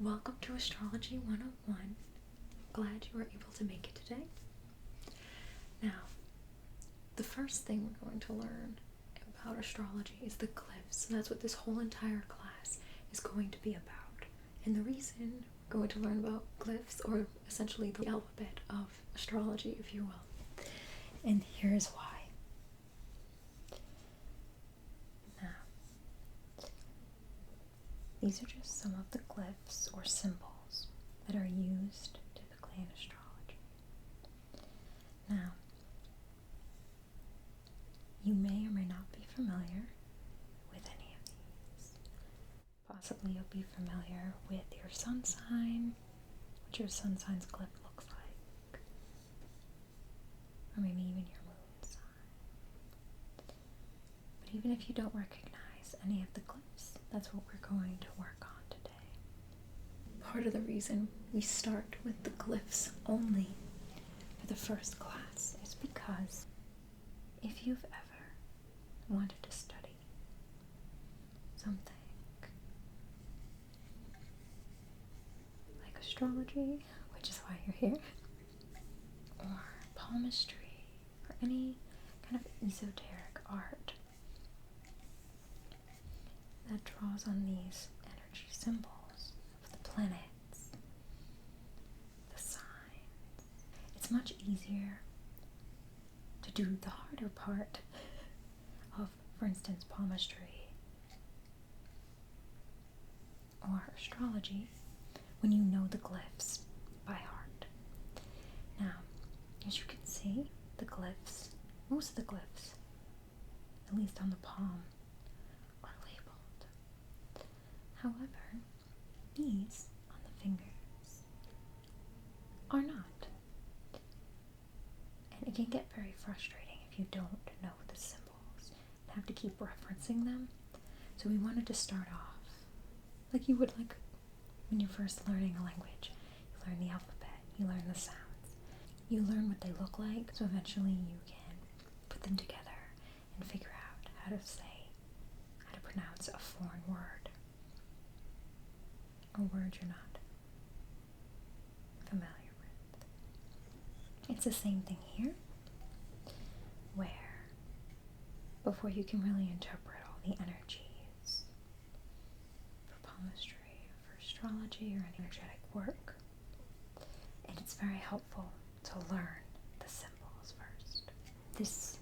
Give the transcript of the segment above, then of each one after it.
Welcome to Astrology 101. Glad you were able to make it today. Now, the first thing we're going to learn about astrology is the glyphs. And that's what this whole entire class is going to be about. And the reason we're going to learn about glyphs, or essentially the alphabet of astrology, if you will. And here's why. These are just some of the glyphs or symbols that are used typically in astrology. Now, you may or may not be familiar with any of these. Possibly you'll be familiar with your sun sign, what your sun sign's glyph looks like, or maybe even your moon sign. But even if you don't recognize any of the glyphs, that's what we're going to work on today. Part of the reason we start with the glyphs only for the first class is because if you've ever wanted to study something like astrology, which is why you're here, or palmistry, or any kind of esoteric art that draws on these energy symbols of the planets, the signs, it's much easier to do the harder part of, for instance, palmistry or astrology when you know the glyphs by heart. Now, as you can see, the glyphs, most of the glyphs, at least on the palm, however, these on the fingers are not. And it can get very frustrating if you don't know the symbols and have to keep referencing them. So we wanted to start off like you would like when you're first learning a language. You learn the alphabet, you learn the sounds, you learn what they look like, so eventually you can put them together and figure out how to pronounce a foreign word. A word you're not familiar with. It's the same thing here, where before you can really interpret all the energies for palmistry, or for astrology, or any energetic work, and it's very helpful to learn the symbols first. This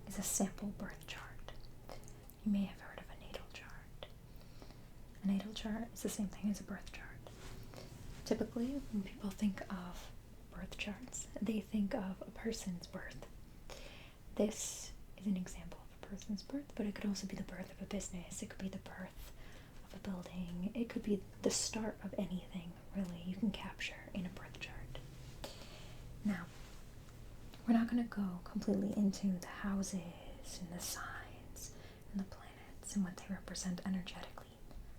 is a sample birth chart. You may have heard of a natal chart. A natal chart is the same thing as a birth chart. Typically, when people think of birth charts, they think of a person's birth. This is an example of a person's birth, but it could also be the birth of a business. It could be the birth of a building. It could be the start of anything, really, you can capture in a birth chart. Now, we're not going to go completely into the houses and the signs and the planets and what they represent energetically.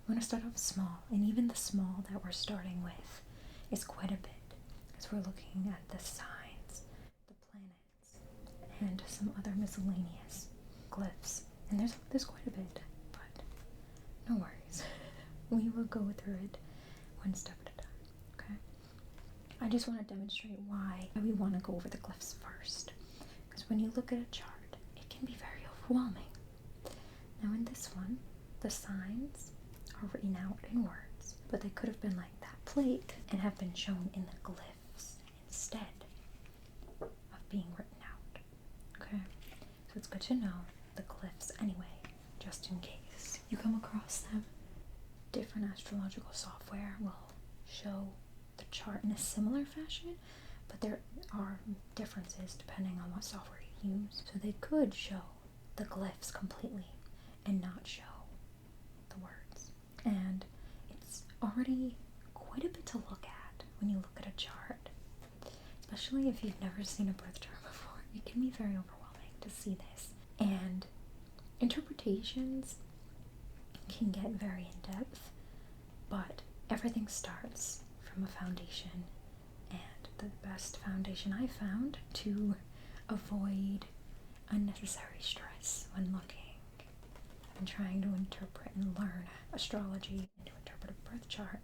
I'm going to start off small, and even the small that we're starting with is quite a bit, because we're looking at the signs, the planets, and some other miscellaneous glyphs. And there's quite a bit, but no worries. We will go through it one step at a time, okay? I just want to demonstrate why we want to go over the glyphs first, because when you look at a chart, it can be very overwhelming. Now in this one, the signs are written out in words, but they could have been like that plate and have been shown in the glyphs instead of being written out. Okay, so it's good to know the glyphs anyway, just in case you come across them. Different astrological software will show the chart in a similar fashion, but there are differences depending on what software you use. So they could show the glyphs completely and not show the words. And it's already quite a bit to look at when you look at a chart, especially if you've never seen a birth chart before. It can be very overwhelming to see this. And interpretations can get very in-depth, but everything starts from a foundation, and the best foundation I found to avoid unnecessary stress when looking and trying to interpret and learn astrology and to interpret a birth chart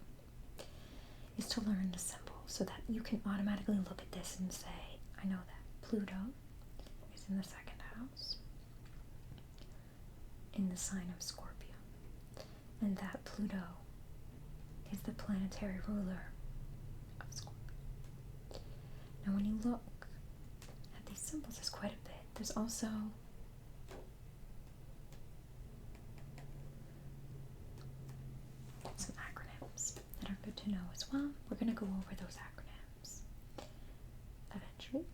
is to learn the symbol so that you can automatically look at this and say, I know that Pluto is in the second house in the sign of Scorpio, and that Pluto is the planetary ruler of Scorpio. Now when you look at these symbols, there's quite a bit. There's also some acronyms that are good to know as well. We're going to go over those acronyms eventually,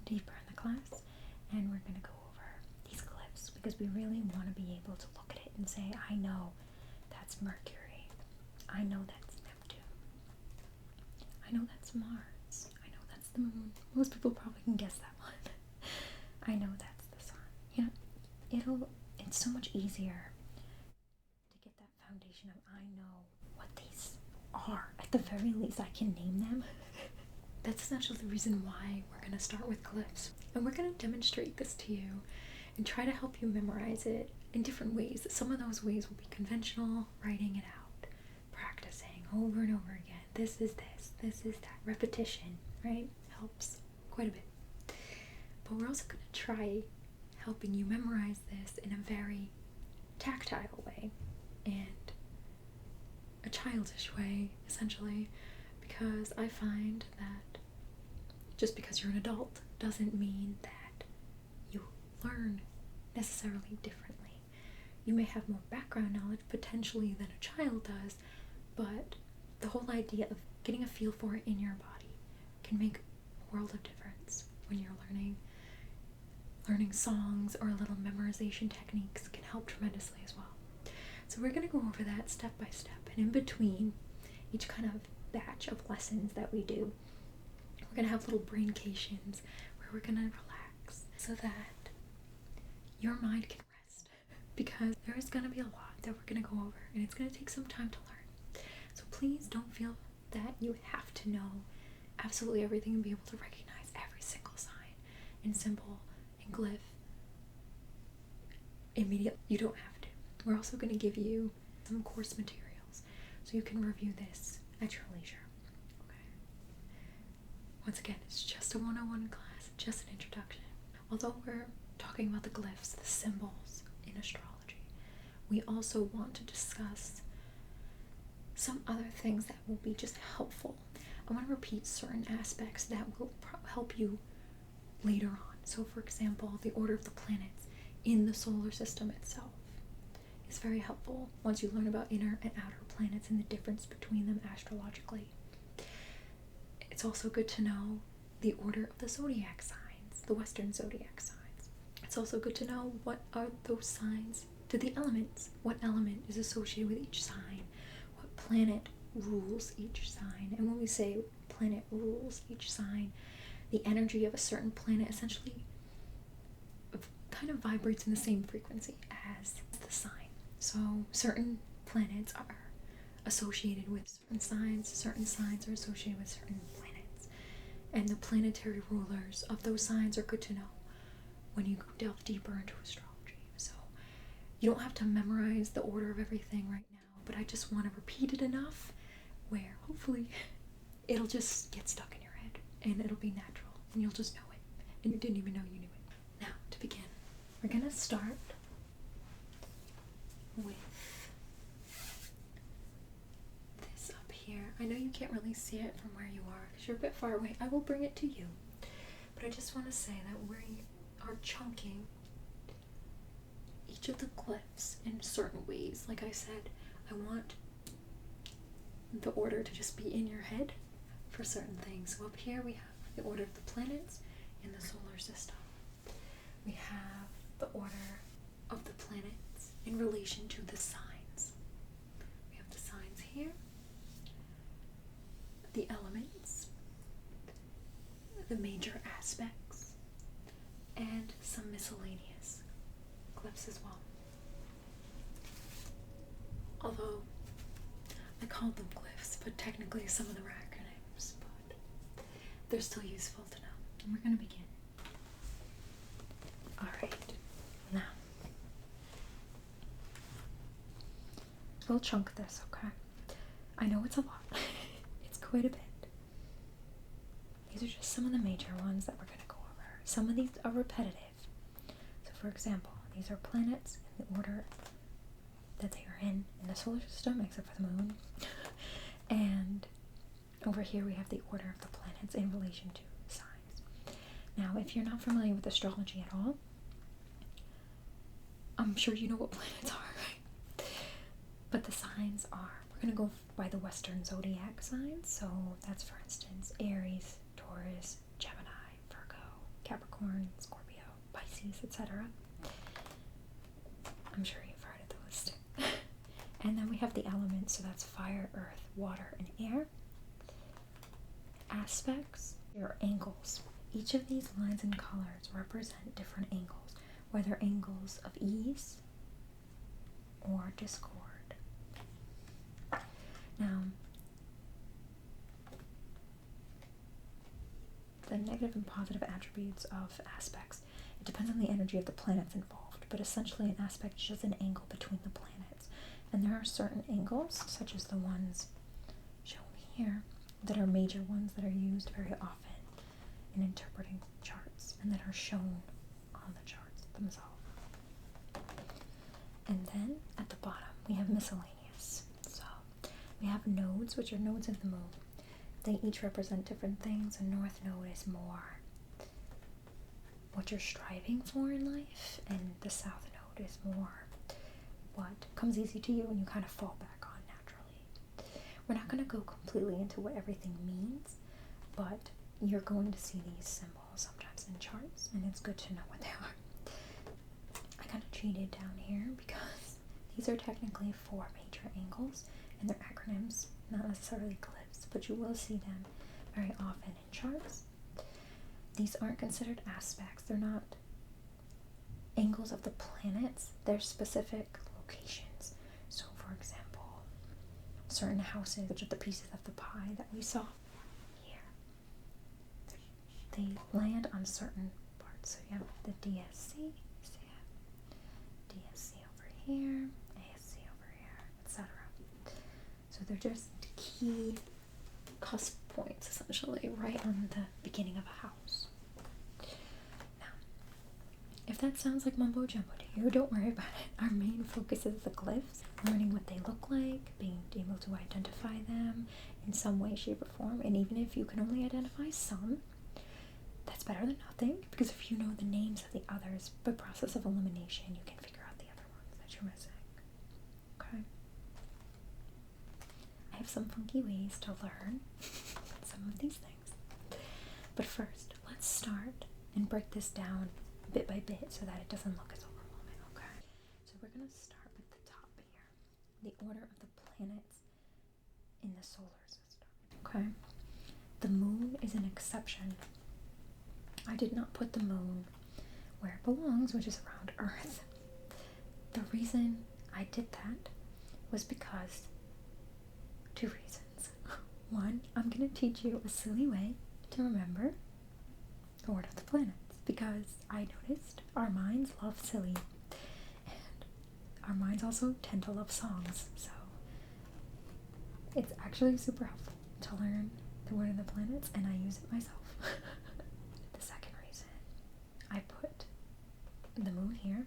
deeper in the class, and we're going to go over these glyphs because we really want to be able to look at it and say, I know that's Mercury, I know that's Neptune, I know that's Mars, I know that's the moon. Most people probably can guess that one. I know that's the sun. You know, it's so much easier to get that foundation of I know what these are. At the very least, I can name them. That's essentially the reason why we're going to start with glyphs. And we're going to demonstrate this to you and try to help you memorize it in different ways. Some of those ways will be conventional, writing it out, practicing over and over again. This is that. Repetition, right? Helps quite a bit. But we're also going to try helping you memorize this in a very tactile way and a childish way, essentially, because I find that just because you're an adult doesn't mean that you learn necessarily differently. You may have more background knowledge potentially than a child does, but the whole idea of getting a feel for it in your body can make a world of difference when you're learning songs, or little memorization techniques can help tremendously as well. So we're going to go over that step by step, and in between each kind of batch of lessons that we do, we're going to have little brain-cations where we're going to relax so that your mind can rest, because there is going to be a lot that we're going to go over and it's going to take some time to learn. So please don't feel that you have to know absolutely everything and be able to recognize every single sign and symbol and glyph immediately. You don't have to. We're also going to give you some course materials so you can review this at your leisure. Okay. Once again, it's just a 101 class, just an introduction. Although we're talking about the glyphs, the symbols in astrology, we also want to discuss some other things that will be just helpful. I want to repeat certain aspects that will help you later on. So for example, the order of the planets in the solar system itself is very helpful once you learn about inner and outer planets and the difference between them astrologically. It's also good to know the order of the zodiac signs, the Western zodiac signs. It's also good to know what are those signs to the elements, what element is associated with each sign, what planet rules each sign. And when we say planet rules each sign, the energy of a certain planet essentially kind of vibrates in the same frequency as the sign. So certain planets are associated with certain signs are associated with certain planets. And the planetary rulers of those signs are good to know when you delve deeper into astrology. So you don't have to memorize the order of everything right now, but I just want to repeat it enough where hopefully it'll just get stuck in your head and it'll be natural and you'll just know it and you didn't even know you knew it. Now, to begin, we're going to start with this up here. I know you can't really see it from where you are because you're a bit far away. I will bring it to you. But I just want to say that we are chunking each of the glyphs in certain ways. Like I said, I want the order to just be in your head for certain things. So up here we have the order of the planets in the solar system. We have the order of the planets in relation to the signs. We have the signs here, the elements, the major aspects, and some miscellaneous glyphs as well. Although I call them glyphs, but technically some of them are acronyms, but they're still useful to know. And we're going to begin. Alright, now we'll chunk this, okay? I know it's a lot. It's quite a bit. These are just some of the major ones that we're going to go over. Some of these are repetitive. So for example, these are planets in the order that they are in the solar system, except for the moon. And over here we have the order of the planets in relation to signs. Now, if you're not familiar with astrology at all, I'm sure you know what planets are, right? But the signs are, we're going to go by the Western Zodiac signs. So that's, for instance, Aries, Taurus, Gemini, Virgo, Capricorn, Scorpio, Pisces, etc. I'm sure you've heard of those too. And then we have the elements, so that's fire, earth, water, and air. Aspects or angles. Each of these lines and colors represent different angles, whether angles of ease or discord. Now, the negative and positive attributes of aspects, it depends on the energy of the planets involved, but essentially an aspect is just an angle between the planets. And there are certain angles, such as the ones shown here, that are major ones that are used very often in interpreting charts and that are shown on the charts themselves. And then at the bottom we have miscellaneous. So we have nodes, which are nodes of the moon. They each represent different things. A north node is more what you're striving for in life, and the south node is more what comes easy to you and you kind of fall back on naturally. We're not going to go completely into what everything means, but you're going to see these symbols sometimes in charts, and it's good to know what they are. I kind of cheated down here because these are technically 4 major angles, and they're acronyms, not necessarily glyphs, but you will see them very often in charts. These aren't considered aspects. They're not angles of the planets. They're specific locations. So, for example, certain houses, which are the pieces of the pie that we saw here, they land on certain parts. So you have the DSC, so you have DSC over here, ASC over here, etc. So they're just key cusp points, essentially, right on the beginning of a house. Now, if that sounds like mumbo jumbo to you, don't worry about it. Our main focus is the glyphs, learning what they look like, being able to identify them in some way, shape, or form. And even if you can only identify some, that's better than nothing, because if you know the names of the others, by process of elimination, you can figure out the other ones that you're missing. Okay? I have some funky ways to learn some of these things. But first, let's start and break this down bit by bit so that it doesn't look as overwhelming, okay? So we're going to start with the top here, the order of the planets in the solar system, okay? The moon is an exception. I did not put the moon where it belongs, which is around Earth. The reason I did that was because 2 reasons. One, I'm going to teach you a silly way to remember the order of the planets, because I noticed our minds love silly, and our minds also tend to love songs, so it's actually super helpful to learn the order of the planets, and I use it myself. The second reason I put the moon here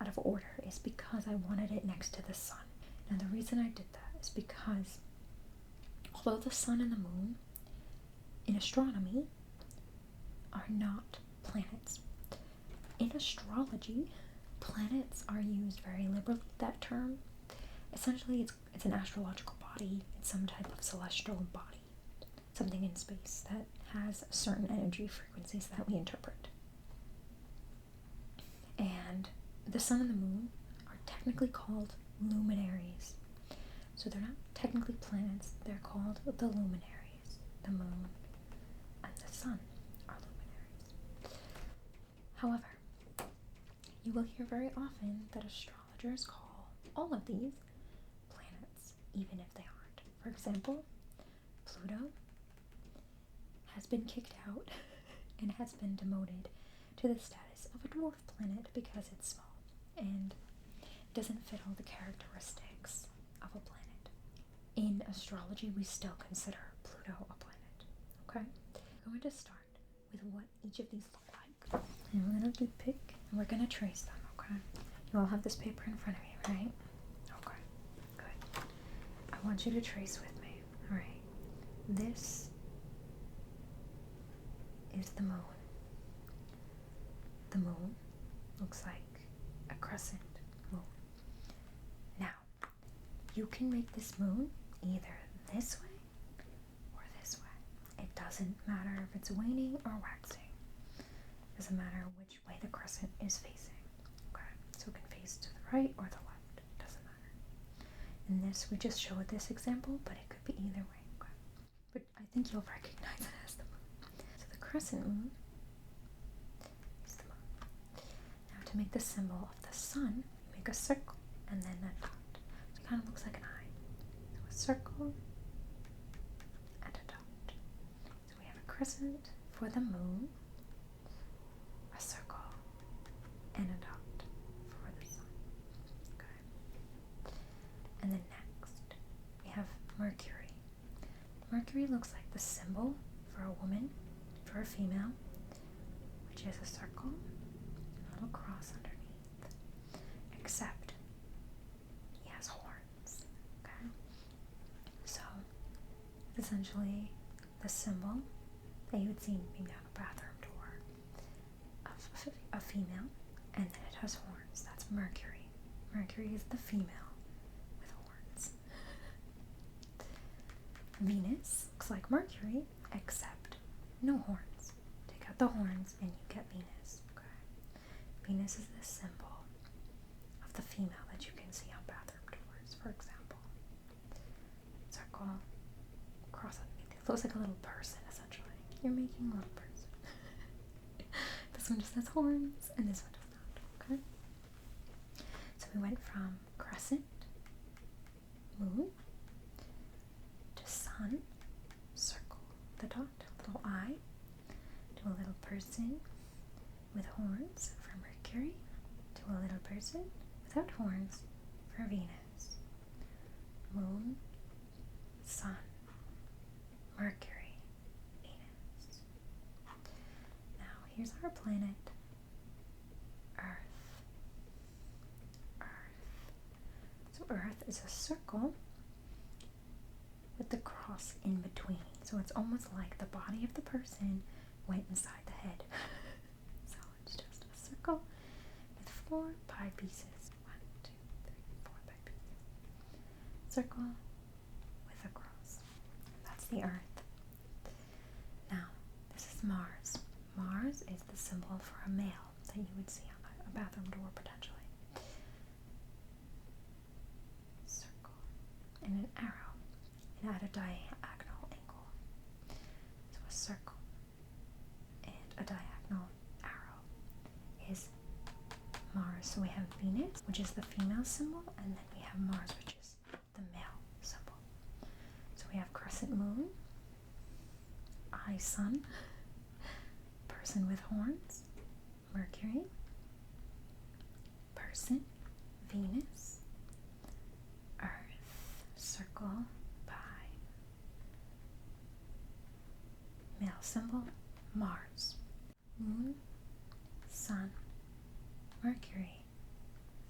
out of order is because I wanted it next to the sun. Now the reason I did that is because although the sun and the moon in astronomy are not planets, in astrology planets are used very liberally. That term, essentially, it's an astrological body. It's some type of celestial body, something in space that has certain energy frequencies that we interpret. And the sun and the moon are technically called luminaries. So they're not technically planets, they're called the luminaries. The moon and the sun are luminaries. However, you will hear very often that astrologers call all of these planets, even if they aren't. For example, Pluto has been kicked out and has been demoted to the status of a dwarf planet because it's small and doesn't fit all the characteristics of a planet. in astrology, we still consider Pluto a planet. Okay? I'm going to start with what each of these look like. And we're going to pick, and we're going to trace them, okay? You all have this paper in front of you, right? Okay, good. I want you to trace with me, alright? This is the moon. The moon looks like a crescent moon. Now, you can make this moon either this way or this way. It doesn't matter if it's waning or waxing. It doesn't matter which way the crescent is facing. Okay, so it can face to the right or the left. It doesn't matter. In this, we just showed this example, but it could be either way. Okay, but I think you'll recognize it as the moon. So the crescent moon is the moon. Now, to make the symbol of the sun, you make a circle and then a dot. So it kind of looks like an eye. So a circle and a dot. So we have a crescent for the moon, a circle, and a dot for the sun. Okay. And then next, we have Mercury. Mercury looks like the symbol for a woman, for a female, which is a circle, a little cross underneath, except he has horns. Okay. So, it's essentially the symbol that you would see maybe on a bathroom door of a female, and then it has horns. That's Mercury. Mercury is the female with horns. Venus looks like Mercury, except no horns. Take out the horns and you get Venus. Okay. Venus is the symbol of the female that you can see on bathroom doors, for example. Circle, cross underneath. It looks like a little person, essentially. You're making a little person. This one just has horns, and this one does not. Okay? So we went from crescent, moon, to sun, circle, the dot, little eye, to a little person with horns for Mercury, to a little person without horns for Venus. Moon, sun, Mercury, Venus. Now here's our planet, Earth. So Earth is a circle with the cross in between. So it's almost like the body of the person went inside the head. So it's just a circle with 4 pie pieces. 1, 2, 3, 4 pie pieces. Circle with a cross. That's the Earth. Now, this is Mars. Mars is the symbol for a male that you would see on a bathroom door potentially. Circle and an arrow and at a diagonal angle. So a circle and a diagonal arrow is Mars. So we have Venus, which is the female symbol, and then we have Mars, which is the male symbol. So we have crescent moon, eye sun, person with horns, Mercury, person, Venus, Earth, circle, pie, male symbol, Mars, moon, sun, Mercury,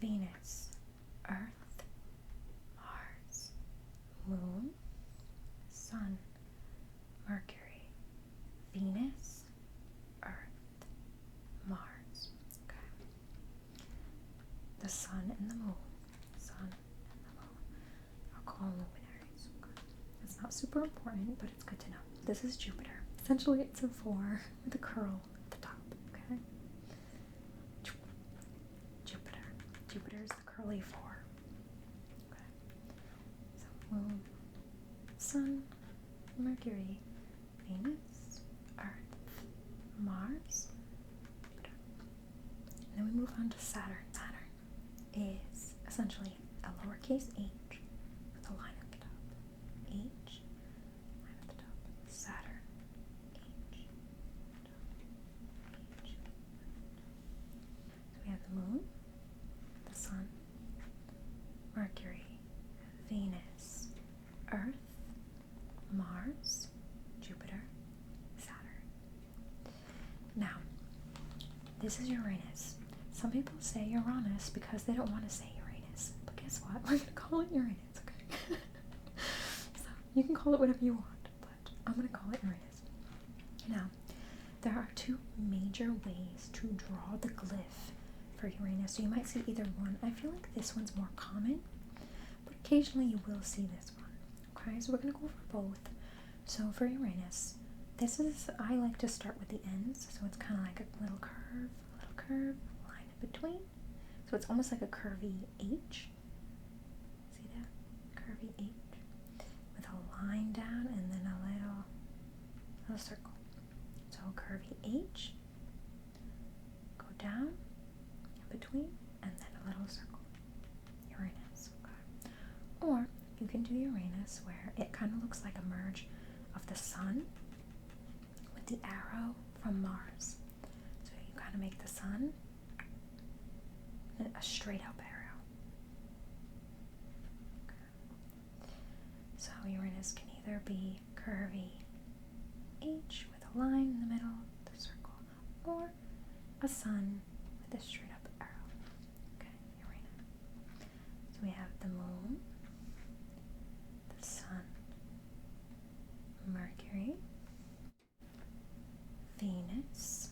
Venus, Earth, Mars, moon, sun, Mercury, Venus, Earth, Mars. Okay. The sun and the moon. Sun and the moon are called luminaries. Okay. It's not super important, but it's good to know. This is Jupiter. Essentially, it's a 4 with a curl at the top. Okay. Jupiter. Jupiter is the curly 4. Okay. So moon, sun, Mercury, Venus, Earth, Mars, Jupiter. And then we move on to Saturn. Saturn is essentially a lowercase h with a line at the top. H, line at the top. Saturn, H, top, H. So we have the moon, the sun, Mercury, Venus, Earth, Mars, Jupiter, Saturn. Now, this is Uranus. Some people say Uranus because they don't want to say Uranus. But guess what? We're going to call it Uranus, okay? So, you can call it whatever you want, but I'm going to call it Uranus. Now, there are two major ways to draw the glyph for Uranus. So you might see either one. I feel like this one's more common, but occasionally you will see this one. Okay, so we're going to go for both. So for Uranus, I like to start with the ends. So it's kind of like a little curve, line in between. So it's almost like a curvy H. See that? Curvy H. With a line down and then a little circle. So curvy H, go down, in between, and then a little circle. Uranus, okay? Or you can do Uranus where it kind of looks like a merge of the sun with the arrow from Mars. So you kind of make the sun a straight up arrow. Okay. So Uranus can either be curvy H with a line in the middle, the circle, or a sun with a straight up arrow. Okay, Uranus. So we have the moon, the sun, Mercury, Venus,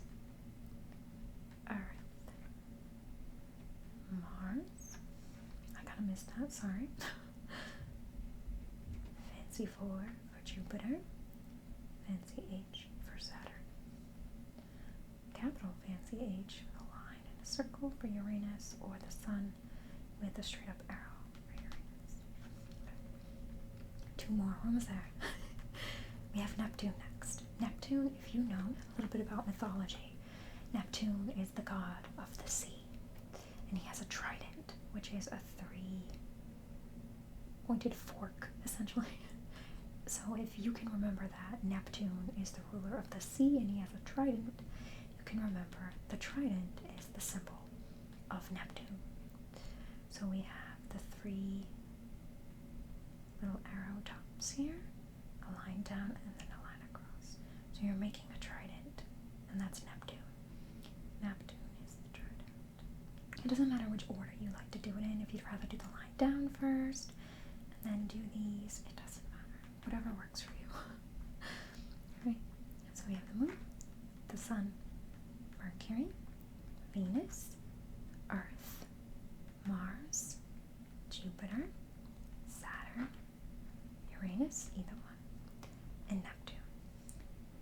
Earth, Mars. I kind of missed that, sorry. Fancy 4 for Jupiter. Fancy H for Saturn. Capital fancy H with a line and a circle for Uranus, or the sun with a straight up arrow for Uranus. Two more, almost there. We have Neptune next. Neptune, if you know a little bit about mythology, Neptune is the god of the sea, and he has a trident, which is a 3-pointed fork, essentially. So if you can remember that Neptune is the ruler of the sea and he has a trident, you can remember the trident is the symbol of Neptune. So we have the 3 little arrow tops here, a line down and then a line across. So you're making a trident, and that's Neptune. Neptune is the trident. It doesn't matter which order you like to do it in. If you'd rather do the line down first and then do these, it doesn't matter. Whatever works for you. Alright, so we have the moon, the sun, Mercury, Venus, Earth, Mars, Jupiter, Saturn, Uranus, either one, and Neptune.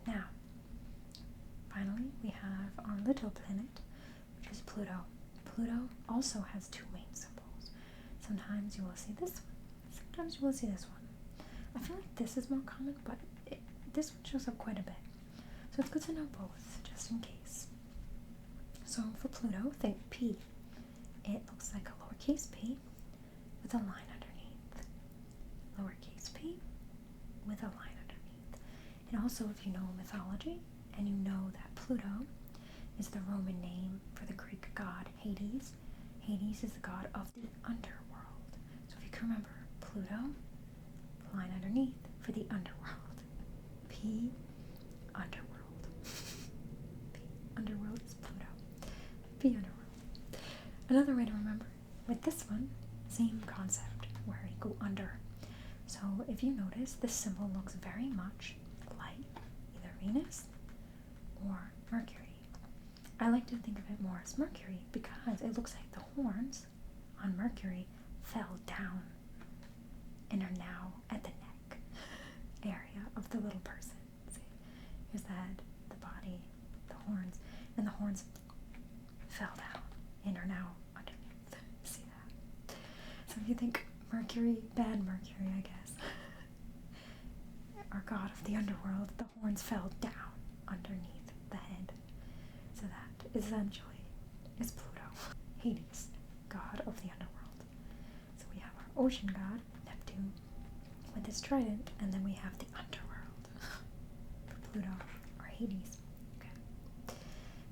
Now, finally, we have our little planet, which is Pluto. Pluto also has 2 main symbols. Sometimes you will see this one, sometimes you will see this one. I feel like this is more common, but this one shows up quite a bit. So it's good to know both, just in case. So for Pluto, think P. It looks like a lowercase p with a line underneath. Lowercase p with a line underneath. And also, if you know mythology, and you know that Pluto is the Roman name for the Greek god Hades, Hades is the god of the underworld. So if you can remember, Pluto, line underneath for the underworld. P, underworld. P, underworld is Pluto. P, underworld. Another way to remember, with this one, same concept, where you go under. So if you notice, this symbol looks very much like either Venus or Mercury. I like to think of it more as Mercury because it looks like the horns on Mercury fell down and are now at the neck area of the little person. See, here's the head, the body, the horns, and the horns fell down and are now underneath. See that? So if you think Mercury, bad Mercury, I guess, our god of the underworld, the horns fell down underneath the head. So that essentially is Pluto, Hades, god of the underworld. So we have our ocean god, Neptune, with his trident, and then we have the underworld for Pluto, or Hades. Okay.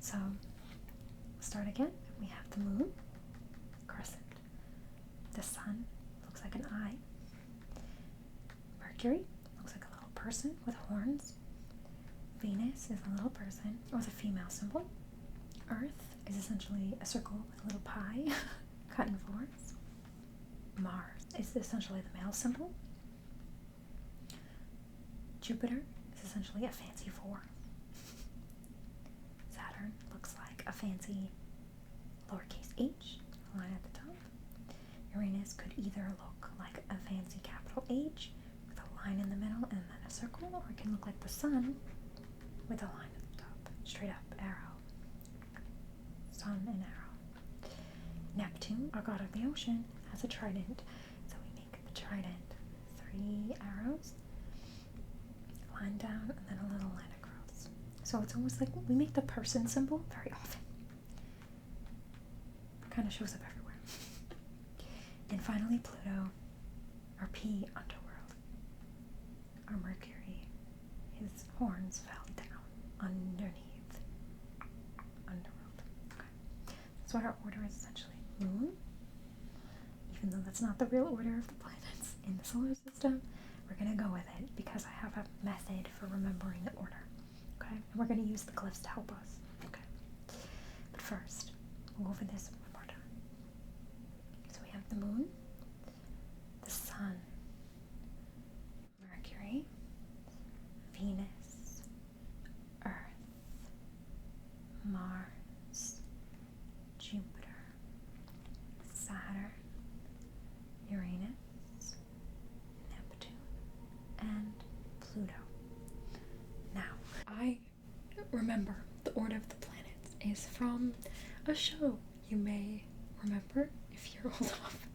So we'll start again. We have the moon, crescent. The sun looks like an eye. Mercury looks like a little person with horns. Venus is a little person with a female symbol. Earth is essentially a circle with a little pie cut in fours. Mars is essentially the male symbol. Jupiter is essentially a fancy 4. Saturn looks like a fancy lowercase h, line at the top. Uranus could either look like a fancy capital H with a line in the middle and then a circle, or it can look like the sun with a line at the top. Straight up arrow. Sun and arrow. Neptune, our god of the ocean, has a trident, so we make the trident 3 arrows, line down, and then a little line across. So it's almost like we make the person symbol very often. It kind of shows up everywhere. And finally, Pluto, our P underworld. Our Mercury, his horns fell down underneath underworld. Okay. That's what our order is essentially. Moon, even though that's not the real order of the planets in the solar system, we're going to go with it because I have a method for remembering the order. Okay? And we're going to use the glyphs to help us. Okay. But first, we'll go over this one more time. So we have the moon, the sun, Mercury, Venus, Earth, Mars, Jupiter, Saturn, Uranus, Neptune, and Pluto. Now, I remember the order of the planets is from a show you may remember if you're old enough,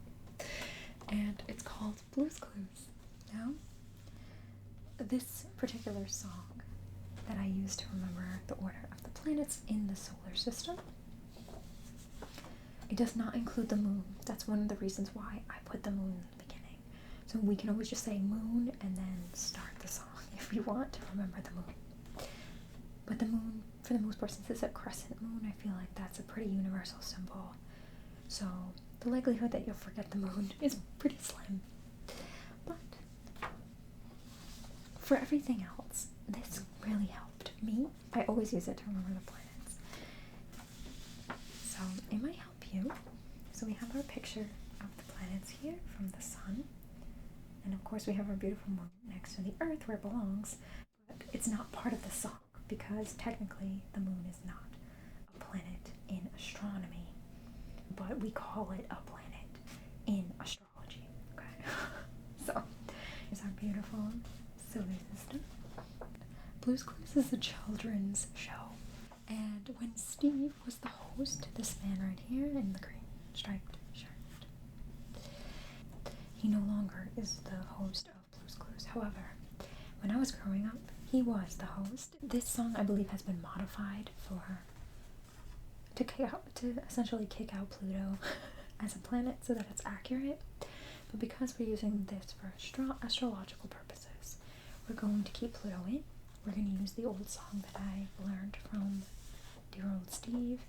and it's called Blue's Clues. Now, this particular song that I use to remember the order of the planets in the solar system, it does not include the moon. That's one of the reasons why I put the moon in the beginning. So we can always just say moon and then start the song if you want to remember the moon. But the moon, for the most part, since it's a crescent moon, I feel like that's a pretty universal symbol. So the likelihood that you'll forget the moon is pretty slim. But for everything else, this really helped me. I always use it to remember the planets. So it might help you. So we have our picture of the planets here from the sun. And of course we have our beautiful moon next to the earth where it belongs. But it's not part of the song because technically the moon is not a planet in astronomy. But we call it a planet in astrology. Okay. So here's our beautiful solar system. Blue's Clues is a children's show. And when Steve was the host, this man right here in the green striped shirt, he no longer is the host of Blue's Clues. However, when I was growing up, he was the host. This song, I believe, has been modified to essentially kick out Pluto as a planet so that it's accurate. But because we're using this for astrological purposes, we're going to keep Pluto in. We're going to use the old song that I learned from dear old Steve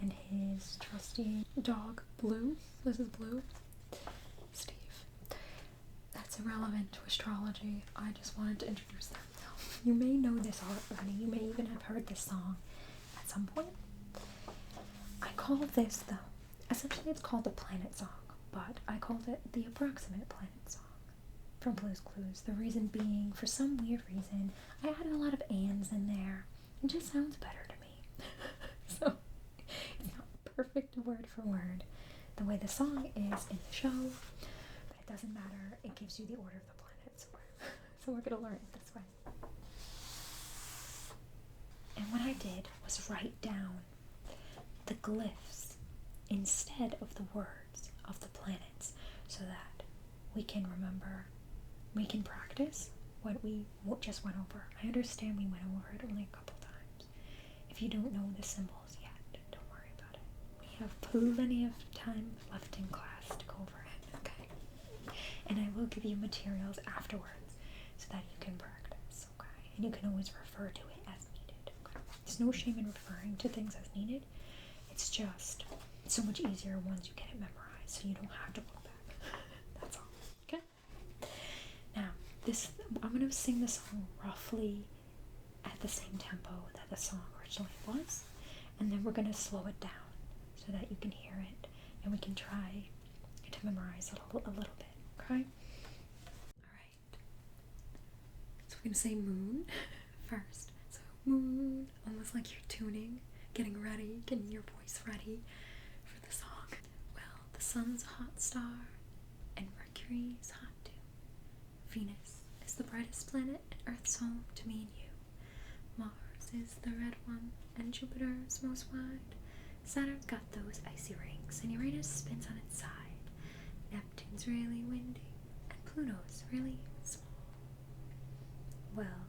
and his trusty dog, Blue. This is Blue. Steve. That's irrelevant to astrology. I just wanted to introduce them. You may know this already. You may even have heard this song at some point. I call this, though, essentially it's called the Planet Song, but I called it the Approximate Planet Song from Blue's Clues. The reason being, for some weird reason, I added a lot of ands in there. It just sounds better to me. So, it's not perfect word for word the way the song is in the show, but it doesn't matter. It gives you the order of the planets. So we're going to learn it this way. And what I did was write down the glyphs instead of the words of the planets so that we can remember, we can practice what we just went over. I understand we went over it only a couple times. If you don't know the symbols yet, don't worry about it. We have plenty of time left in class to go over it, okay? And I will give you materials afterwards so that you can practice, okay? And you can always refer to it as needed, okay? There's no shame in referring to things as needed. It's just so much easier once you get it memorized so you don't have to look back. That's all, okay? Now, I'm going to sing the song roughly at the same tempo that the song originally was, and then we're going to slow it down so that you can hear it, and we can try to memorize it a little bit, okay? Alright, so we're going to say moon first. So moon, almost like you're tuning, getting ready, getting your voice ready for the song. Well, the sun's a hot star, and Mercury's hot too. Venus is the brightest planet, and Earth's home to me and you. Mars is the red one, and Jupiter's most wide. Saturn's got those icy rings, and Uranus spins on its side. Neptune's really windy, and Pluto's really small. Well,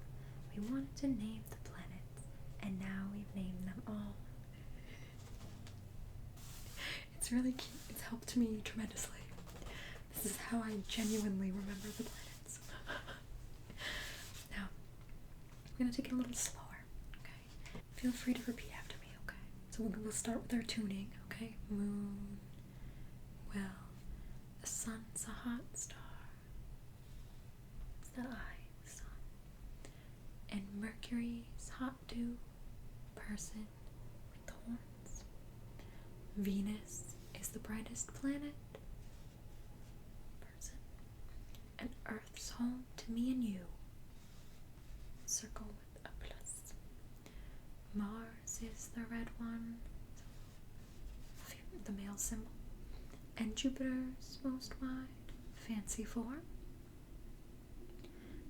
we wanted to name the planets, and now we've named them all. It's really cute. It's helped me tremendously. This is how I genuinely remember the planets. Now, we're going to take it a little slower, okay? Feel free to repeat after me, okay? So we'll start with our tuning, okay? Moon. Well, the sun's a hot star. It's the sun. And Mercury's hot too. Person with the horns. Venus is the brightest planet. Person. And Earth's home to me and you. Circle with a plus. Mars is the red one. The male symbol. And Jupiter's most wide. Fancy form.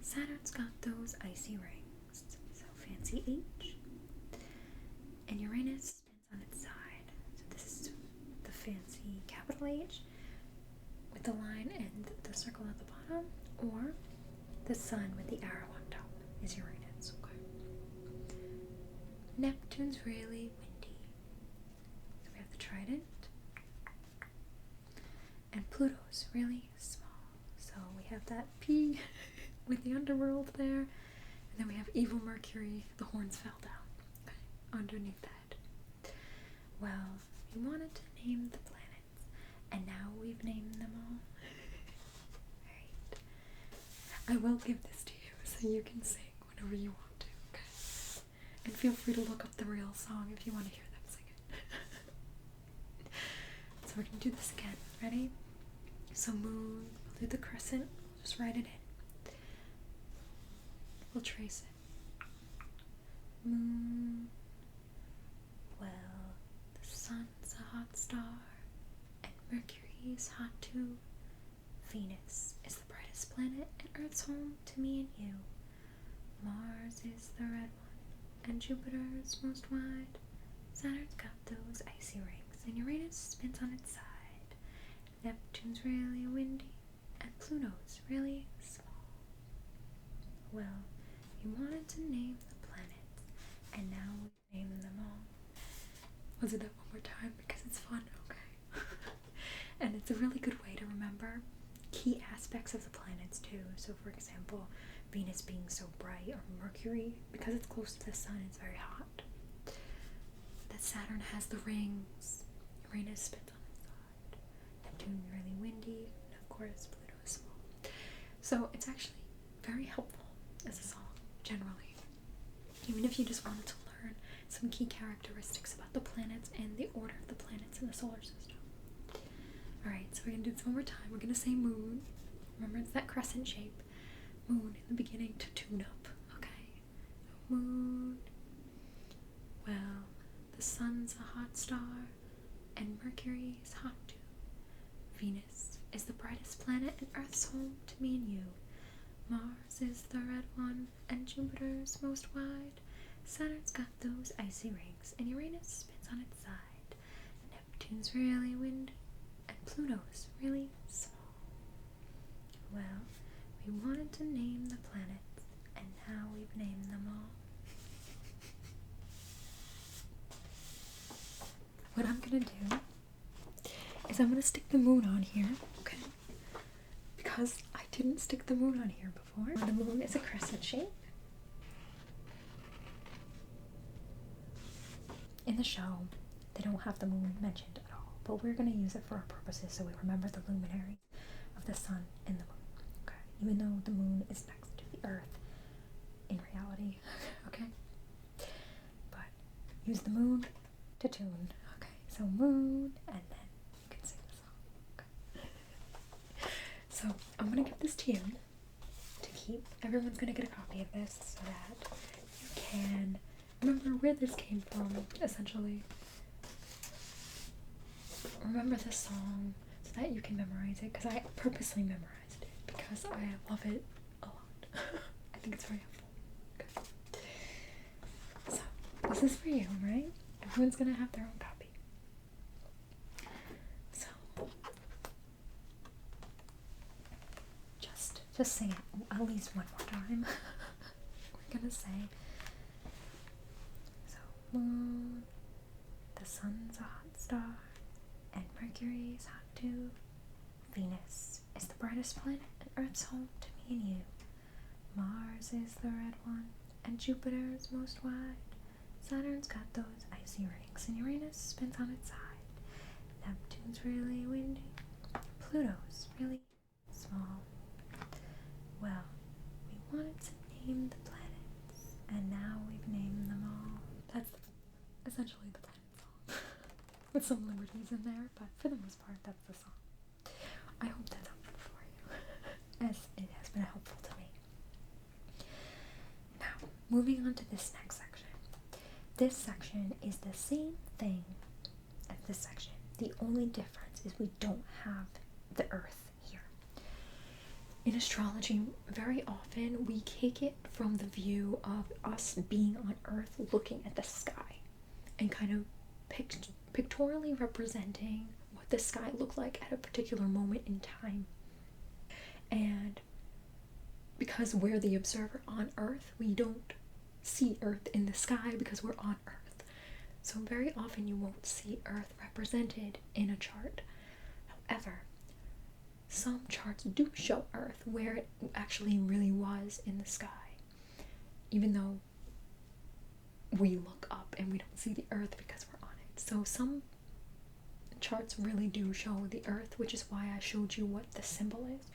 Saturn's got those icy rings. So fancy H. And Uranus spins on its side. So this is the fancy capital H with the line and the circle at the bottom, or the sun with the arrow on top is Uranus. Okay. Neptune's really windy. So we have the trident. And Pluto's really small. So we have that P with the underworld there. And then we have evil Mercury. The horns fell down. Okay. Underneath that. Well, we wanted to name the planets, and now we've named them all. Right. I will give this to you so you can sing whenever you want to, okay? And feel free to look up the real song if you want to hear them sing it. So we're going to do this again. Ready? So moon, we'll do the crescent, we'll just write it in. We'll trace it. Moon. Well, the sun's a hot star, and Mercury's hot too. Venus is the brightest planet, and Earth's home to me and you. Mars is the red one, and Jupiter's most wide. Saturn's got those icy rings, and Uranus spins on its side. Neptune's really windy, and Pluto's really small. Well, we wanted to name the planets, and now we've named them all. I'll do that one more time because it's fun, okay? And it's a really good way to remember key aspects of the planets too. So for example, Venus being so bright, or Mercury, because it's close to the sun, it's very hot. That Saturn has the rings, Uranus spins on its side, Neptune really windy, and of course Pluto is small. So it's actually very helpful as a song, generally. Even if you just wanted to learn some key characteristics about the planets and the order of the planets in the solar system. Alright, so we're going to do this one more time. We're going to say moon. Remember, it's that crescent shape. Moon in the beginning to tune up, okay? Moon. Well, the sun's a hot star, and Mercury is hot too. Venus is the brightest planet, and Earth's home to me and you. Mars is the red one, and Jupiter's most wide. Saturn's got those icy rings, and Uranus spins on its side. Neptune's really windy, and Pluto's really small. Well, we wanted to name the planets, and now we've named them all. What I'm gonna do is I'm gonna stick the moon on here, okay? Because I didn't stick the moon on here before. The moon is a crescent shape. In the show, they don't have the moon mentioned at all, but we're going to use it for our purposes so we remember the luminaries of the sun and the moon, okay? even though the moon is next to the earth in reality. Okay? But use the moon to tune. Okay, so moon, and then you can sing the song. Okay. So I'm gonna give this to you to keep. Everyone's gonna get a copy of this so that you can remember where this came from, essentially. Remember the song so that you can memorize it, because I purposely memorized it because I love it a lot. I think it's very helpful. Okay. So this is for you, right? Everyone's gonna have their own copy. So just sing it at least one more time. We're gonna say, so moon, the sun's a hot star, and Mercury's hot too. Venus is the brightest planet, and Earth's home to me and you. Mars is the red one, and Jupiter's most wide. Saturn's got those icy rings, and Uranus spins on its side. Neptune's really windy, Pluto's really small. Well, we wanted to name the planets, and now we've named them all. That's essentially the planet song, with some liberties in there, but for the most part, that's the song. I hope that's helpful for you, as it has been helpful to me. Now, moving on to this next section. This section is the same thing as this section. The only difference is we don't have the Earth here. In astrology, very often we take it from the view of us being on Earth looking at the sky and kind of pictorially representing what the sky looked like at a particular moment in time. And because we're the observer on Earth, we don't see Earth in the sky because we're on Earth. So very often you won't see Earth represented in a chart. However, some charts do show Earth where it actually really was in the sky, even though we look up and we don't see the Earth because we're on it. So some charts really do show the Earth, which is why I showed you what the symbol is,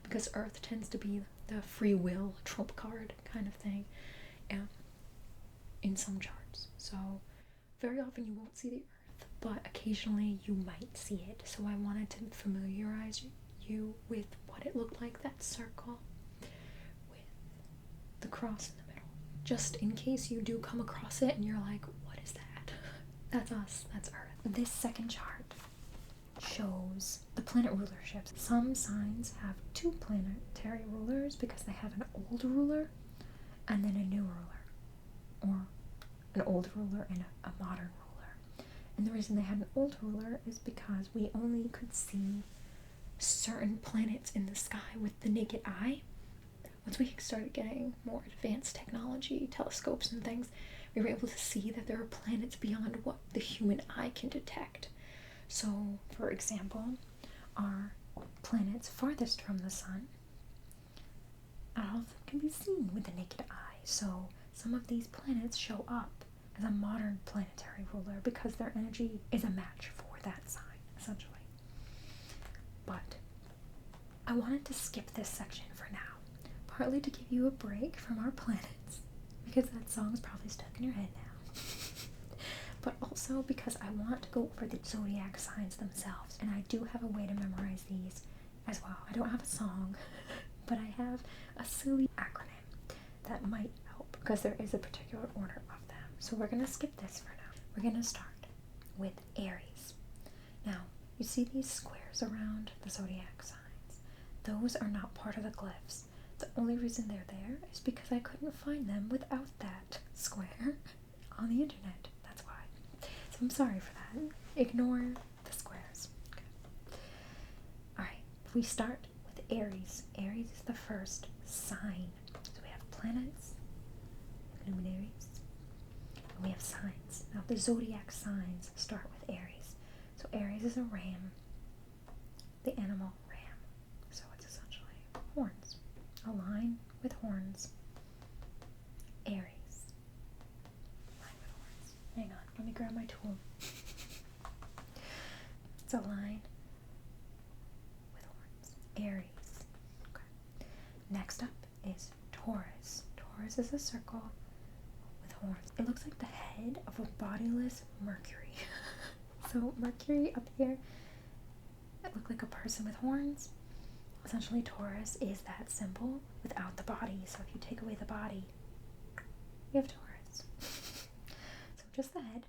because Earth tends to be the free will trump card kind of thing in some charts. So very often you won't see the Earth, but occasionally you might see it. So I wanted to familiarize you with what it looked like, that circle with the cross in the middle, just in case you do come across it and you're like, what is that? That's us, that's Earth. This second chart shows the planet rulerships. Some signs have two planetary rulers because they have an old ruler and then a new ruler, or an old ruler and a modern ruler. And the reason they had an old ruler is because we only could see certain planets in the sky with the naked eye. Once we started getting more advanced technology, telescopes and things, we were able to see that there are planets beyond what the human eye can detect. So, for example, our planets farthest from the sun, all of them can be seen with the naked eye. So some of these planets show up as a modern planetary ruler because their energy is a match for that sign, essentially. But I wanted to skip this section for now, partly to give you a break from our planets, because that song's probably stuck in your head now. But also because I want to go over the zodiac signs themselves, and I do have a way to memorize these as well. I don't have a song, but I have a silly acronym that might help, because there is a particular order of them. So we're going to skip this for now. We're going to start with Aries. Now, you see these squares around the zodiac signs? Those are not part of the glyphs. The only reason they're there is because I couldn't find them without that square on the internet. That's why. So I'm sorry for that. Ignore the squares. Okay. Alright, if we start with Aries. Aries is the first sign. So we have planets, luminaries, and we have signs. Now the zodiac signs start with Aries. So Aries is a ram, the animal ram. So it's essentially horns. A line with horns. Aries. Line with horns. Hang on, let me grab my tool. It's a line with horns. Aries. Okay. is Taurus. Taurus is a circle with horns. It looks like the head of a bodiless Mercury. So Mercury up here, it looked like a person with horns. Essentially, Taurus is that symbol without the body. So if you take away the body, you have Taurus. So just the head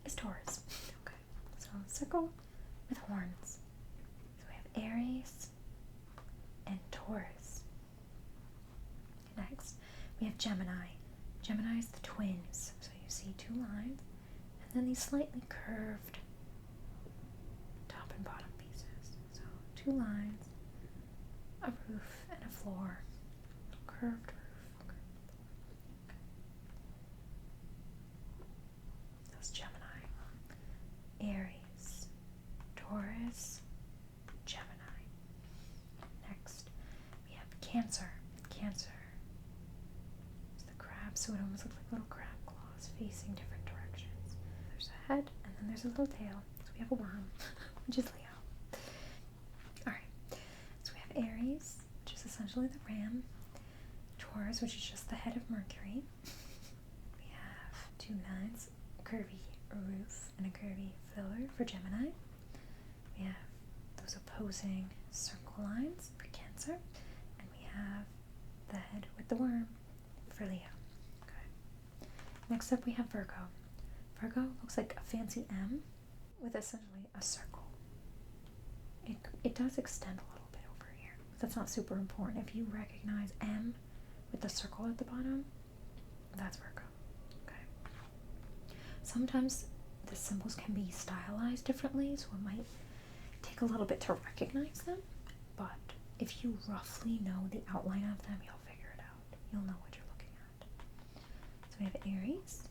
is Taurus. Okay, so circle with horns. So we have Aries and Taurus. Next, we have Gemini. Gemini is the twins. So you see two lines, and then these slightly curved top and bottom pieces. So two lines, a roof and a floor, curved roof. Okay. That's Gemini. Aries, Taurus, Gemini. Next, we have Cancer. Cancer is the crab, so it almost looks like little crab claws facing different directions. There's a head, and then there's a little tail. So we have a worm, which is Leo. Alright, so we have Aries, which is essentially the ram. Taurus, which is just the head of Mercury. We have two lines, a curvy roof and a curvy floor for Gemini. We have those opposing circle lines for Cancer. And we have the head with the worm for Leo. Okay. Next up we have Virgo. Virgo looks like a fancy M with essentially a circle. It does extend a little bit over here, but that's not super important. If you recognize M with the circle at the bottom, that's Virgo. Okay. Sometimes the symbols can be stylized differently, so it might take a little bit to recognize them, but if you roughly know the outline of them, you'll figure it out. You'll know what you're looking at. So we have Aries,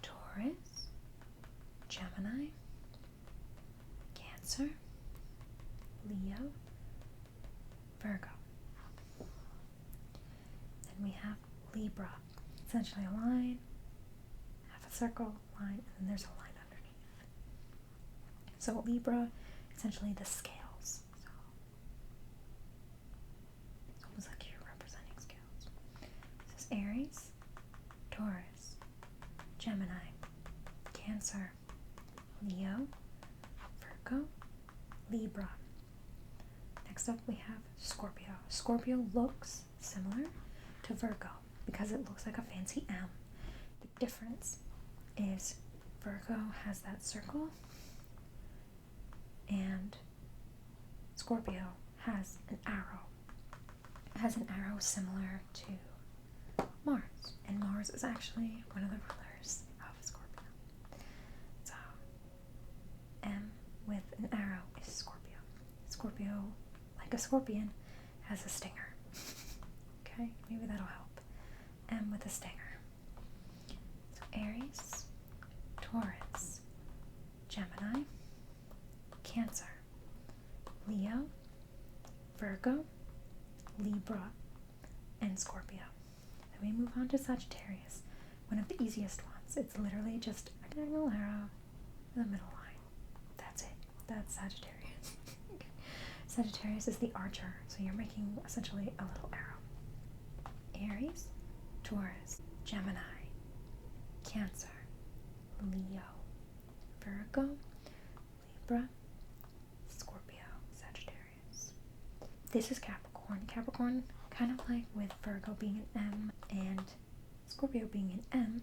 Taurus, Gemini, Cancer, Leo, Virgo. Then we have Libra. Essentially a line, half a circle, line, and then there's a line underneath. So Libra, essentially the scales. So it's almost like you're representing scales. This is Aries, Taurus, Gemini, Cancer, Leo, Virgo, Libra. Next up we have Scorpio. Scorpio looks similar to Virgo because it looks like a fancy M. The difference is Virgo has that circle and Scorpio has an arrow. It has an arrow similar to Mars, and Mars is actually one of the rulers of Scorpio. So M with an arrow is Scorpio. Scorpio, like a scorpion, has a stinger. Okay, maybe that'll help. M with a stinger. So Aries, Taurus, Gemini, Cancer, Leo, Virgo, Libra, and Scorpio. Then we move on to Sagittarius, one of the easiest ones. It's literally just a diagonal arrow in the middle line. That's it. That's Sagittarius. Okay. Sagittarius is the archer, so you're making essentially a little arrow. Aries, Taurus, Gemini, Cancer, Leo, Virgo, Libra, Scorpio, Sagittarius. This is Capricorn. Capricorn, kind of like with Virgo being an M and Scorpio being an M,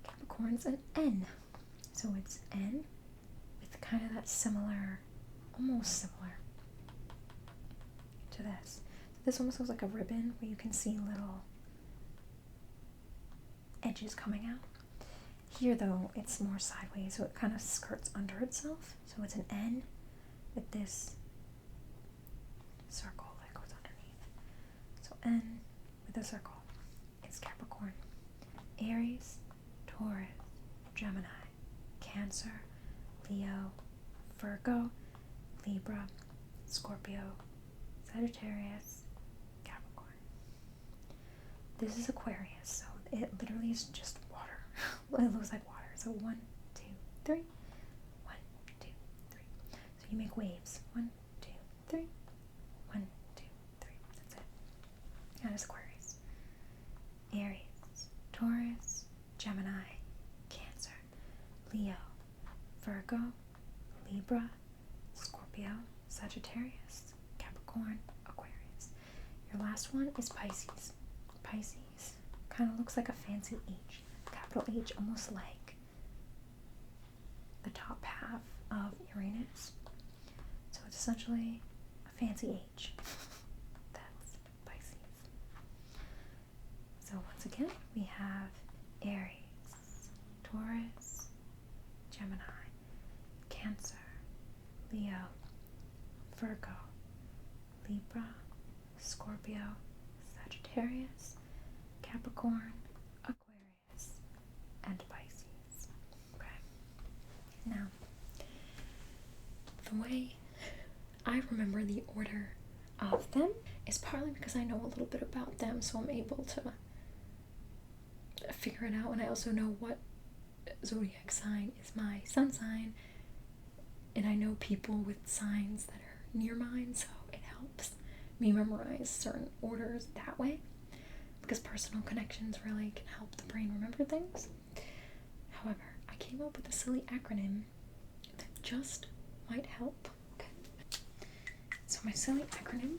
Capricorn's an N. So it's N with kind of that similar, almost similar to this. So this almost looks like a ribbon where you can see little edges coming out. Here though, it's more sideways, so it kind of skirts under itself. So it's an N with this circle that goes underneath. So N with a circle. It's Capricorn. Aries, Taurus, Gemini, Cancer, Leo, Virgo, Libra, Scorpio, Sagittarius, Capricorn. This is Aquarius, so it literally is just water. It looks like water. So 1, 2, 3. 1, 2, 3. So you make waves. 1, 2, 3. 1, 2, 3. That's it. there's Aquarius. Aries, Taurus, Gemini, Cancer, Leo, Virgo, Libra, Scorpio, Sagittarius, Capricorn, Aquarius. Your last one is Pisces. Pisces kind of looks like a fancy H. Capital H, almost like the top half of Uranus. So it's essentially a fancy H. That's Pisces. So once again, we have Aries, Taurus, Gemini, Cancer, Leo, Virgo, Libra, Scorpio, Sagittarius, Capricorn, Aquarius, and Pisces. Okay. Now, the way I remember the order of them is partly because I know a little bit about them, so I'm able to figure it out, and I also know what zodiac sign is my sun sign, and I know people with signs that are near mine, so it helps me memorize certain orders that way, because personal connections really can help the brain remember things. However, I came up with a silly acronym that just might help. Okay. So my silly acronym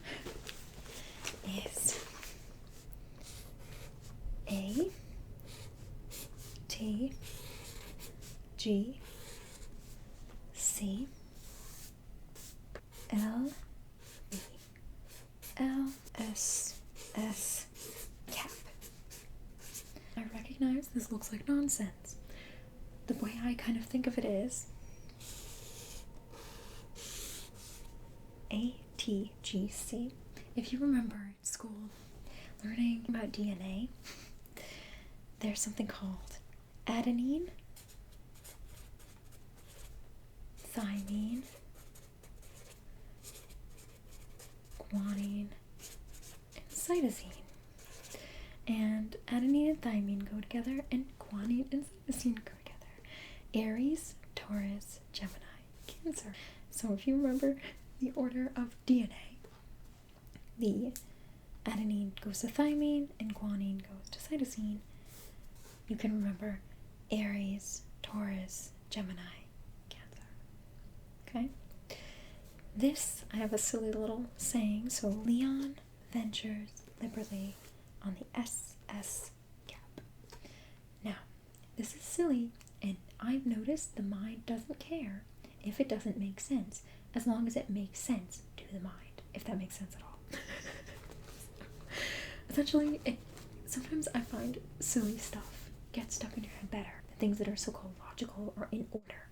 is A T G C L E L S S CAP. I recognize this looks like nonsense. The way I kind of think of it is ATGC. If you remember in school learning about DNA, there's something called adenine, thymine, guanine, and cytosine. And adenine and thymine go together, and guanine and cytosine go together. Aries, Taurus, Gemini, Cancer. So if you remember the order of DNA, the adenine goes to thymine and guanine goes to cytosine. You can remember Aries, Taurus, Gemini, Cancer. Okay? This, I have a silly little saying. So Leon ventures liberally on the SS cap. Now, this is silly, and I've noticed the mind doesn't care if it doesn't make sense, as long as it makes sense to the mind, if that makes sense at all. Essentially, sometimes I find silly stuff get stuck in your head better than things that are so-called logical or in order.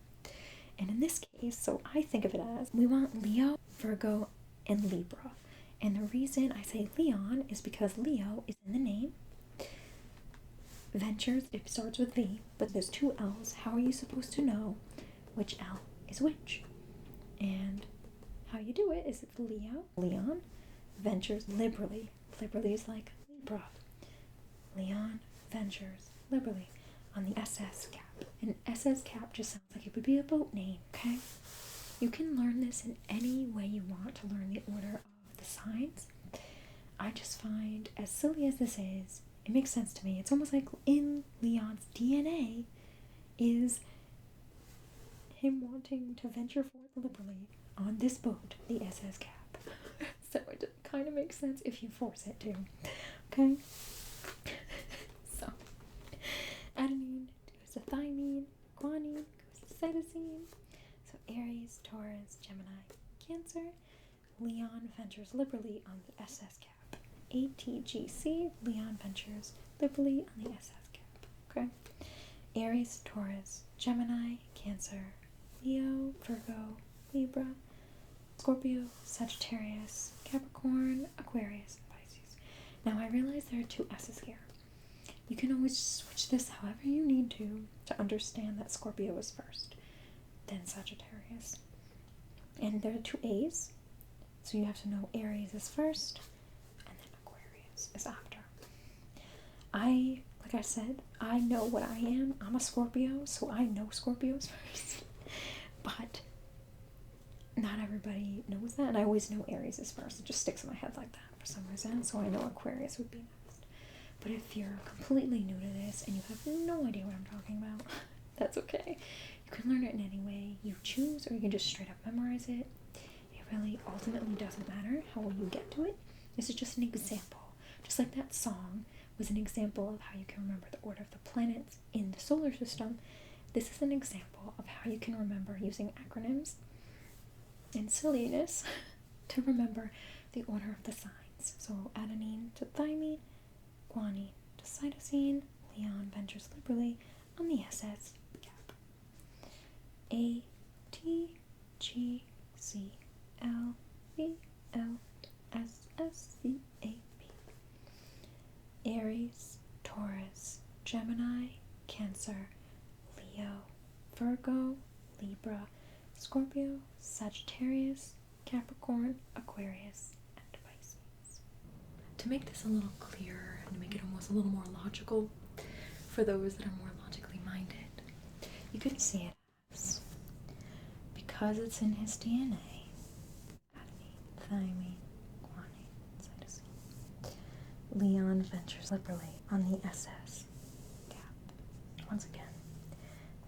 And in this case, so I think of it as, we want Leo, Virgo, and Libra. And the reason I say Leon is because Leo is in the name. Ventures, it starts with V, but there's two L's. How are you supposed to know which L is which? And how you do it is it's Leo, Leon, ventures liberally. Liberally is like Libra. Leon ventures liberally on the SS cap. And SS cap just sounds like it would be a boat name, okay? You can learn this in any way you want to learn the order of the signs. I just find, as silly as this is, it makes sense to me. It's almost like in Leon's DNA is him wanting to venture forth liberally on this boat, the SS cap. So it kind of makes sense if you force it to. Okay? So, adenine goes to thymine, guanine goes to cytosine. So Aries, Taurus, Gemini, Cancer. Leon ventures liberally on the SS cap. ATGC, Leon ventures liberally on the SS cap. Okay? Aries, Taurus, Gemini, Cancer, Leo, Virgo, Libra, Scorpio, Sagittarius, Capricorn, Aquarius, and Pisces. Now I realize there are two S's here. You can always switch this however you need to understand that Scorpio is first, then Sagittarius. And there are two A's, so you have to know Aries is first, and then Aquarius is after. Like I said, I know what I am. I'm a Scorpio, so I know Scorpios first. But not everybody knows that, and I always know Aries is first. It just sticks in my head like that for for some reason, so I know Aquarius would be next. But if you're completely new to this and you have no idea what I'm talking about, that's okay. You can learn it in any way you choose, or you can just straight up memorize it. It really ultimately doesn't matter how well you get to it. This is just an example. Just like that song was an example of how you can remember the order of the planets in the solar system, this is an example of how you can remember using acronyms and Miscellaneous to remember the order of the signs. So adenine to thymine, guanine to cytosine, Leon ventures liberally on the SS gap. A, T, G, C, L, V, L, S, S, C, A, P. Aries, Taurus, Gemini, Cancer, Leo, Virgo, Libra, Scorpio, Sagittarius, Capricorn, Aquarius, and Pisces. To make this a little clearer and to make it almost a little more logical for those that are more logically minded, you could see it as, because it's in his DNA, adenine, thymine, guanine, cytosine, Leon ventures liberally on the SS gap. Once again,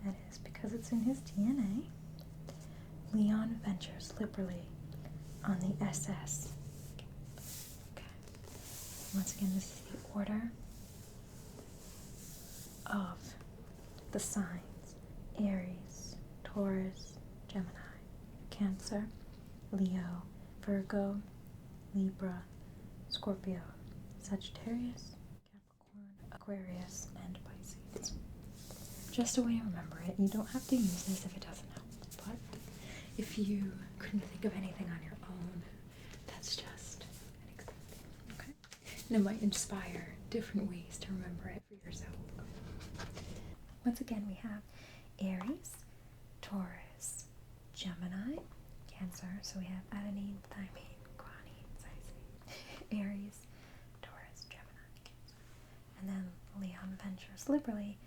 that is because it's in his DNA, Leon ventures liberally on the SS gap. Okay. Once again, this is the order of the signs: Aries, Taurus, Gemini, Cancer, Leo, Virgo, Libra, Scorpio, Sagittarius, Capricorn, Aquarius, and Pisces. Just a way to remember it. You don't have to use this if it doesn't help, but if you couldn't think of anything on your own, that's just an example, okay? And it might inspire different ways to remember it for yourself. Once again, we have Aries, Taurus, Gemini, Cancer, so we have adenine, thymine, guanine, cytosine. Aries, Taurus, Gemini, Cancer. And then Leon ventures liberally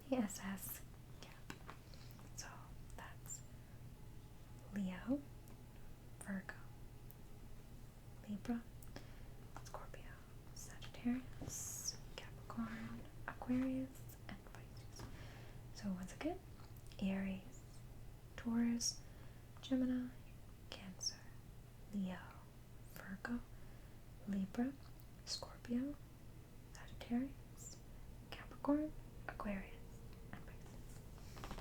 the SS gap. So that's Leo, Virgo, Libra, Scorpio, Sagittarius, Capricorn, Aquarius, and Pisces. So once again, Aries, Taurus, Gemini, Cancer, Leo, Virgo, Libra, Scorpio, Sagittarius, Capricorn, Aquarius, and Pisces.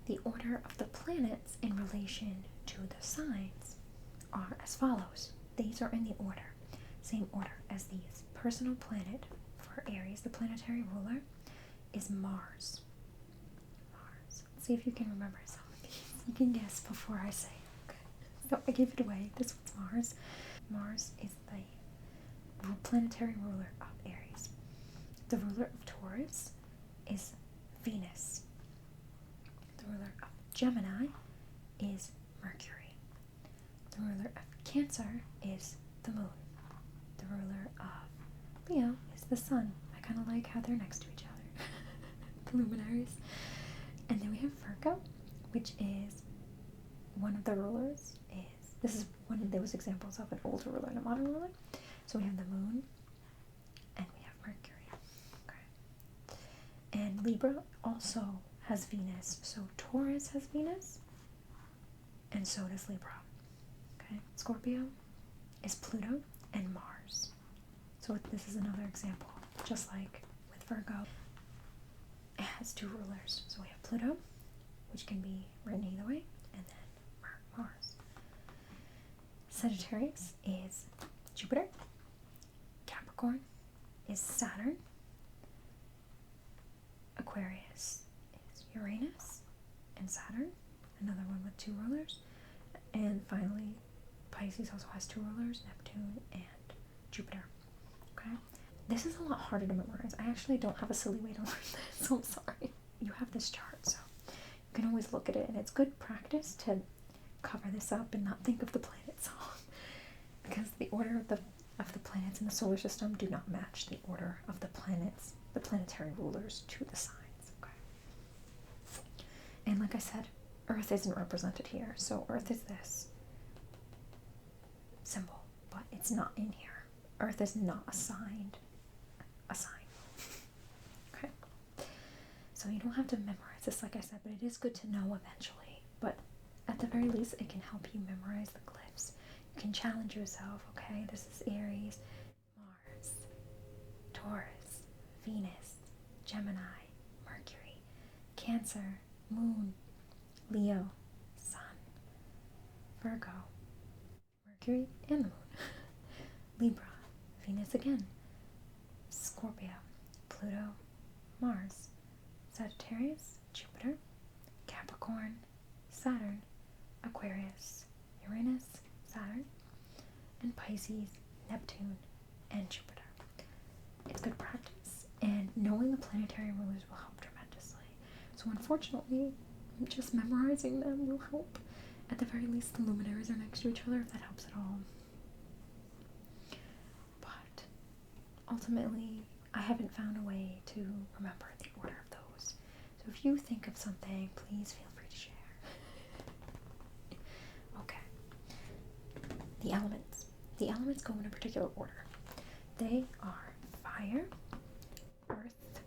The order of the planets in relation to the signs are as follows. These are in the order, same order as these. Personal planet for Aries, the planetary ruler, is Mars. Mars. Let's see if you can remember some of these. You can guess before I say. Okay. So I gave it away. This one's Mars. Mars is the planetary ruler of Aries. The ruler of Taurus is Venus. The ruler of Gemini is Mercury. The ruler of Cancer is the moon. The ruler of Leo is the sun. I kind of like how they're next to each other. The luminaries. And then we have Virgo, which is one of the rulers this is one of those examples of an older ruler and a modern ruler. So we have the moon and we have Mercury. Okay. And Libra also has Venus. So Taurus has Venus and so does Libra. Okay. Scorpio is Pluto and Mars. So this is another example, just like with Virgo. It has two rulers. So we have Pluto, which can be written either way, and then Mars. Sagittarius is Jupiter. Capricorn is Saturn. Aquarius is Uranus and Saturn, another one with two rulers. And finally, Pisces also has two rulers, Neptune and Jupiter. Okay? This is a lot harder to memorize. I actually don't have a silly way to learn this, so I'm sorry. You have this chart, so you can always look at it, and it's good practice to cover this up and not think of the planets wrong, because the order of the planets in the solar system do not match the order of the planets, the planetary rulers, to the signs. Okay. And like I said, Earth isn't represented here, so Earth is this symbol, but it's not in here. Earth is not assigned a sign. Okay? So you don't have to memorize this, like I said, but it is good to know eventually. But at the very least, it can help you memorize the glyphs. You can challenge yourself, okay? This is Aries, Mars, Taurus, Venus, Gemini, Mercury, Cancer, Moon, Leo, Sun, Virgo, Mercury and the Moon, Libra, Venus again, Scorpio, Pluto, Mars, Sagittarius, Jupiter, Capricorn, Saturn, Aquarius, Uranus, Saturn, and Pisces, Neptune, and Jupiter. It's good practice, and knowing the planetary rulers will help tremendously. So unfortunately, just memorizing them will help. At the very least, the luminaries are next to each other, if that helps at all. But ultimately, I haven't found a way to remember the order of those. So if you think of something, please feel free to share. Okay. The elements. The elements go in a particular order. They are fire, earth,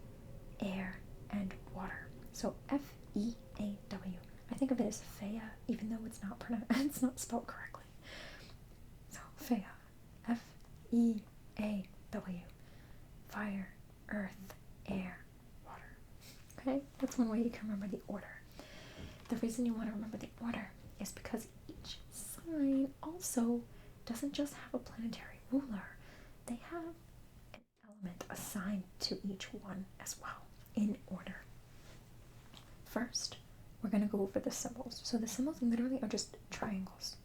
air, and water. So F-E-A-W. I think of it as Fea, even though it's not it's not spelled correctly. So Fea, F-E-A-W. Fire, earth, air, water. Okay, that's one way you can remember the order. The reason you want to remember the order is because each sign also doesn't just have a planetary ruler. They have an element assigned to each one as well, in order. First, we're going to go over the symbols. So the symbols literally are just triangles.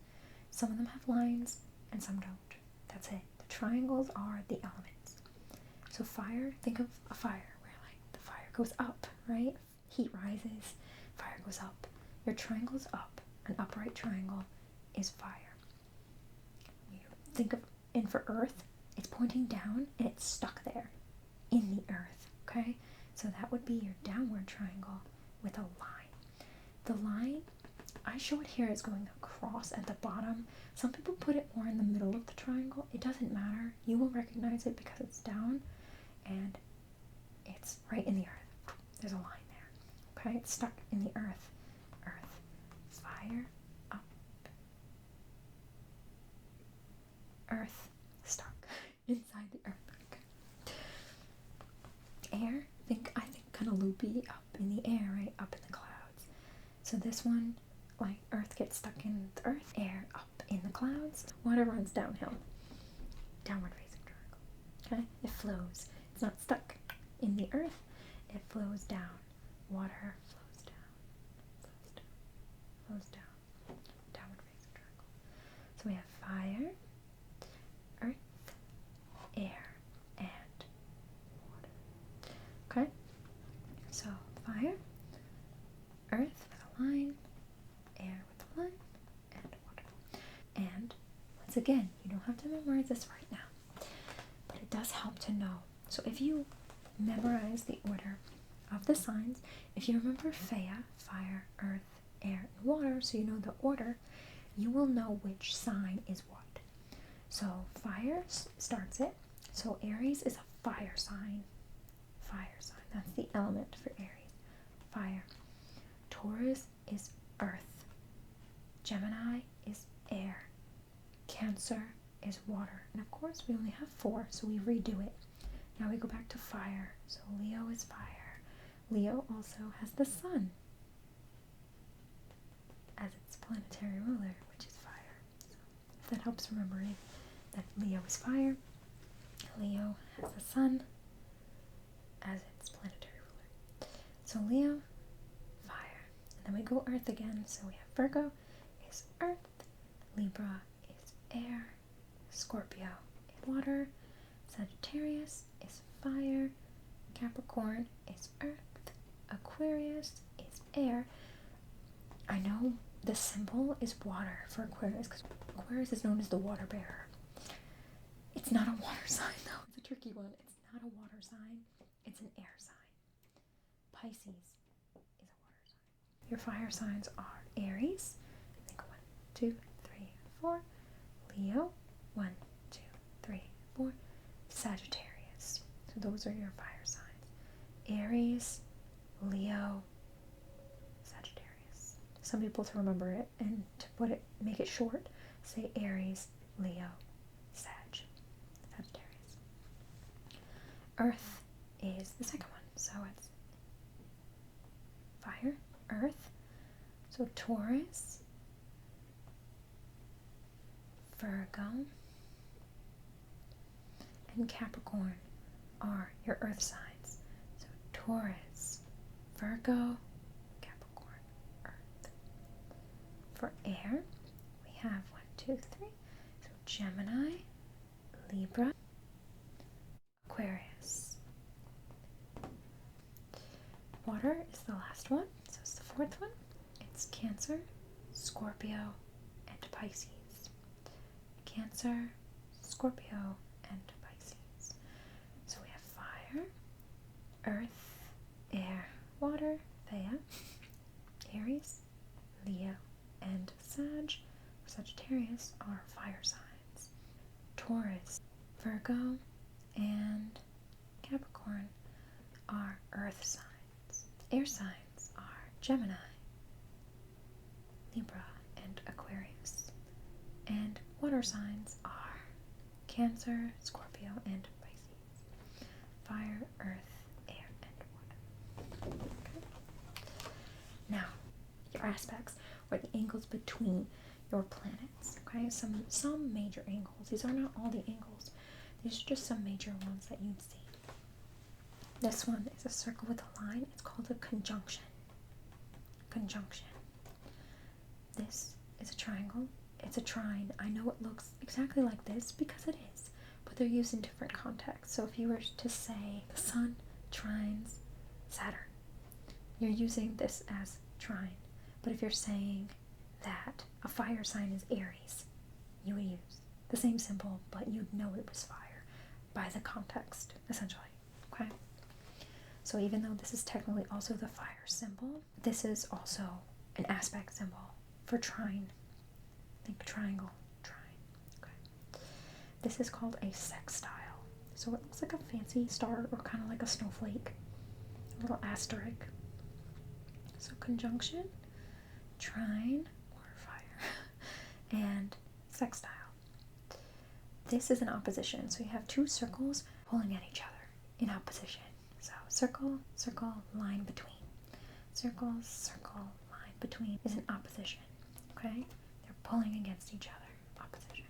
Some of them have lines and some don't. That's it. The triangles are the elements. So fire, think of a fire where like the fire goes up, right? Heat rises, fire goes up. Your triangle's up. An upright triangle is fire. You think of, and for earth, it's pointing down and it's stuck there in the earth, okay? So that would be your downward triangle with a line. The line, I show it here as going across at the bottom. Some people put it more in the middle of the triangle. It doesn't matter. You will recognize it because it's down and it's right in the earth. There's a line there. Okay, it's stuck in the earth. Earth, fire, up. Earth, stuck inside the earth. Okay. Air, I think kind of loopy, up in the air, right? Up in the clouds. So this one, like earth gets stuck in the earth, air up in the clouds, water runs downhill. Downward facing triangle. Okay? It flows. It's not stuck in the earth, it flows down. Water flows down, flows down, flows down. Downward facing triangle. So we have fire, earth, air, and water. Okay? So fire, earth, line, air with a line, and water. And once again, you don't have to memorize this right now, but it does help to know. So if you memorize the order of the signs, if you remember Fea, fire, earth, air, and water, so you know the order, you will know which sign is what. So fire starts it. So Aries is a fire sign. Fire sign. That's the element for Aries. Fire. Taurus is earth. Gemini is air. Cancer is water. And of course, we only have 4, so we redo it. Now we go back to fire. So Leo is fire. Leo also has the sun as its planetary ruler, which is fire. So if that helps remembering that Leo is fire, Leo has the sun as its planetary ruler. So Leo, then we go earth again, so we have Virgo is earth, Libra is air, Scorpio is water, Sagittarius is fire, Capricorn is earth, Aquarius is air. I know the symbol is water for Aquarius because Aquarius is known as the water bearer. It's not a water sign though, it's a tricky one. It's not a water sign, it's an air sign. Pisces. Your fire signs are Aries, I think 1, 2, 3, 4, Leo, 1, 2, 3, for Sagittarius. So those are your fire signs. Aries, Leo, Sagittarius. Some people, to remember it and to make it short, say Aries, Leo, Sagittarius. Earth is the second one, so it's fire, earth. So Taurus, Virgo, and Capricorn are your earth signs. So Taurus, Virgo, Capricorn, earth. For air, we have 1, 2, 3. So Gemini, Libra, Aquarius. Water is the last one, so it's the fourth one. It's Cancer, Scorpio, and Pisces. Cancer, Scorpio, and Pisces. So we have fire, earth, air, water, Thea, Aries, Leo, and Sagittarius are fire signs. Taurus, Virgo, and Capricorn are earth signs. Air signs are Gemini, Libra, and Aquarius. And water signs are Cancer, Scorpio, and Pisces. Fire, earth, air, and water. Okay. Now, your aspects, or the angles between your planets. Okay, some major angles. These are not all the angles. These are just some major ones that you'd see. This one is a circle with a line. It's called a conjunction. Conjunction. This is a triangle. It's a trine. I know it looks exactly like this because it is, but they're used in different contexts. So if you were to say the Sun trines Saturn, you're using this as trine. But if you're saying that a fire sign is Aries, you would use the same symbol, but you'd know it was fire by the context, essentially. Okay? So even though this is technically also the fire symbol, this is also an aspect symbol for trine. Think triangle, trine. Okay. This is called a sextile. So it looks like a fancy star or kind of like a snowflake, a little asterisk. So conjunction, trine, or fire, and sextile. This is an opposition. So you have two circles pulling at each other in opposition. So circle, circle, line between. Circle, circle, line between is an opposition. Okay? They're pulling against each other. Opposition.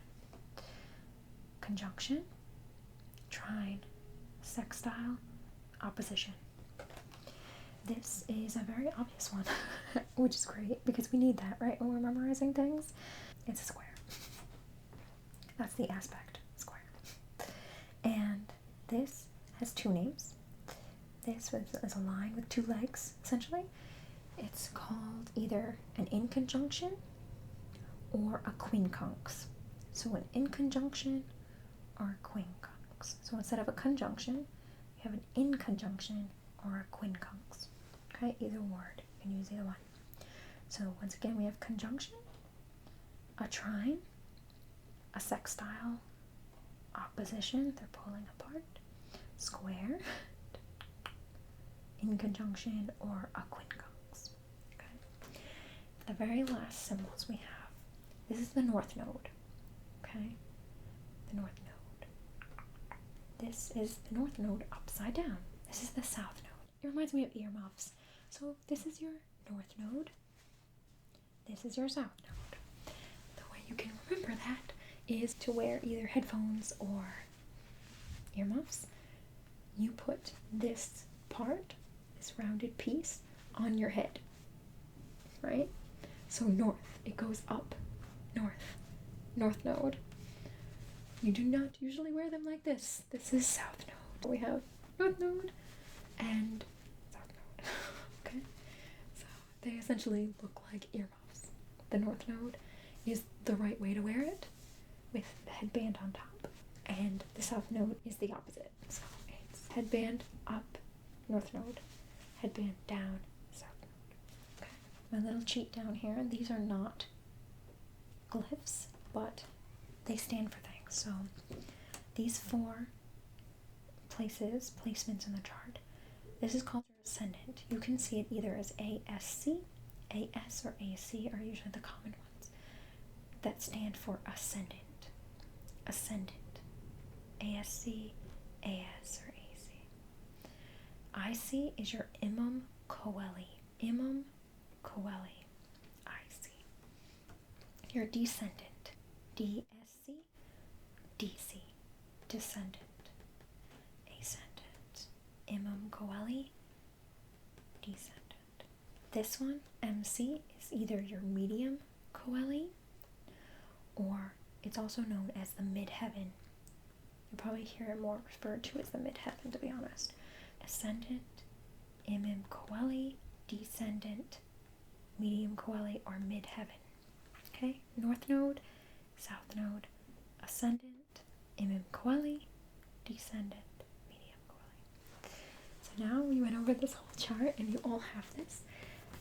Conjunction, trine, sextile, opposition. This is a very obvious one, which is great because we need that, right? When we're memorizing things, it's a square. That's the aspect, square. And this has two names. This is a line with two legs, essentially. It's called either an inconjunction or a quincunx. So an inconjunction or a quincunx. So instead of a conjunction, you have an inconjunction or a quincunx. Okay, either word. You can use either one. So once again, we have conjunction, a trine, a sextile, opposition, they're pulling apart, square, inconjunction, or a quincunx. Okay. The very last symbols we have, this is the north node. Okay, the north node. This is the north node upside down. This is the south node. It reminds me of earmuffs. So this is your north node. This is your south node. The way you can remember that is to wear either headphones or earmuffs. You put this part, this rounded piece, on your head, right? So north, it goes up, north node. You do not usually wear them like this. This is south node. We have north node and south node. Okay, so they essentially look like earmuffs. The north node is the right way to wear it, with the headband on top, and the south node is the opposite. So it's headband up, north node, headband down, south node. Okay. My little cheat down here, and these are not glyphs, but they stand for things. So these 4 placements in the chart, this is called your ascendant. You can see it either as ASC, AS, or AC are usually the common ones that stand for ascendant. Ascendant. ASC, AS, or AC. IC is your Imam Coeli. Imam Coeli. IC. Your descendant. DSC, DC. Descendant. Ascendant. Imam Coeli. Descendant. This one, MC, is either your medium Coeli, or it's also known as the midheaven. You'll probably hear it more referred to as the midheaven, to be honest. Ascendant, Imam Coeli, descendant, medium Coeli, or midheaven. Okay? North node, south node, ascendant, Imam Coeli, descendant, medium Coeli. So now we went over this whole chart and you all have this.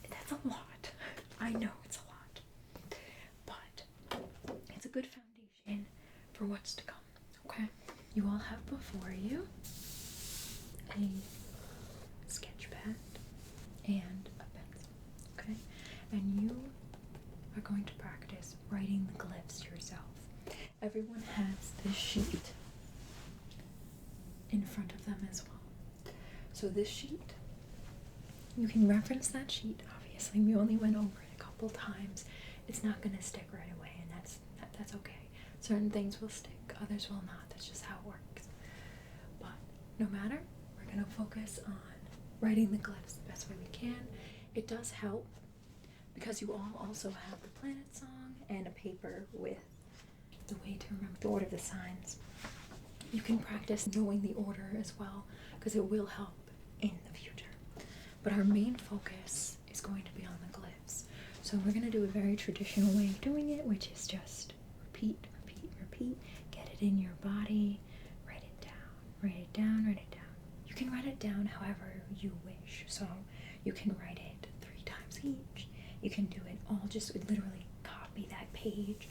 That's a lot. I know it's a lot. But it's a good foundation for what's to come. Okay? You all have before you a sketch pad and a pencil. Okay? And you are going to practice writing the glyphs yourself. Everyone has this sheet in front of them as well. So this sheet, you can reference that sheet. Obviously, we only went over it a couple times. It's not going to stick right away, and that's okay. Certain things will stick, others will not. That's just how it works. But no matter, we're going to focus on writing the glyphs the best way we can. It does help because you all also have the planet song and a paper with the way to remember the order of the signs. You can practice knowing the order as well because it will help in the future. But our main focus is going to be on the glyphs. So we're going to do a very traditional way of doing it, which is just repeat, repeat, repeat. Get it in your body. Write it down, write it down, write it down. You can write it down however you wish. So you can write it 3 times each. You can do it all, just literally copy that page.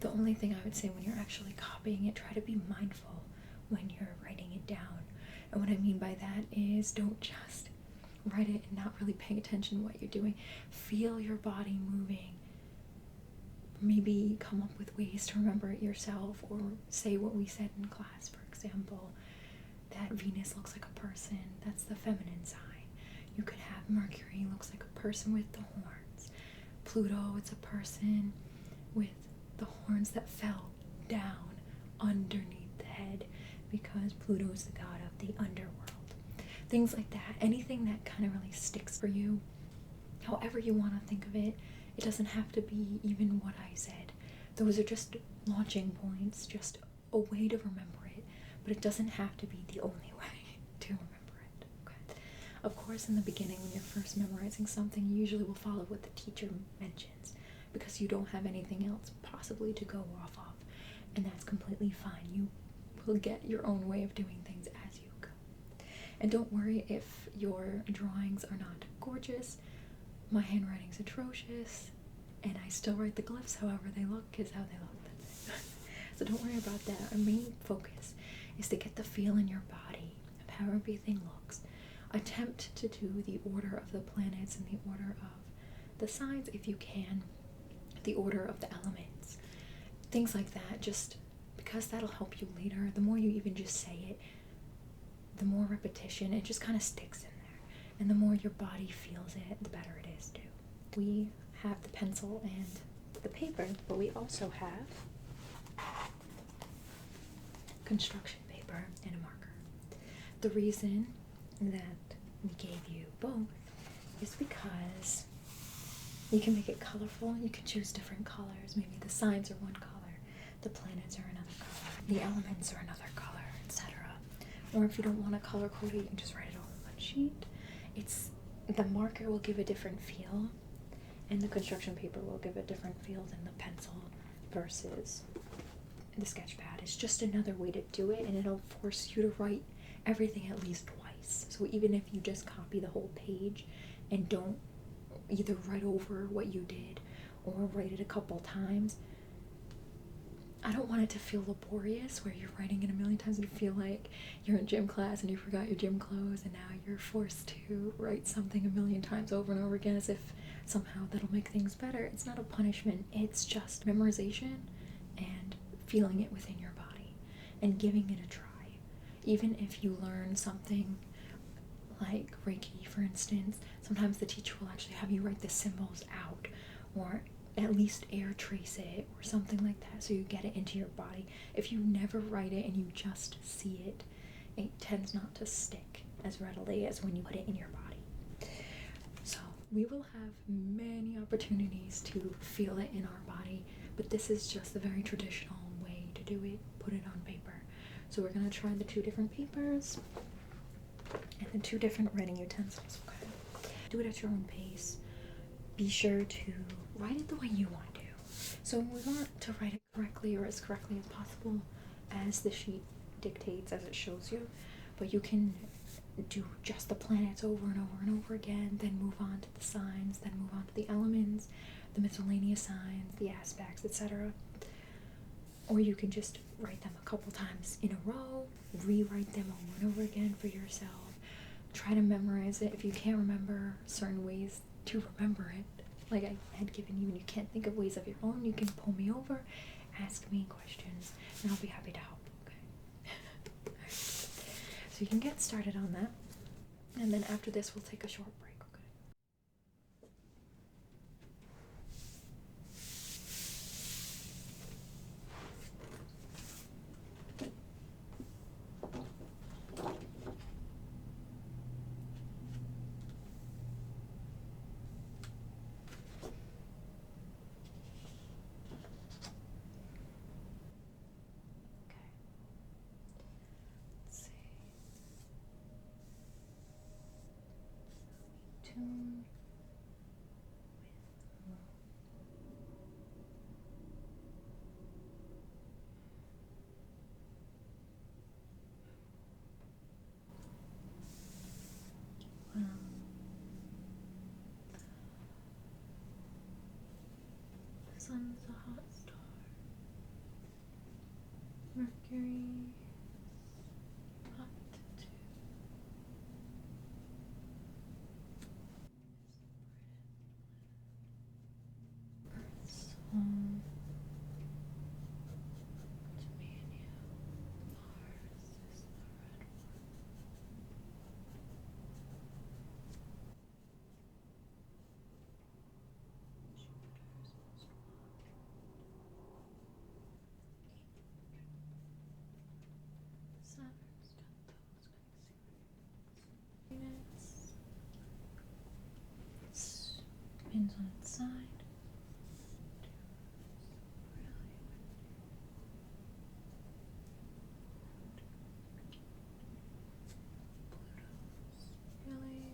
The only thing I would say when you're actually copying it, try to be mindful when you're writing it down. And what I mean by that is don't just write it and not really paying attention to what you're doing. Feel your body moving. Maybe come up with ways to remember it yourself, or say what we said in class. For example, that Venus looks like a person. That's the feminine sign. You could have Mercury looks like a person with the horns. Pluto, it's a person with the horns that fell down underneath the head because Pluto is the god of the underworld. Things like that. Anything that kind of really sticks for you. However you want to think of it. It doesn't have to be even what I said. Those are just launching points, just a way to remember it. But it doesn't have to be the only way to remember it. Okay. Of course, in the beginning, when you're first memorizing something, you usually will follow what the teacher mentions because you don't have anything else possibly to go off of. And that's completely fine. You will get your own way of doing things as you go. And don't worry if your drawings are not gorgeous. My handwriting's atrocious, and I still write the glyphs however they look is how they look. That's it. So don't worry about that. Our main focus is to get the feel in your body of how everything looks. Attempt to do the order of the planets and the order of the signs if you can, the order of the elements, things like that, just because that'll help you later. The more you even just say it, the more repetition, it just kind of sticks in there. And the more your body feels it, the better it is too. We have the pencil and the paper, but we also have construction paper and a marker. The reason that we gave you both is because you can make it colorful. You can choose different colors. Maybe the signs are one color, the planets are another color, the elements are another color, etc. Or if you don't want to color code it, you can just write it all on one sheet. The marker will give a different feel, and the construction paper will give a different feel than the pencil versus the sketch pad. It's just another way to do it, and it'll force you to write everything at least twice. So even if you just copy the whole page and don't either write over what you did or write it a couple times, I don't want it to feel laborious where you're writing it a million times and you feel like you're in gym class and you forgot your gym clothes and now you're forced to write something a million times over and over again as if somehow that'll make things better. It's not a punishment, it's just memorization and feeling it within your body and giving it a try. Even if you learn something like Reiki, for instance, sometimes the teacher will actually have you write the symbols out or at least air trace it or something like that so you get it into your body. If you never write it and you just see it, it tends not to stick as readily as when you put it in your body. So we will have many opportunities to feel it in our body, but this is just the very traditional way to do it. Put it on paper. So we're going to try the 2 different papers and the 2 different writing utensils. Okay. Do it at your own pace. Be sure to write it the way you want to. So we want to write it correctly or as correctly as possible as the sheet dictates, as it shows you. But you can do just the planets over and over and over again, then move on to the signs, then move on to the elements, the miscellaneous signs, the aspects, etc. Or you can just write them a couple times in a row, rewrite them over and over again for yourself. Try to memorize it. If you can't remember certain ways to remember it, like I had given you, and you can't think of ways of your own, you can pull me over, ask me questions, and I'll be happy to help, okay? Alright. So you can get started on that, and then after this we'll take a short break, okay? Tune with well, the sun's a hot star. Mercury hot too. Earth's home to me and you. Mars is the red one. Jupiter's most wide. Saturn's got those crazy rings. Venus spins on its side. Really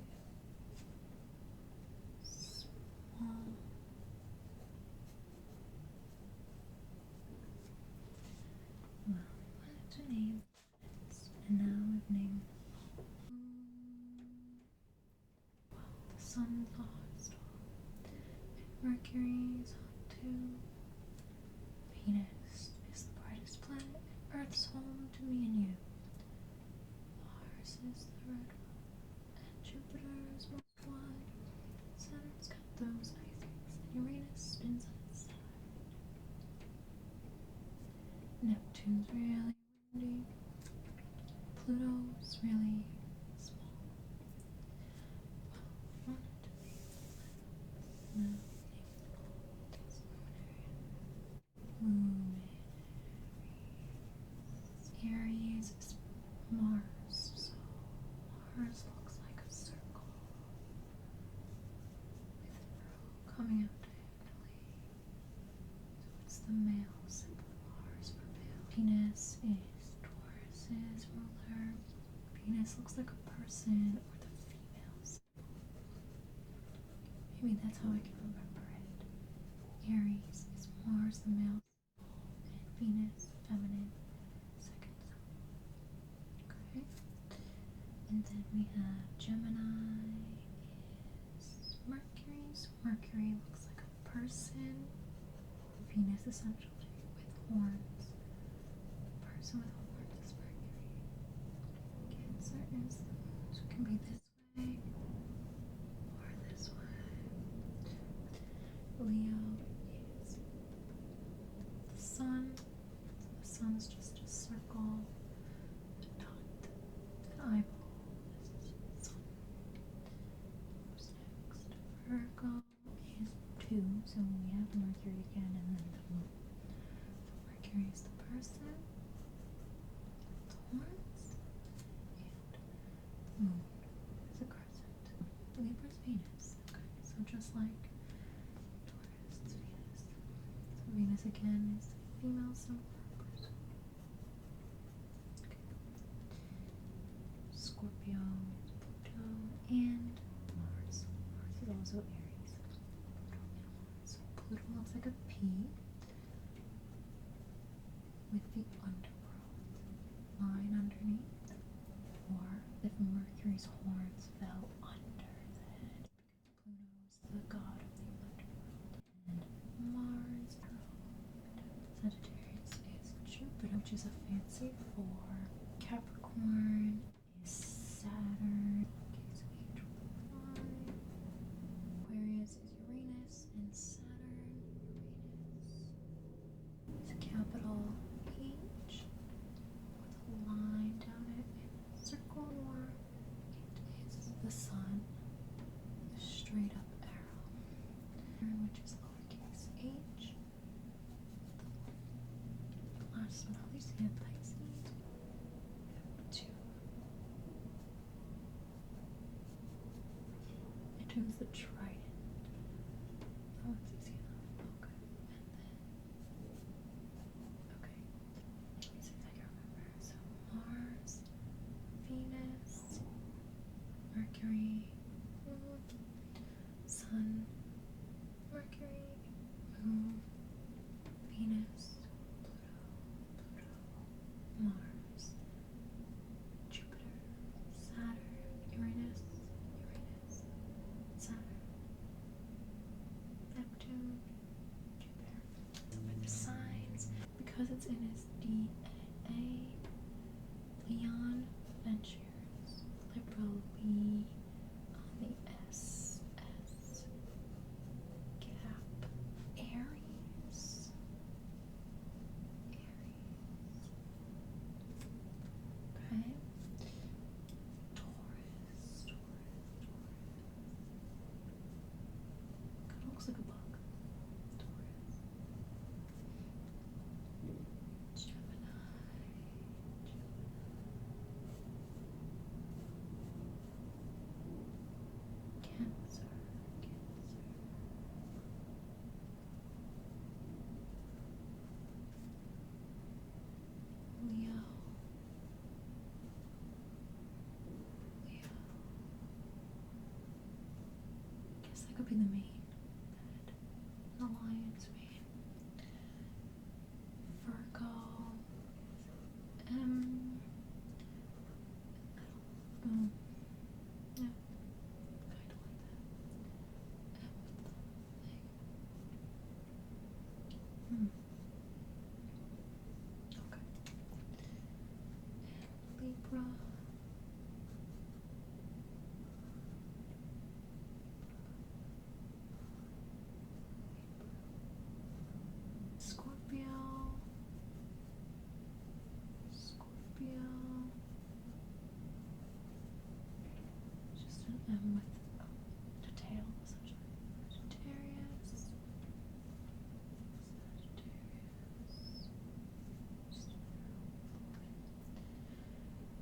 small. Well, I wanted to name planets, and now I've named well, the sun's the hot star, and Mercury's hot too. Venus is the brightest planet, and Earth's home to me and you. Mars is the red one, and Jupiter's most wide. Saturn's got those nice rings, and Uranus spins on its side. Neptune's really windy. Pluto's really small. Well, I wanted to name the planets. Now name them all. These Aries is Mars, so Mars looks like a circle with coming out diagonally. So it's the male symbol, Mars for male. Venus is Taurus's ruler. Venus looks like a person or the female symbol. Maybe that's how I can remember it. Aries is Mars, the male symbol, and Venus, feminine, second symbol. Okay. And then we have Gemini is Mercury. So Mercury looks like a person. Venus essentially with horns. So with Hallmark is Mercury. Cancer is the moon, so it can be this way or this way. Leo is the sun. The sun's just a circle, a dot, an eyeball. This is the sun. Who's next? Virgo is 2, so we have Mercury again and then the moon. Mercury is the person, Taurus, and the moon is a crescent. Libra's Venus. Okay, so just like Taurus, it's Venus. So Venus again is the female symbol for a person. Okay. Scorpio is Pluto and Mars. Mars is also Aries. Pluto and Mars. So Pluto looks like a P with the underworld line underneath, or if Mercury's horns fell under the head, because Pluto is the god of the underworld, and Mars, Sagittarius is Jupiter, which is a fancy for Capricorn is Saturn, Aquarius is Uranus, and Saturn, Uranus is a capital H with a line down it in a circle, or it is the sun, a straight up arrow, which is lowercase h. The last but not least, we have Pisces. We have 2. It turns the trident. Oh, it's easy enough. Okay. And then, okay. Let me see if I can remember. So Mars, Venus, Mercury, Sun, Mercury, Moon, Venus, Pluto, Mars, Jupiter, Saturn, Uranus, Saturn, Neptune, Jupiter. For the signs, because it's in his DNA, Leon ventures liberally on the SS Cap. Aries. Okay. Taurus. Kind of looks like a bug. Taurus. Gemini. Cancer. Leo. I guess that could be the main head. The lion's mane. Virgo is M. I don't. Yeah, kind of like that. M with the thing. Okay. And Libra. Scorpio. Just an M with a tail, essentially. Sagittarius. Just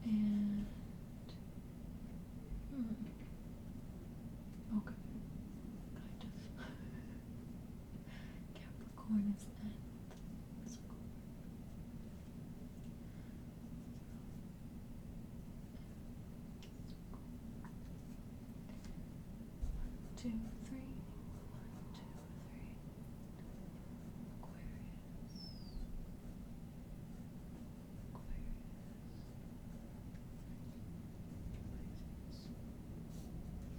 and okay, kind of. Capricorn is N. Circle. 1, 2, 3. 1, 2, 3. Aquarius.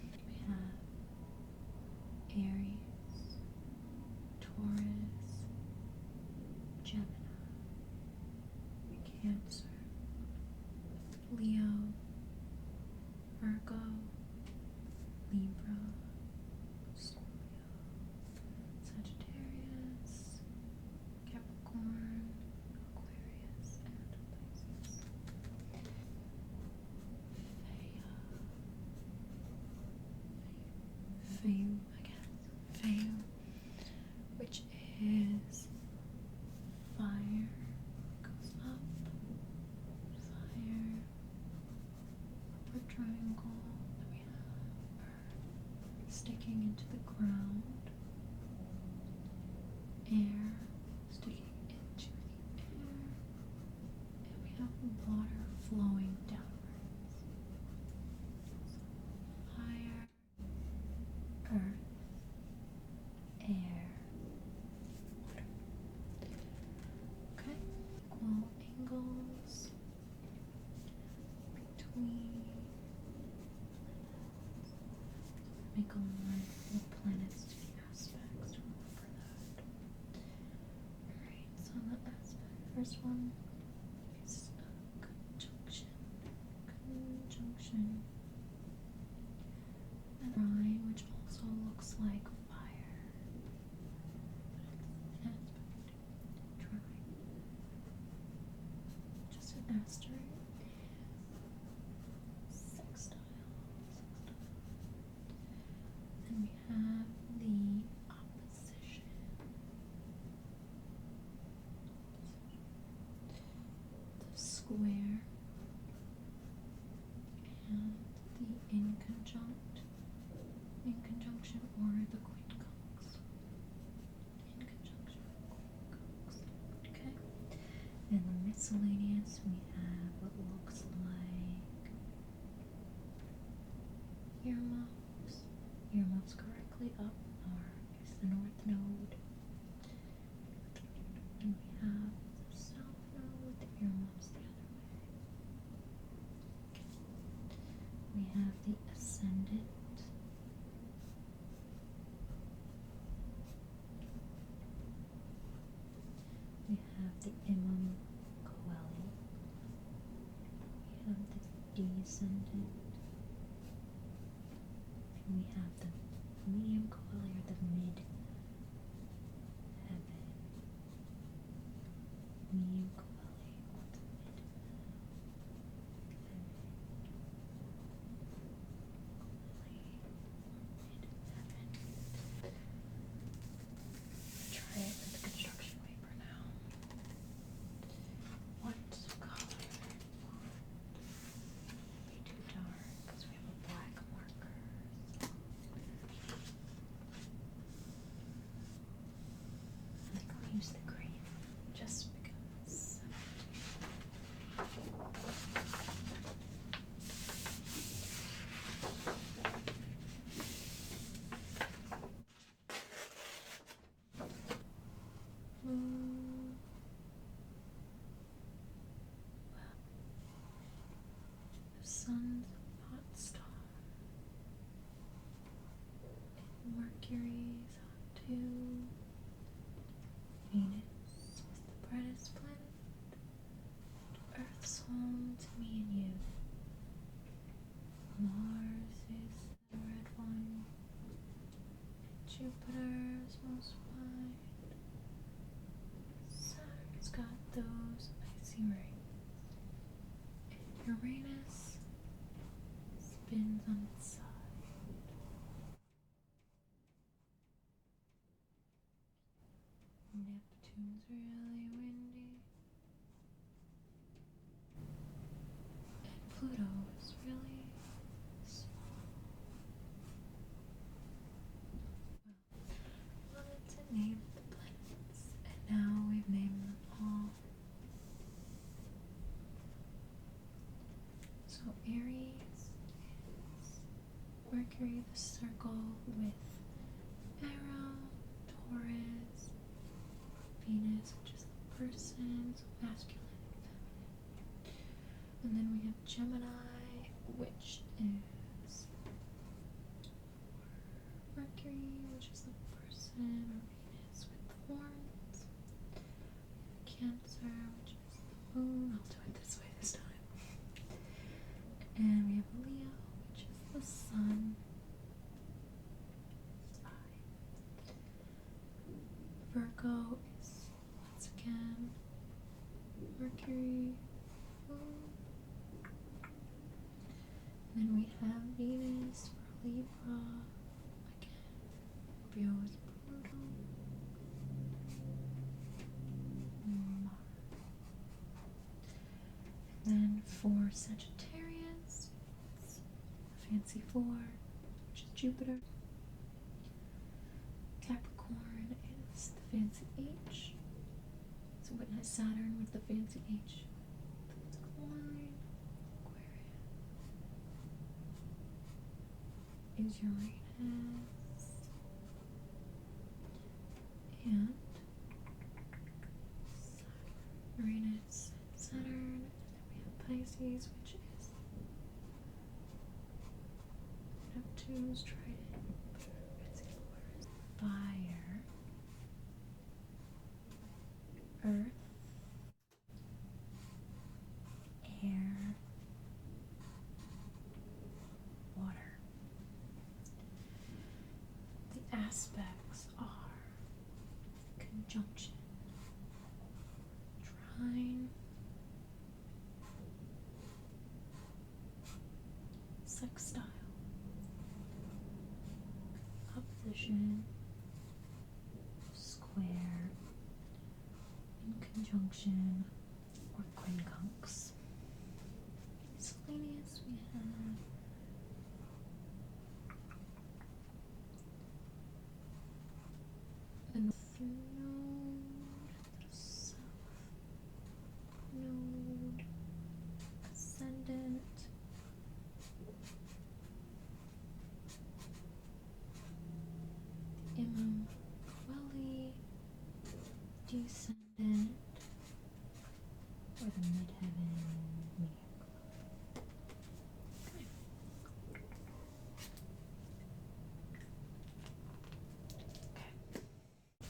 We have Aries, Taurus, Gemini, Cancer, Leo, Virgo, Libra, Scorpio, Sagittarius, Capricorn, Aquarius, and Pisces. Fame, I guess. Fame, which is fire, goes up, fire, upward triangle, then we have earth sticking into the ground, air sticking into the air, and we have water flowing downwards. So fire, earth, air, water. Okay, equal angles between planets. Make a line from the planets to the aspects to remember that. Alright, so the aspect, first one is conjunction. Conjunction. And trine, which also looks like fire. But it's an aspect. Trine. Just an asteroid. Sextile. Then we have the opposition. The square. And the in conjunction or the quincunx. In conjunction or quincunx. Okay. And the miscellaneous, we have what looks like earmuffs. Earmuffs correctly up is the north node. And we have the south node, the earmuffs the other way. We have the ascendant. We have the imam coeli. We have the descendant. And we have the medium coeli or the mid heaven. Medium coeli or the mid heaven. Try it with the construction paper now. What color? We do dark because we have a black marker. I think I'll use the green just because. The sun's a hot star. And Mercury's hot too. Venus is the brightest planet. Earth's home to me and you. Mars is the red one. And Jupiter's most white. Saturn's got those icy rings. And Uranus spins on its side. Neptune's really windy. And Pluto is really small. Well, I wanted to name the planets, and now we've named them all. So Aries is Mercury, the circle with arrow, Taurus, Venus, which is the person, so masculine and feminine. And then we have Gemini, which is Mercury, which is the person, or Venus with horns. Cancer, which is the moon. I'll do the sun. Virgo is once again Mercury. Then we have Venus for Libra. Again, Scorpio is Pluto. And then for Sagittarius, it's the fancy four, which is Jupiter. Capricorn is the fancy H. So witness Saturn with the fancy H. Line. Aquarius is Uranus. And Uranus, Saturn, and then we have Pisces, which is Neptune's trident. Fire, earth, air, water. The aspects are conjunction, trine, sextile, opposition, square, in conjunction, or quincunx. Miscellaneous, we have the north node, the south node, ascendant, the imam quelli, descendant, or the midheaven medium.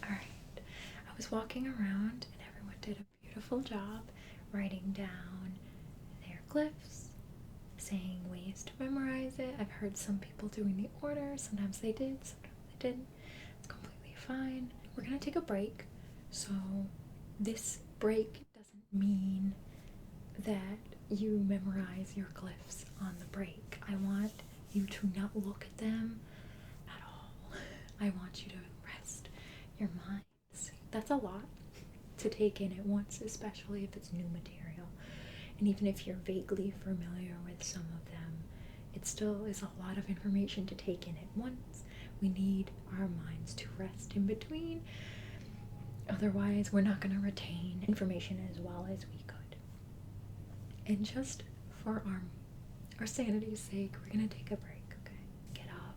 Alright, I was walking around and everyone did a beautiful job writing down their glyphs, saying ways to memorize it. I've heard some people doing the order, sometimes they did, sometimes they didn't. It's completely fine. We're gonna take a break, so this break doesn't mean that you memorize your glyphs on the break. I want you to not look at them at all. I want you to rest your minds. That's a lot to take in at once, especially if it's new material. And even if you're vaguely familiar with some of them, it still is a lot of information to take in at once. We need our minds to rest in between. Otherwise, we're not going to retain information as well as we could. And just for our sanity's sake, we're going to take a break, okay? Get up,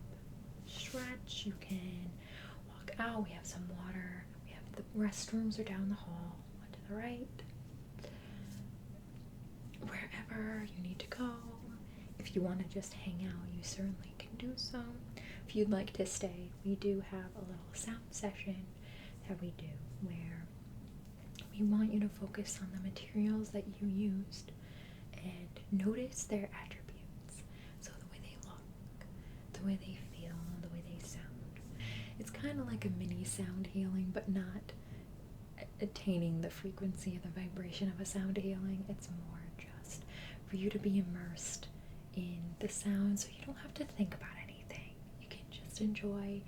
stretch, you can walk out, we have some water, we have the restrooms are down the hall, one to the right. Wherever you need to go. If you want to just hang out, you certainly can do so. If you'd like to stay, we do have a little sound session that we do where we want you to focus on the materials that you used and notice their attributes. So the way they look, the way they feel, the way they sound. It's kind of like a mini sound healing, but not attaining the frequency or the vibration of a sound healing. It's more just for you to be immersed in the sound so you don't have to think about anything. You can just enjoy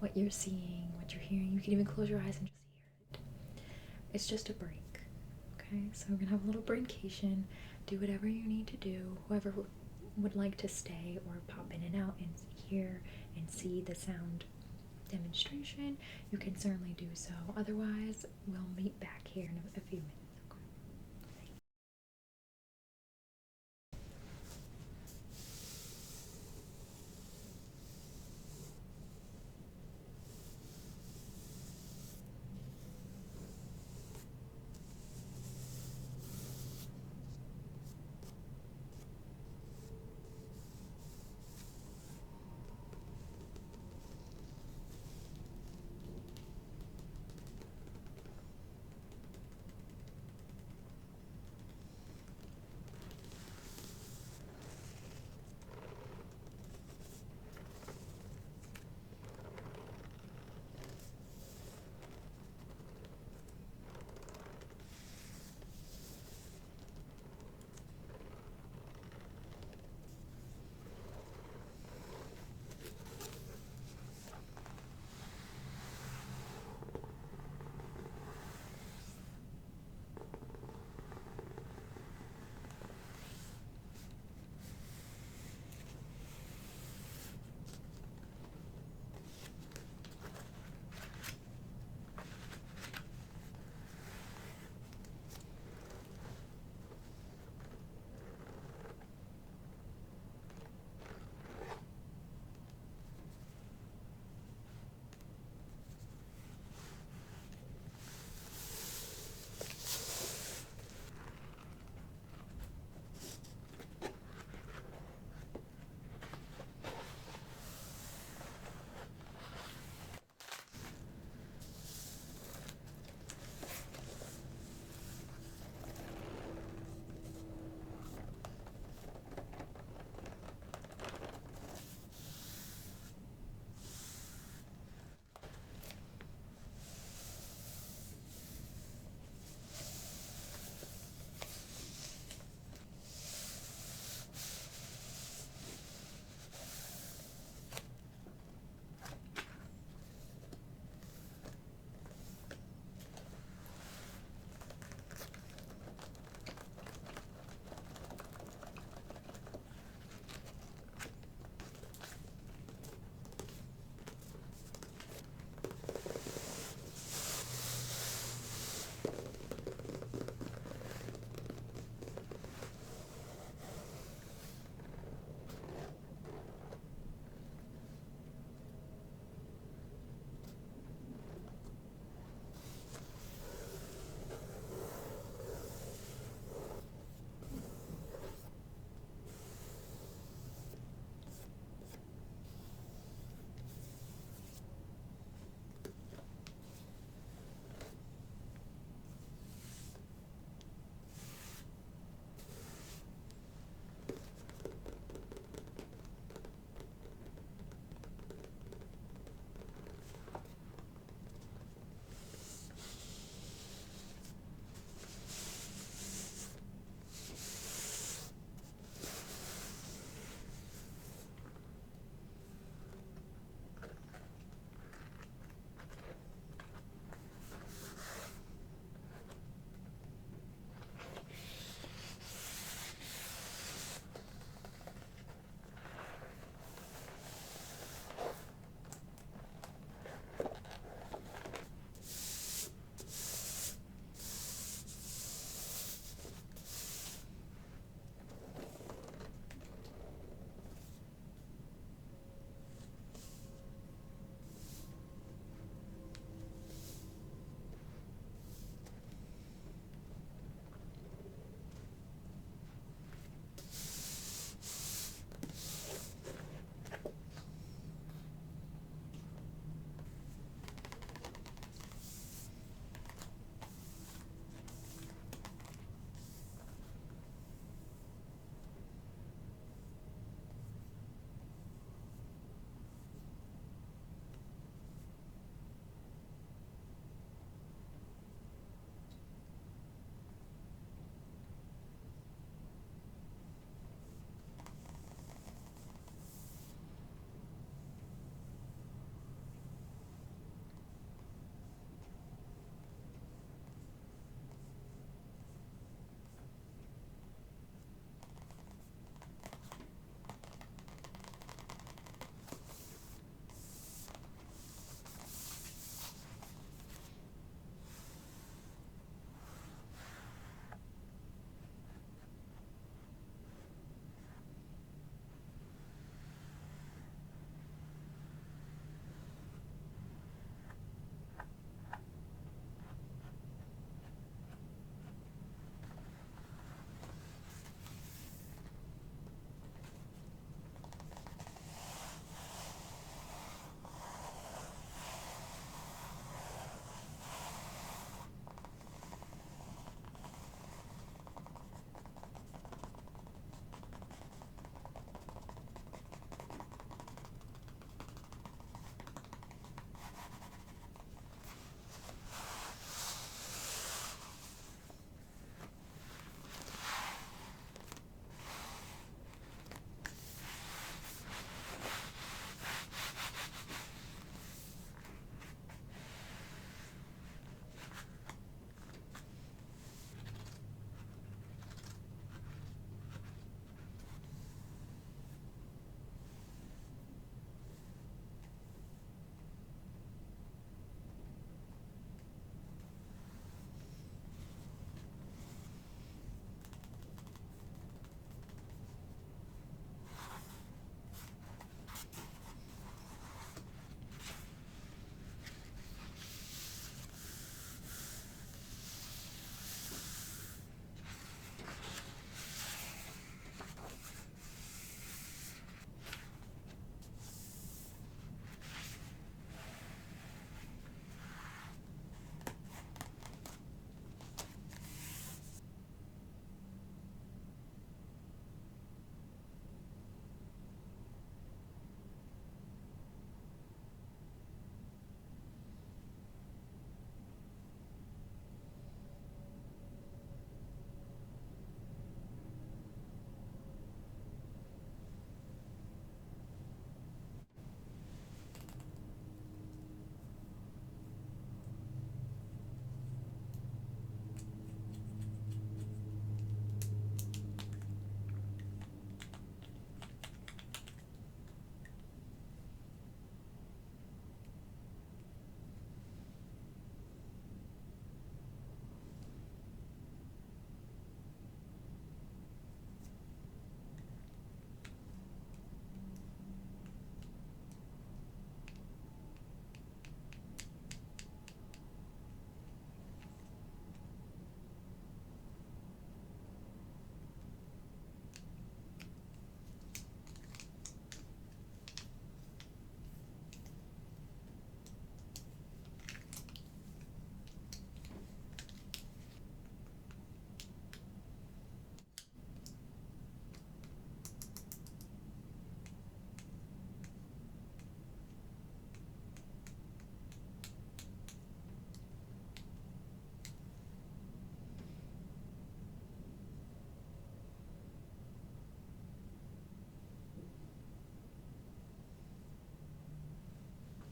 what you're seeing, what you're hearing. You can even close your eyes and just hear it. It's just a break. Okay, so we're gonna have a little brain-cation. Do whatever you need to do. Whoever would like to stay or pop in and out and hear and see the sound demonstration, you can certainly do so. Otherwise, we'll meet back here in a few minutes.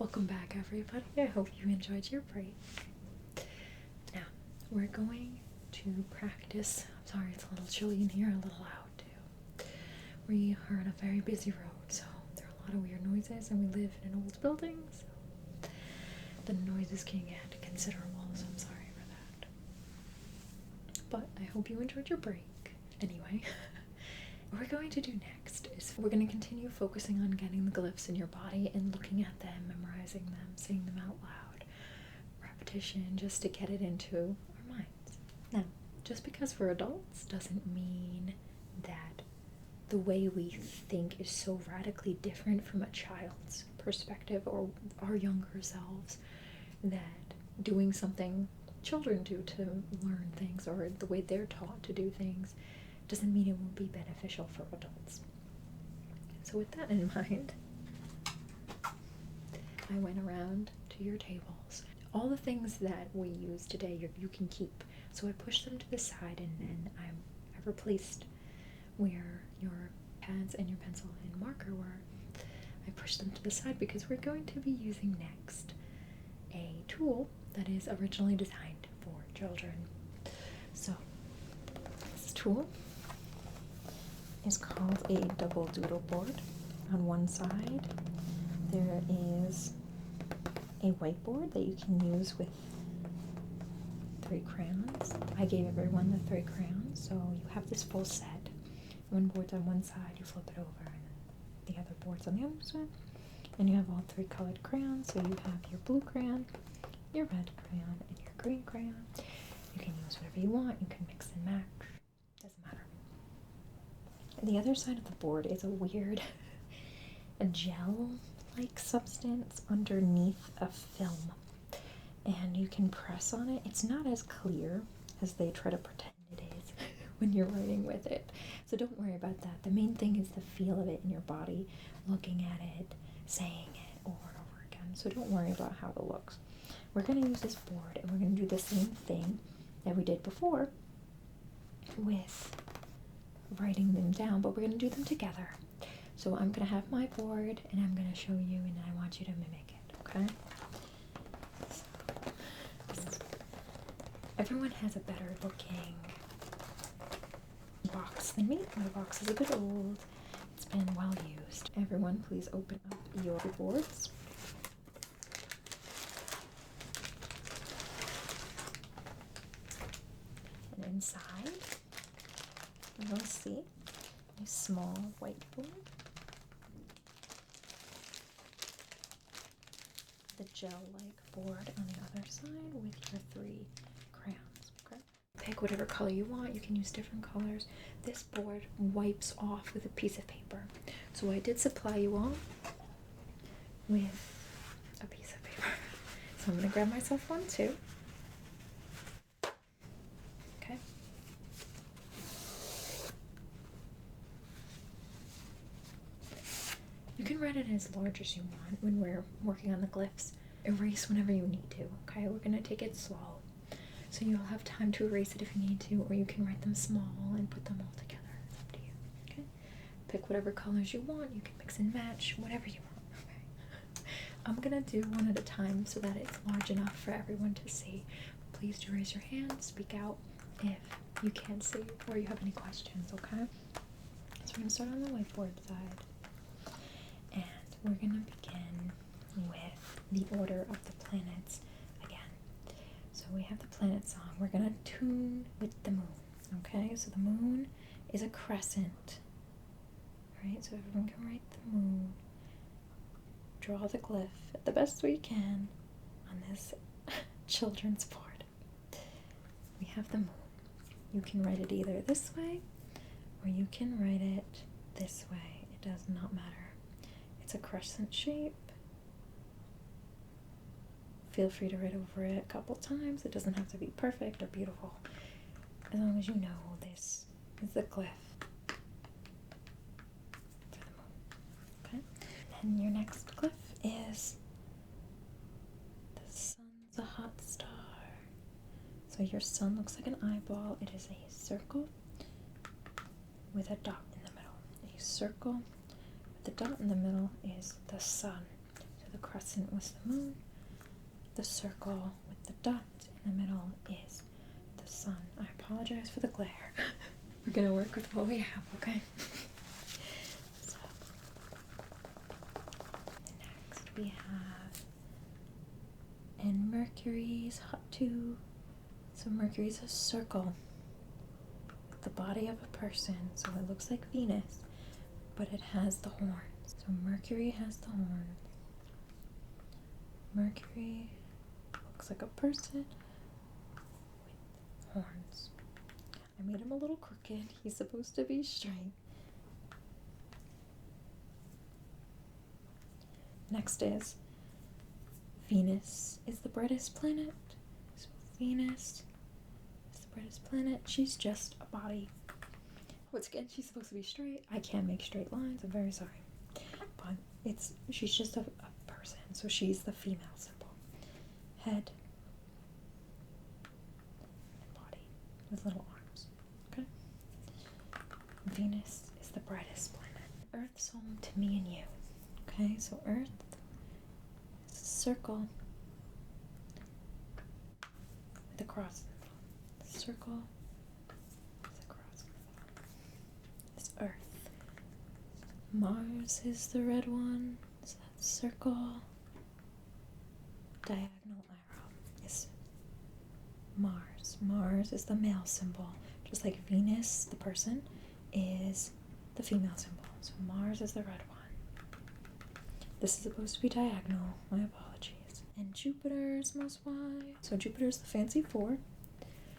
Welcome back, everybody. I hope you enjoyed your break. Now, we're going to practice. I'm sorry, it's a little chilly in here, a little loud too. We are on a very busy road, so there are a lot of weird noises, and we live in an old building, so the noises can get considerable, so I'm sorry for that. But I hope you enjoyed your break. Anyway, what we're going to do next is we're going to continue focusing on getting the glyphs in your body and looking at them, memorizing them, saying them out loud. Repetition, just to get it into our minds. Now, just because we're adults doesn't mean that the way we think is so radically different from a child's perspective or our younger selves that doing something children do to learn things or the way they're taught to do things doesn't mean it won't be beneficial for adults. So with that in mind, I went around to your tables. All the things that we use today you can keep. So I pushed them to the side, and then I replaced where your pads and your pencil and marker were. I pushed them to the side because we're going to be using next a tool that is originally designed for children. So this tool is called a double doodle board. On one side there is a whiteboard that you can use with 3 crayons. I gave everyone the 3 crayons, so you have this full set. One board's on one side, you flip it over, and the other board's on the other side. And you have all 3 colored crayons, so you have your blue crayon, your red crayon, and your green crayon. You can use whatever you want, you can mix and match, doesn't matter. The other side of the board is a weird gel-like substance underneath a film, and you can press on it. It's not as clear as they try to pretend it is when you're writing with it, so don't worry about that. The main thing is the feel of it in your body, looking at it, saying it over and over again, so don't worry about how it looks. We're going to use this board, and we're going to do the same thing that we did before with writing them down, but we're going to do them together. So I'm going to have my board, and I'm going to show you, and I want you to mimic it, okay? So, everyone has a better looking box than me. My box is a bit old. It's been well used. Everyone, please open up your boards. And inside, you'll see a small whiteboard, the gel-like board on the other side with your 3 crayons, okay? Pick whatever color you want. You can use different colors. This board wipes off with a piece of paper. So I did supply you all with a piece of paper. So I'm going to grab myself one too. Okay. You can write it as large as you want when we're working on the glyphs. Erase whenever you need to, okay? We're going to take it slow. So you'll have time to erase it if you need to, or you can write them small and put them all together. It's up to you, okay? Pick whatever colors you want. You can mix and match, whatever you want, okay? I'm going to do one at a time so that it's large enough for everyone to see. Please do raise your hand, speak out if you can't see or you have any questions, okay? So we're going to start on the whiteboard side. And we're going to begin with the order of the planets again. So we have the planet song. We're going to tune with the moon, okay? So the moon is a crescent, right? So everyone can write the moon. Draw the glyph the best we can on this children's board. We have the moon. You can write it either this way or you can write it this way. It does not matter. It's a crescent shape. Feel free to write over it a couple times. It doesn't have to be perfect or beautiful. As long as you know this is the glyph for the moon. Okay? And your next glyph is the sun's a hot star. So your sun looks like an eyeball. It is a circle with a dot in the middle. A circle with a dot in the middle is the sun. So the crescent was the moon. The circle with the dot in the middle is the sun. I apologize for the glare. We're gonna work with what we have, okay? So, next we have, and Mercury's hot too. So Mercury's a circle with the body of a person. So it looks like Venus, but it has the horns. So Mercury has the horns. Mercury looks like a person with horns. I made him a little crooked. He's supposed to be straight. Next is Venus is the brightest planet. So Venus is the brightest planet. She's just a body. Once again, she's supposed to be straight. I can't make straight lines. I'm very sorry. But she's just a person. So she's the female symbol. Head and body with little arms. Okay? Venus is the brightest planet. Earth's home to me and you. Okay? So Earth is a circle with a cross in the middle. Circle with a cross in the middle. It's Earth. Mars is the red one. So that's circle. Diagonal arrow is Mars. Mars is the male symbol. Just like Venus, the person, is the female symbol. So Mars is the red one. This is supposed to be diagonal. My apologies. And Jupiter is most wide. So Jupiter is the fancy 4.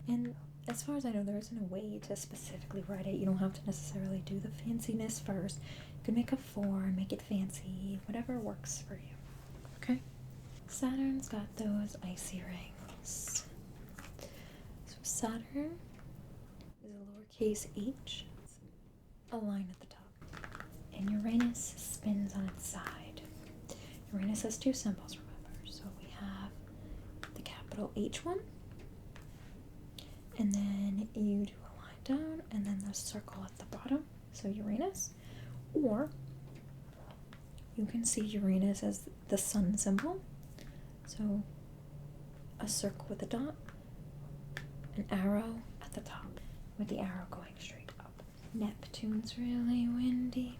And as far as I know, there isn't a way to specifically write it. You don't have to necessarily do the fanciness first. You can make a 4 and make it fancy. Whatever works for you. Okay? Saturn's got those icy rings. So Saturn is a lowercase h, a line at the top. And Uranus spins on its side. Uranus has 2 symbols, remember. So we have the capital H one, and then you do a line down, and then the circle at the bottom. So Uranus. Or you can see Uranus as the sun symbol. So a circle with a dot, an arrow at the top, with the arrow going straight up. Neptune's really windy.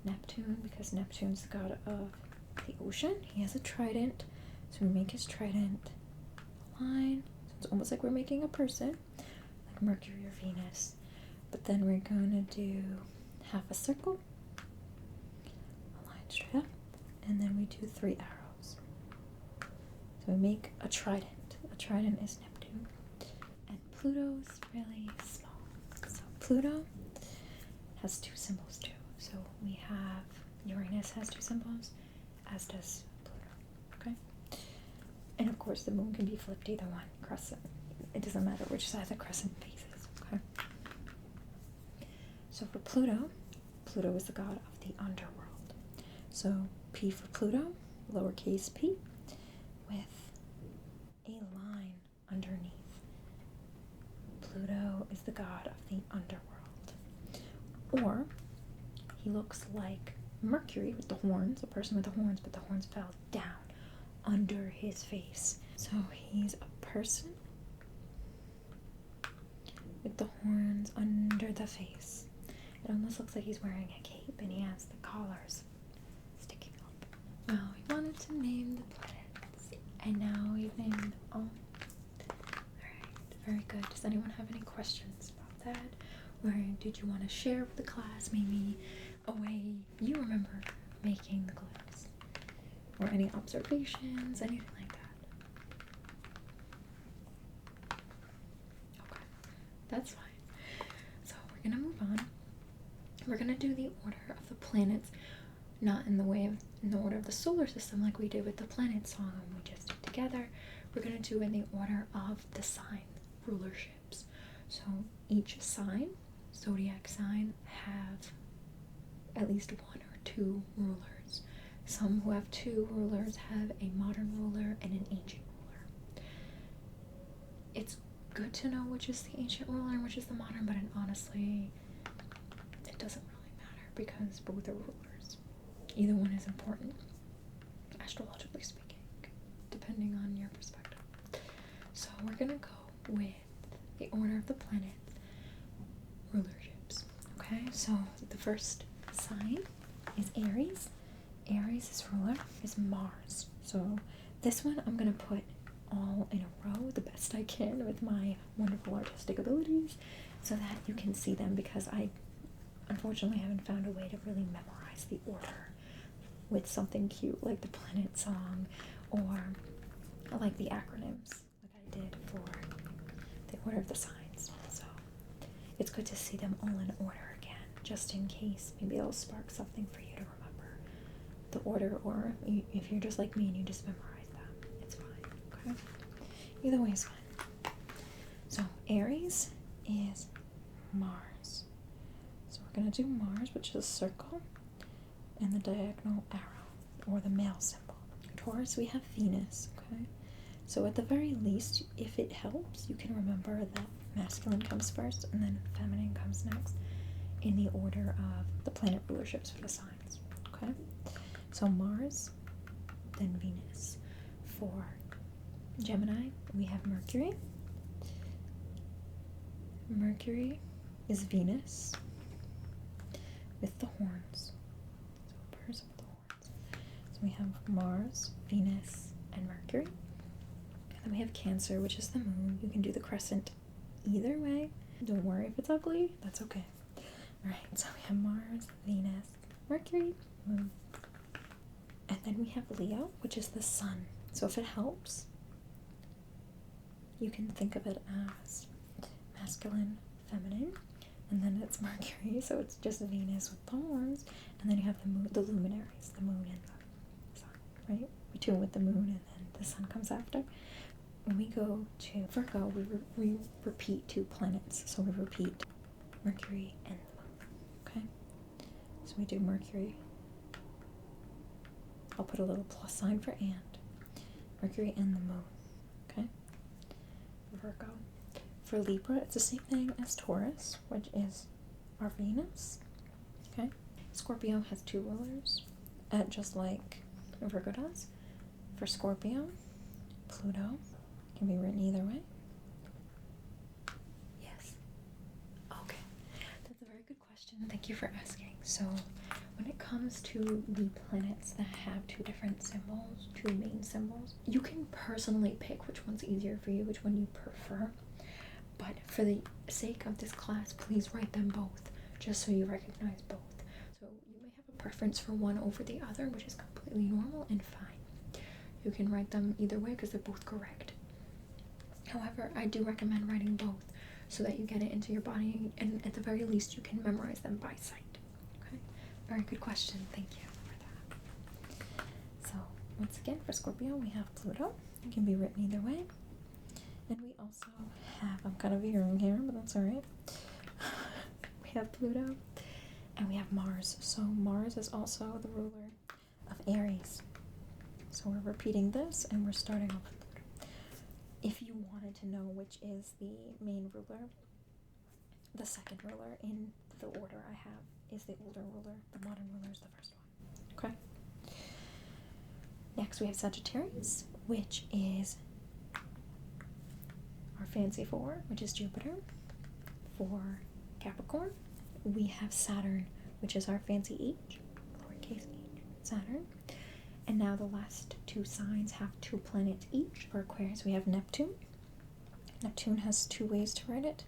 Neptune, because Neptune's the god of the ocean. He has a trident, so we make his trident a line. So it's almost like we're making a person, like Mercury or Venus. But then we're going to do half a circle, a line straight up, and then we do 3 arrows. So we make a trident. A trident is Neptune. And Pluto's really small. So Pluto has 2 symbols too. So we have Uranus has 2 symbols, as does Pluto. Okay? And of course the moon can be flipped either one. Crescent. It doesn't matter which side the crescent faces. Okay? So for Pluto, Pluto is the god of the underworld. So P for Pluto, lowercase p, with a line underneath. Pluto is the god of the underworld. Or he looks like Mercury with the horns, a person with the horns, but the horns fell down under his face. So he's a person with the horns under the face. It almost looks like he's wearing a cape and he has the collars sticking up. Well, we wanted to name the planets, and now we've named them all. Alright, very good. Does anyone have any questions about that? Or did you want to share with the class maybe a way you remember making the glyphs? Or any observations, anything like that? Okay, that's fine. So we're gonna move on. We're gonna do the order of the planets, not in the order of the solar system like we did with the planet song we just did together. We're gonna do in the order of the sign rulerships. So each sign, zodiac sign, have at least 1 or 2 rulers. Some who have 2 rulers have a modern ruler and an ancient ruler. It's good to know which is the ancient ruler and which is the modern, but honestly, it doesn't really matter because both are rulers. Either one is important. astrologically speaking, depending on your perspective. So we're gonna go with the order of the planets, rulerships. Okay, so the first sign is Aries. Aries' ruler is Mars. So this one I'm gonna put all in a row the best I can with my wonderful artistic abilities so that you can see them, because I unfortunately haven't found a way to really memorize the order with something cute like the planet song or like the acronyms like I did for the order of the signs. So it's good to see them all in order again, just in case maybe it'll spark something for you to remember the order, or if you're just like me and you just memorize them, it's fine. Okay, either way is fine. So Aries is Mars. So we're going to do Mars, which is a circle, and the diagonal arrow, or the male symbol. Taurus, we have Venus, okay? So at the very least, if it helps, you can remember that masculine comes first, and then feminine comes next, in the order of the planet rulerships for the signs, okay? So Mars, then Venus. For Gemini, we have Mercury. Mercury is Venus with the horns. So a person with the horns. So we have Mars, Venus, and Mercury. And then we have Cancer, which is the moon. You can do the crescent either way. Don't worry if it's ugly, that's okay. Alright, so we have Mars, Venus, Mercury, moon. And then we have Leo, which is the sun. So if it helps, you can think of it as masculine, feminine, and then it's Mercury, so it's just Venus with the horns, and then you have the moon, the luminaries, the moon and the sun, right? We tune with the moon, and then the sun comes after. When we go to Virgo, we repeat 2 planets, so we repeat Mercury and the moon, okay? So we do Mercury. I'll put a little plus sign for and. Mercury and the moon, okay? Virgo. For Libra, it's the same thing as Taurus, which is our Venus, okay? Scorpio has 2 rulers, just like Virgo does. For Scorpio, Pluto can be written either way. Yes. Okay. That's a very good question. Thank you for asking. So, when it comes to the planets that have 2 different symbols, 2 main symbols, you can personally pick which one's easier for you, which one you prefer. But for the sake of this class, please write them both, just so you recognize both. So you may have a preference for one over the other, which is completely normal and fine. You can write them either way because they're both correct. However, I do recommend writing both so that you get it into your body, and at the very least you can memorize them by sight. Okay? Very good question. Thank you for that. So once again, for Scorpio, we have Pluto. It can be written either way. And we also have, I'm kind of veering here, but that's alright. We have Pluto, and we have Mars. So Mars is also the ruler of Aries. So we're repeating this, and we're starting off with Pluto. If you wanted to know which is the main ruler, the second ruler in the order I have is the older ruler. The modern ruler is the first one. Okay? Next we have Sagittarius, which is our fancy 4, which is Jupiter. For Capricorn, we have Saturn, which is our fancy H, lowercase h, Saturn. And now the last 2 signs have 2 planets each. For Aquarius, we have Neptune. Neptune has 2 ways to write it.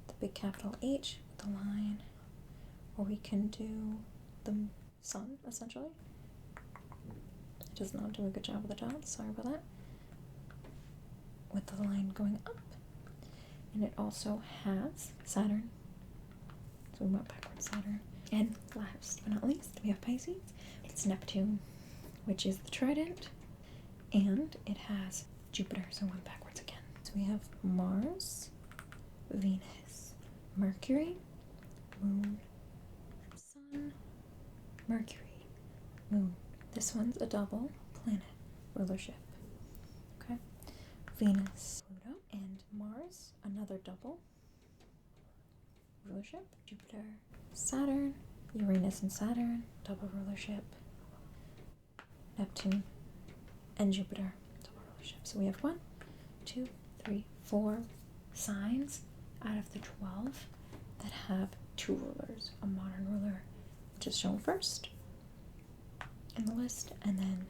The big capital H with the line, or we can do the sun, essentially. It does not do a good job with the dots, sorry about that. With the line going up. And it also has Saturn. So we went backwards, Saturn. And last but not least, we have Pisces. It's Neptune, which is the trident, and it has Jupiter, so went backwards again. So we have Mars, Venus, Mercury, Moon, Sun, Mercury, Moon. This one's a double planet rulership. Okay? Venus, Pluto, and Mars, another double rulership. Jupiter, Saturn, Uranus and Saturn, double rulership. Neptune, and Jupiter. So we have 1, 2, 3, 4 signs out of the 12 that have 2 rulers. A modern ruler, which is shown first in the list, and then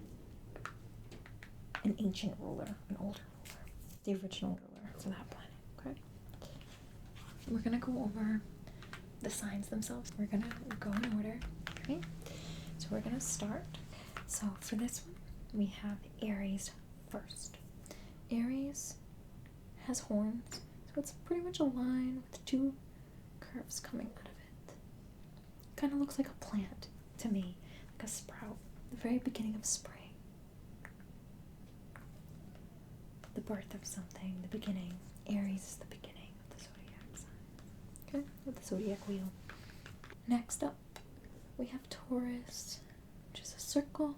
an ancient ruler, an older ruler, the original ruler for that planet. Okay. We're gonna go over the signs themselves. We're gonna go in order. Okay. So we're gonna start. So for this one, we have Aries first. Aries has horns, so it's pretty much a line with 2 curves coming out of it. Kind of looks like a plant to me, like a sprout, the very beginning of spring. The birth of something, the beginning. Aries is the beginning of the zodiac sign. Okay, with the zodiac wheel. Next up, we have Taurus, which is a circle.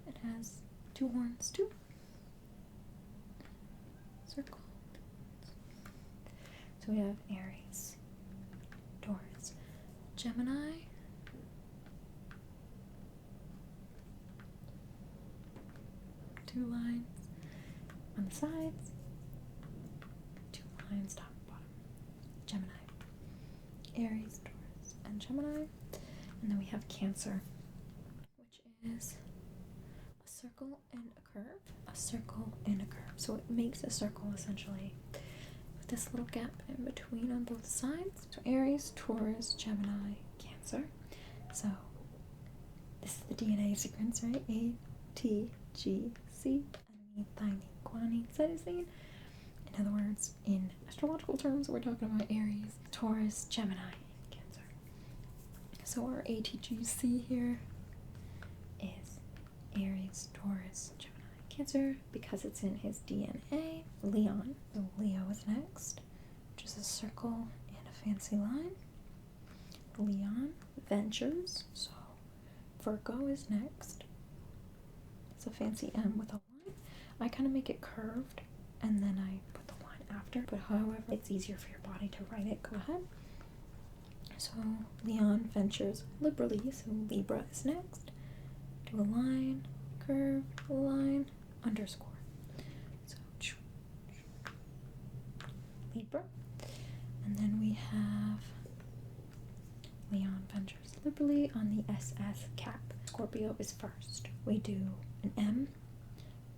It has 2 horns too. Circle. So we have Aries, Taurus, Gemini, two lines on the sides, 2 lines top and bottom. Gemini, Aries, Taurus, and Gemini. And then we have Cancer, which is a circle and a curve. A circle and a curve. So it makes a circle essentially with this little gap in between on both sides. So Aries, Taurus, Gemini, Cancer. So this is the DNA sequence, right? A, T, G, C, thymine, guanine, cytosine. In other words, in astrological terms, we're talking about Aries, Taurus, Gemini, Cancer. So our ATGC here is Aries, Taurus, Gemini, Cancer, because it's in his DNA. Leon, so Leo is next, which is a circle and a fancy line. Leon, Ventures, so Virgo is next. It's a fancy M with a line. I kind of make it curved, and then I put the line after, but however it's easier for your body to write it, go ahead. So Leon ventures liberally, so Libra is next. Do a line, curve, line, underscore. So Libra. And then we have Leon ventures liberally on the SS cap. Scorpio is first. We do an M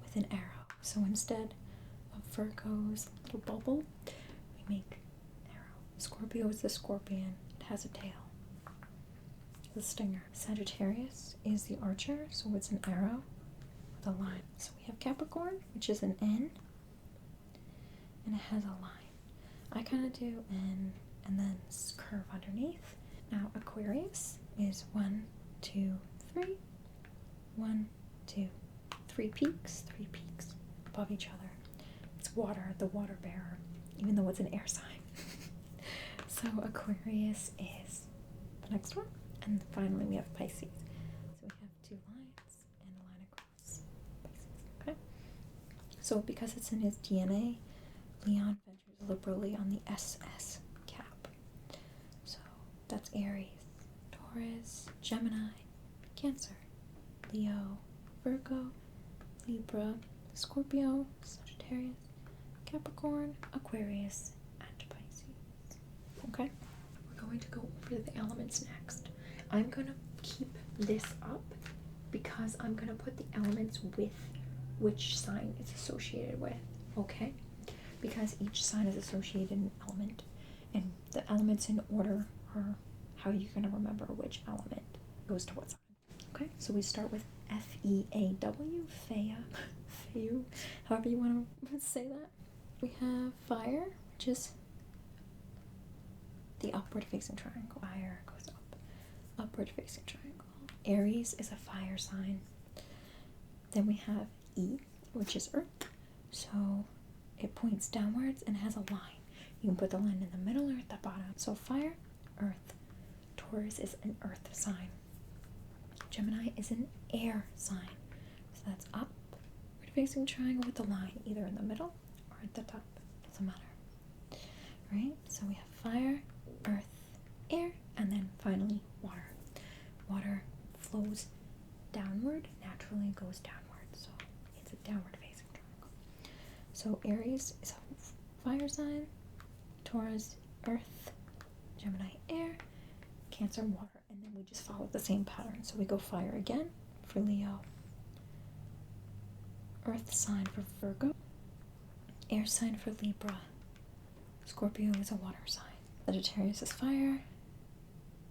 with an arrow. So instead of Virgo's little bubble, we make an arrow. Scorpio is the scorpion. It has a tail. The stinger. Sagittarius is the archer, so it's an arrow with a line. So we have Capricorn, which is an N, and it has a line. I kind of do N and then curve underneath. Now Aquarius is 1, 2, 3. 1, 2, 3 peaks above each other. It's water, the water bearer, even though it's an air sign. So Aquarius is the next one. And finally we have Pisces. So we have 2 lines and a line across Pisces. Okay? So because it's in his DNA, Leon ventures liberally on the SS cap. So that's Aries, Taurus, Gemini, Cancer, Leo, Virgo, Libra, Scorpio, Sagittarius, Capricorn, Aquarius, and Pisces. Okay? We're going to go over the elements next. I'm going to keep this up because I'm going to put the elements with which sign it's associated with, okay? Because each sign is associated in an element, and the elements in order are how you're going to remember which element goes to what sign. Okay, so we start with F-E-A-W, Feu, however you want to say that. We have fire, which is the upward facing triangle. Fire goes up, upward facing triangle. Aries is a fire sign. Then we have E, which is earth, so it points downwards and has a line. You can put the line in the middle or at the bottom. So fire, earth. Taurus is an earth sign. Gemini is an air sign. So that's up, facing triangle with the line, either in the middle or at the top. Doesn't matter. Right? So we have fire, earth, air, and then finally water. Water flows downward naturally goes downward, so it's a downward facing triangle. So Aries is a fire sign, Taurus earth, Gemini air, Cancer water, and then we just follow the same pattern. So we go fire again for Leo, earth sign for Virgo, air sign for Libra, Scorpio is a water sign, Sagittarius is fire,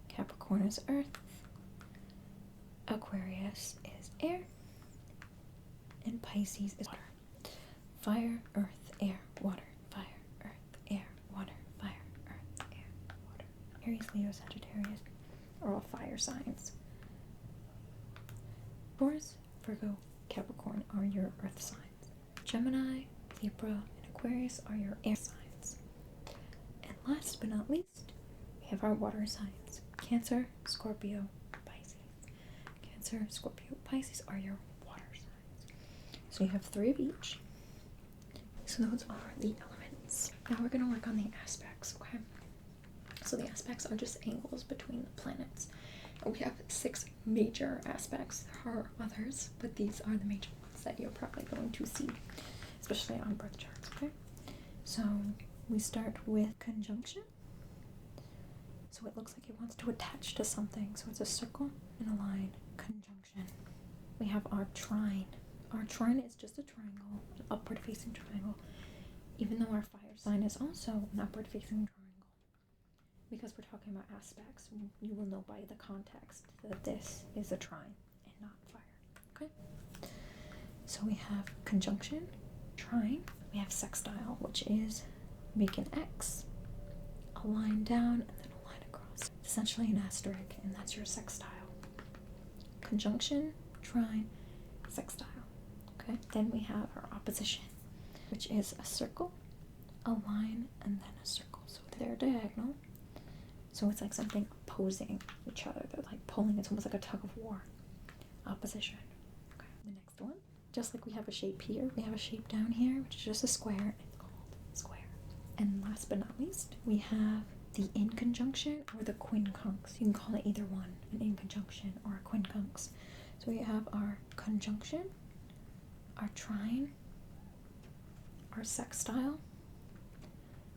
Capricorn is earth, Aquarius is air, and Pisces is water. Fire, earth, air, water, fire, earth, air, water, fire, earth, air, water. Aries, Leo, Sagittarius are all fire signs. Taurus, Virgo, Capricorn are your earth signs. Gemini, Libra, and Aquarius are your air signs. And last but not least, we have our water signs. Cancer, Scorpio, Pisces. Cancer, Scorpio, Pisces are your water signs. So you have 3 of each. So those are the elements. Now we're going to work on the aspects, okay? So the aspects are just angles between the planets. And we have 6 major aspects. There are others, but these are the major ones that you're probably going to see, especially on birth charts, okay? So we start with conjunction. So it looks like it wants to attach to something. So it's a circle and a line. Conjunction. We have our trine. Our trine is just a triangle, an upward facing triangle, even though our fire sign is also an upward facing triangle. Because we're talking about aspects, you will know by the context that this is a trine and not fire. Okay? So we have conjunction, trine, we have sextile, which is make an X, a line down, and then a line across. It's essentially an asterisk, and that's your sextile. Conjunction, trine, sextile. Okay? Then we have our opposition, which is a circle, a line, and then a circle. So they're diagonal. So it's like something opposing each other. They're like pulling. It's almost like a tug of war. Opposition. Okay. The next one. Just like we have a shape here, we have a shape down here, which is just a square. It's called square. And last but not least, we have the in conjunction or the quincunx. You can call it either one, an in conjunction or a quincunx. So we have our conjunction, our trine, our sextile,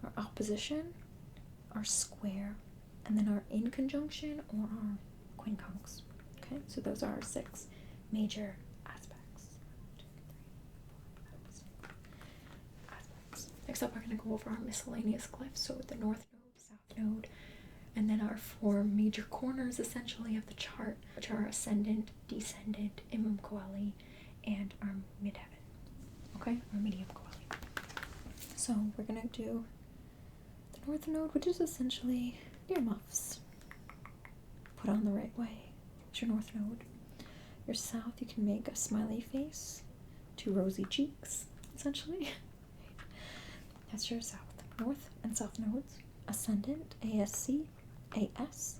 our opposition, our square, and then our in conjunction or our quincunx. Okay, so those are our 6 major aspects. 1, 2, 3, 4, 5, 6 aspects. Next up, we're going to go over our miscellaneous glyphs. So the north node, south node, and then our 4 major corners essentially of the chart, which are ascendant, descendant, imum coeli, and our midheaven. Okay, or medium coeli. So we're going to do the north node, which is essentially earmuffs. Put on the right way. It's your north node. Your south, you can make a smiley face, 2 rosy cheeks, essentially. That's your south. North and south nodes. Ascendant, ASC, AS,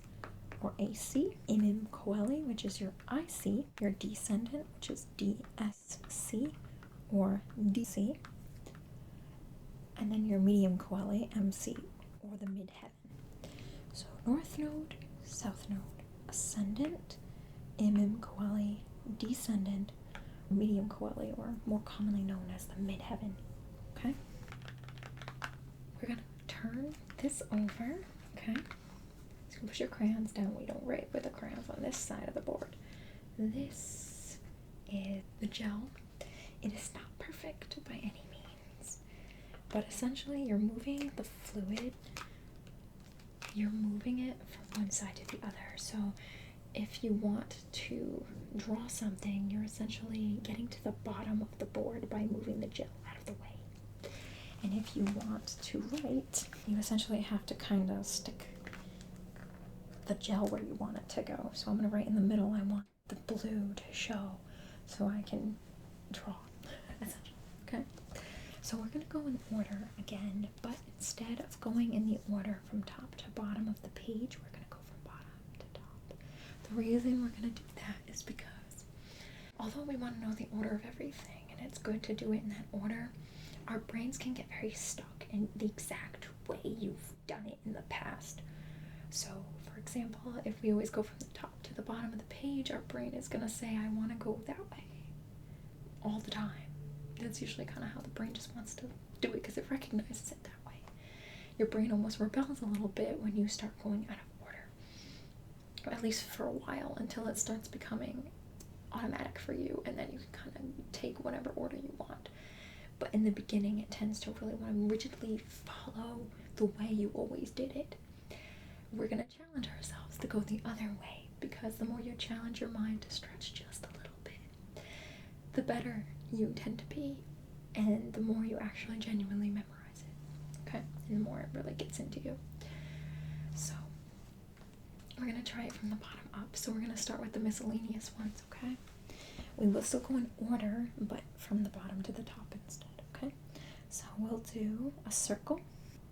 or AC. Imum coeli, which is your IC. Your descendant, which is DSC, or DC. And then your medium coeli, MC, or the midheaven. So north node, south node, ascendant, imum coeli, descendant, medium coeli, or more commonly known as the midheaven. Okay? We're going to turn this over, okay? So push your crayons down. We don't write with the crayons on this side of the board. This is the gel. It is not perfect by any means, but essentially you're moving the fluid, you're moving it from one side to the other. So if you want to draw something, you're essentially getting to the bottom of the board by moving the gel out of the way. And if you want to write, you essentially have to kind of stick the gel where you want it to go. So I'm going to write in the middle. I want the blue to show so I can draw, essentially. Okay? So we're going to go in order again, but instead of going in the order from top to bottom of the page, we're going to go from bottom to top. The reason we're going to do that is because although we want to know the order of everything, and it's good to do it in that order, our brains can get very stuck in the exact way you've done it in the past. So, for example, if we always go from the top to the bottom of the page, our brain is going to say, I want to go that way all the time. That's usually kind of how the brain just wants to do it because it recognizes it that way. Your brain almost rebels a little bit when you start going out of order, or at least for a while, until it starts becoming automatic for you, and then you can kind of take whatever order you want. But in the beginning, it tends to really want to rigidly follow the way you always did it. We're going to challenge ourselves to go the other way, because the more you challenge your mind to stretch just a little bit, the better you tend to be, and the more you actually genuinely memorize it, okay? And the more it really gets into you. So, we're going to try it from the bottom up. So we're going to start with the miscellaneous ones, okay? We will still go in order, but from the bottom to the top instead, okay? So we'll do a circle,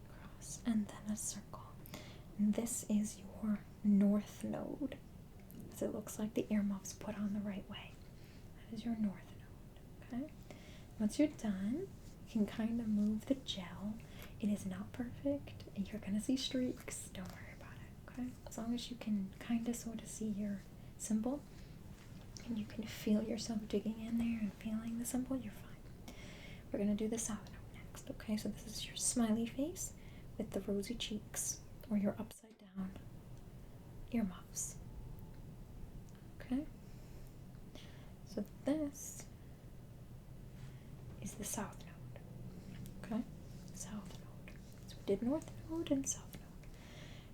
cross, and then a circle. And this is your north node, as it looks like the earmuffs put on the right way. That is your north node, okay? Once you're done, you can kind of move the gel. It is not perfect, and you're going to see streaks. Don't worry about it, okay? As long as you can kind of sort of see your symbol, and you can feel yourself digging in there and feeling the symbol, you're fine. We're going to do the south node next, okay? So this is your smiley face with the rosy cheeks, or your upside down earmuffs, okay? So this is the south node, okay? South node. So we did north node and south node.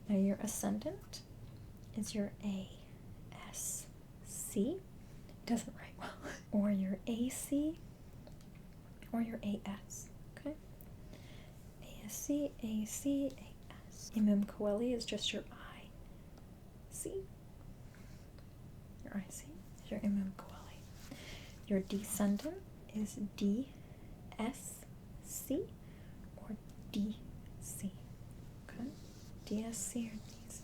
Now your ascendant is your ASC. It doesn't write well. Or your AC, or your AS, okay? ASC, AC, AS. Imum Coeli is just your IC. Your IC is your Imum Coeli. Your descendant is DSC or DC, okay? DSC or DC.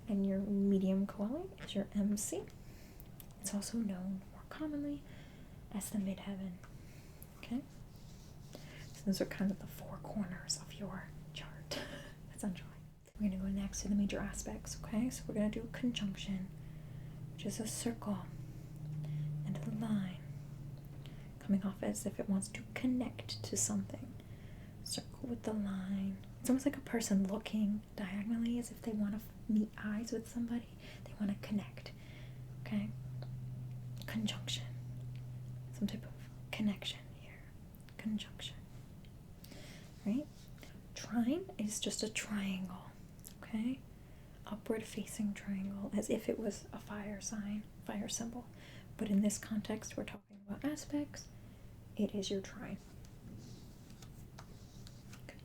And your medium coeli is your MC. It's also known more commonly as the midheaven, okay? So those are kind of the four corners of your chart, essentially. We're going to go next to the major aspects, okay? So we're going to do a conjunction, which is a circle and a line coming off as if it wants to connect to something. Circle with the line. It's almost like a person looking diagonally as if they want to meet eyes with somebody. They want to connect, okay? Conjunction. Some type of connection here. Conjunction. Right? Trine is just a triangle, okay? Upward facing triangle, as if it was a fire sign, fire symbol. But in this context, we're talking about aspects. It is your trine. Okay.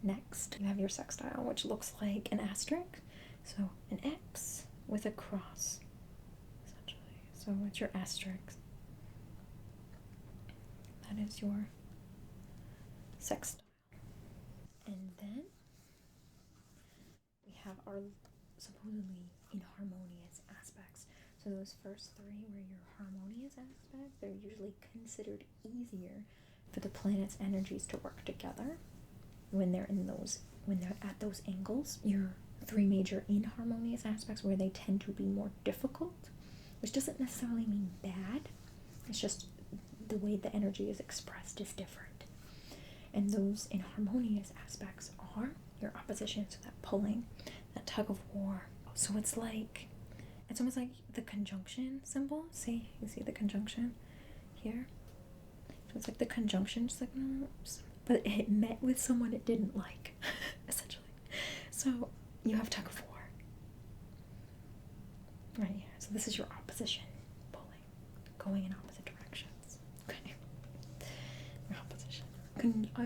Next, you have your sextile, which looks like an asterisk. So an X with a cross, essentially. So it's your asterisk. That is your sextile. And then we have our supposedly inharmonious aspects. So those first three were your harmonious aspects. They're usually considered easier for the planet's energies to work together when they're at those angles. Your three major inharmonious aspects, where they tend to be more difficult, which doesn't necessarily mean bad. It's just the way the energy is expressed is different. And those inharmonious aspects are your opposition, so that pulling, that tug of war. So it's almost like the conjunction symbol. See, you see the conjunction here? So it's like the conjunction signal, but it met with someone it didn't like, essentially. So you have tug of war right here. So this is your opposition, pulling, going in opposite directions. Okay. Your opposition.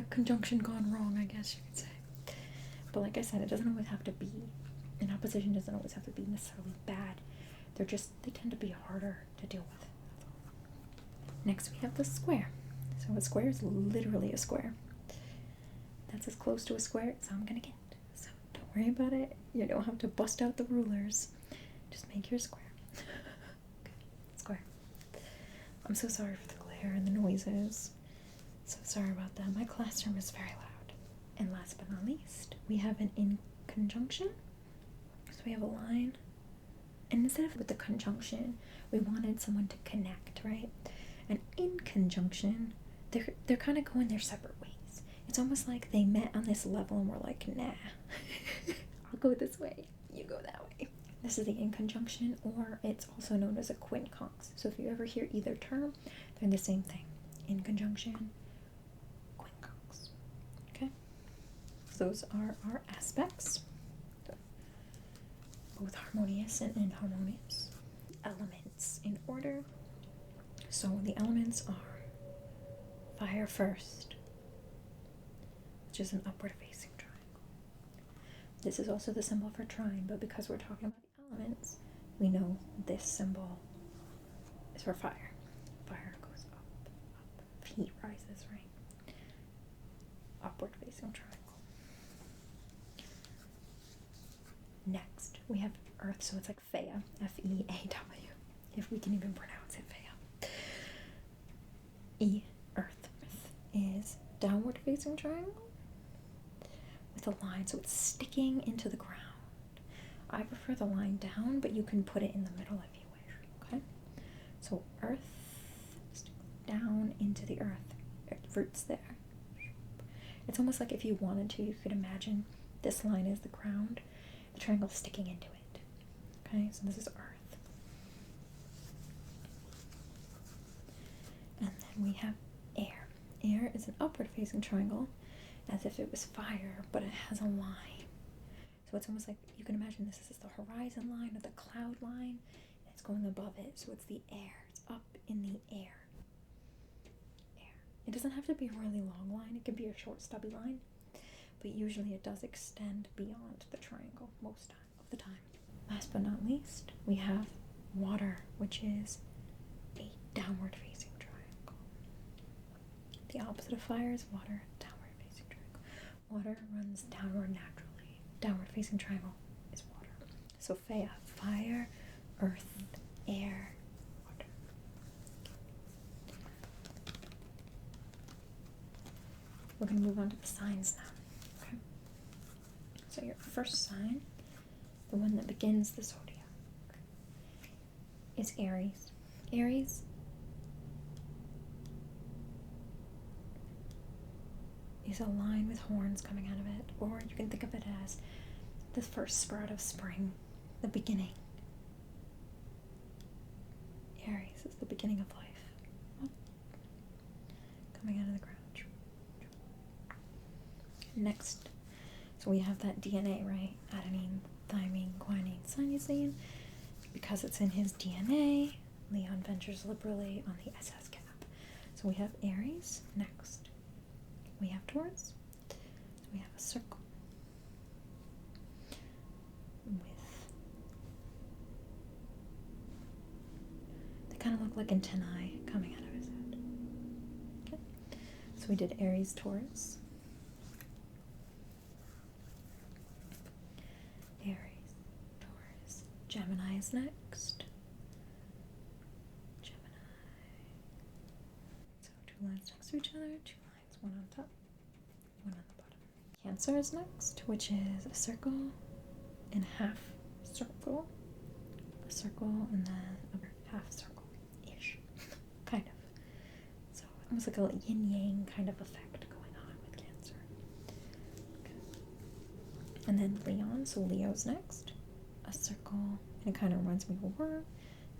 Conjunction gone wrong, I guess you could say. But like I said, it doesn't always have to be, an opposition doesn't always have to be necessarily bad. They tend to be harder to deal with. Next we have the square. So a square is literally a square. That's as close to a square as I'm gonna get. So don't worry about it. You don't have to bust out the rulers. Just make your square. Okay. Square. I'm so sorry for the glare and the noises. So sorry about that. My classroom is very loud. And last but not least, we have an in conjunction we have a line. And instead of with the conjunction, we wanted someone to connect, right? And in conjunction, they're kind of going their separate ways. It's almost like they met on this level and were like, nah, I'll go this way, you go that way. This is the in conjunction, or it's also known as a quincunx. So if you ever hear either term, they're the same thing. In conjunction, quincunx. Okay? So those are our aspects, both harmonious and inharmonious. Elements in order. So the elements are fire first, which is an upward facing triangle. This is also the symbol for trine, but because we're talking about the elements, we know this symbol is for fire. Fire goes up, up. Heat rises, right? Upward facing triangle. Next, we have earth, so it's like Fea, F-E-A-W, if we can even pronounce it, Fea. E, earth. Earth is downward facing triangle with a line, so it's sticking into the ground. I prefer the line down, but you can put it in the middle if you wish, okay? So earth, down into the earth, roots there. It's almost like if you wanted to, you could imagine this line is the ground, the triangle sticking into it. Okay, so this is earth. And then we have air. Air is an upward facing triangle, as if it was fire, but it has a line. So it's almost like you can imagine this is the horizon line or the cloud line, and it's going above it. So it's the air. It's up in the air. Air. It doesn't have to be a really long line. It could be a short, stubby line, but usually it does extend beyond the triangle most of the time. Last but not least, we have water, which is a downward facing triangle. The opposite of fire is water, downward facing triangle. Water runs downward naturally. Downward facing triangle is water. So Fea, fire, earth, air, water. We're going to move on to the signs now. Okay. So your first sign, the one that begins the zodiac, is Aries. Aries is a line with horns coming out of it, or you can think of it as the first sprout of spring, the beginning. Aries is the beginning of life, coming out of the ground. Next, so we have that DNA, right? Adenine, thymine, guanine, cytosine. Because it's in his DNA, Leon ventures liberally on the SS cap. So we have Aries. Next, we have Taurus. So we have a circle with, they kind of look like antennae coming out of his head. Okay. So we did Aries, Taurus. Aries, Taurus. Gemini is next. Gemini. So two lines next to each other, two lines, one on top, one on the bottom. Cancer is next, which is a circle and a half circle, a circle and then a half circle-ish, kind of. So almost like a yin-yang kind of effect going on with Cancer. Okay. And then Leon, so Leo's next. A circle, and it kind of reminds me of a word.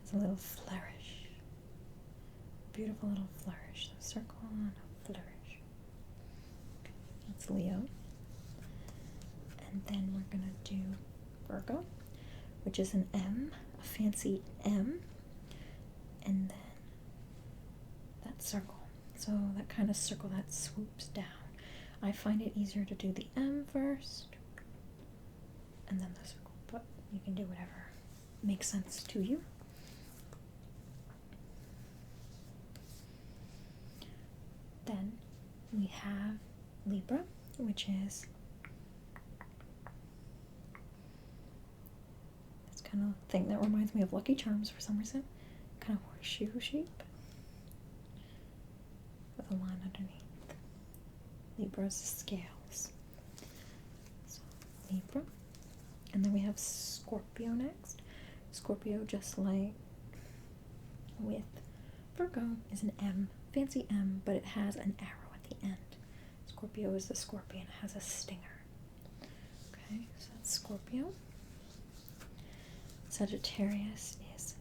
It's a little flourish. Beautiful little flourish. So circle and a flourish. Okay. That's Leo. And then we're going to do Virgo, which is an M, a fancy M. And then that circle. So that kind of circle that swoops down. I find it easier to do the M first, and then the circle. But you can do whatever makes sense to you. Then we have Libra, which is this kind of thing that reminds me of Lucky Charms for some reason. Kind of horseshoe shape with a line underneath. Libra's scales. So Libra. And then we have Scorpio next. Scorpio, just like with Virgo, is an M, fancy M, but it has an arrow at the end. Scorpio is the scorpion, has a stinger. Okay, so that's Scorpio. Sagittarius is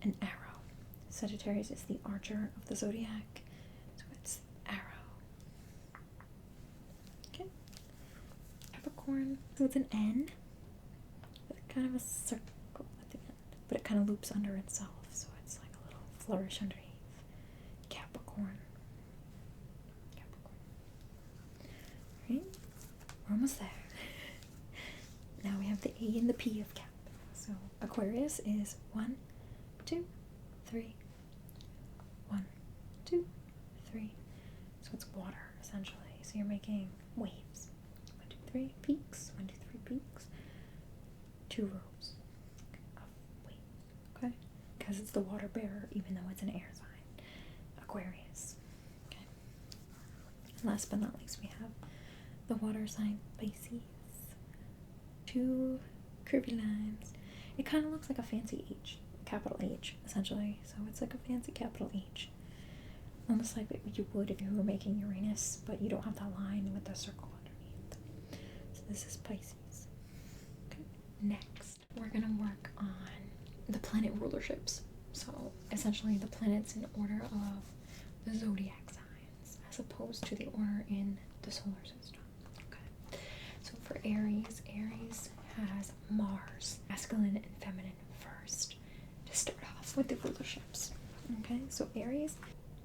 an arrow. Sagittarius is the archer of the Zodiac, so it's arrow. Okay. Capricorn, so it's an N, with kind of a circle at the end, but it kind of loops under itself, so it's like a little flourish underneath. Capricorn. Right? We're almost there. Now we have the A and the P of Cap. So Aquarius is 1, 2, 3. 1, 2, 3. So it's water, essentially. So you're making waves. 1, 2, 3 peaks. 1, 2, 3 peaks. 2 rows of waves. Okay? Because it's the water bearer, even though it's an air sign. Aquarius. Okay. And last but not least, we have the water sign Pisces. 2 curvy lines. It kind of looks like a fancy H. Capital H, essentially. So it's like a fancy capital H. Almost like what you would if you were making Uranus, but you don't have that line with the circle underneath. So this is Pisces. Okay. Next, we're going to work on the planet rulerships. So essentially the planets in order of the zodiac signs, as opposed to the order in the solar system. Okay. So for Aries, Aries has Mars, masculine and feminine first. To start off with the rulerships. Okay, so Aries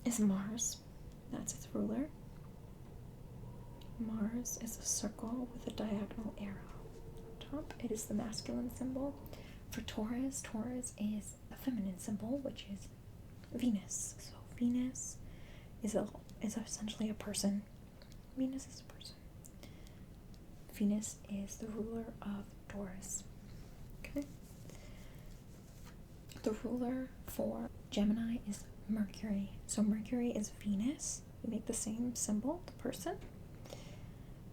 is Mars. That's its ruler. Mars is a circle with a diagonal arrow. On top, it is the masculine symbol. For Taurus, Taurus is a feminine symbol, which is Venus. So Venus is essentially a person. Venus is a person. Venus is the ruler of Taurus. Okay. The ruler for Gemini is Mercury. So Mercury is Venus. We make the same symbol, the person,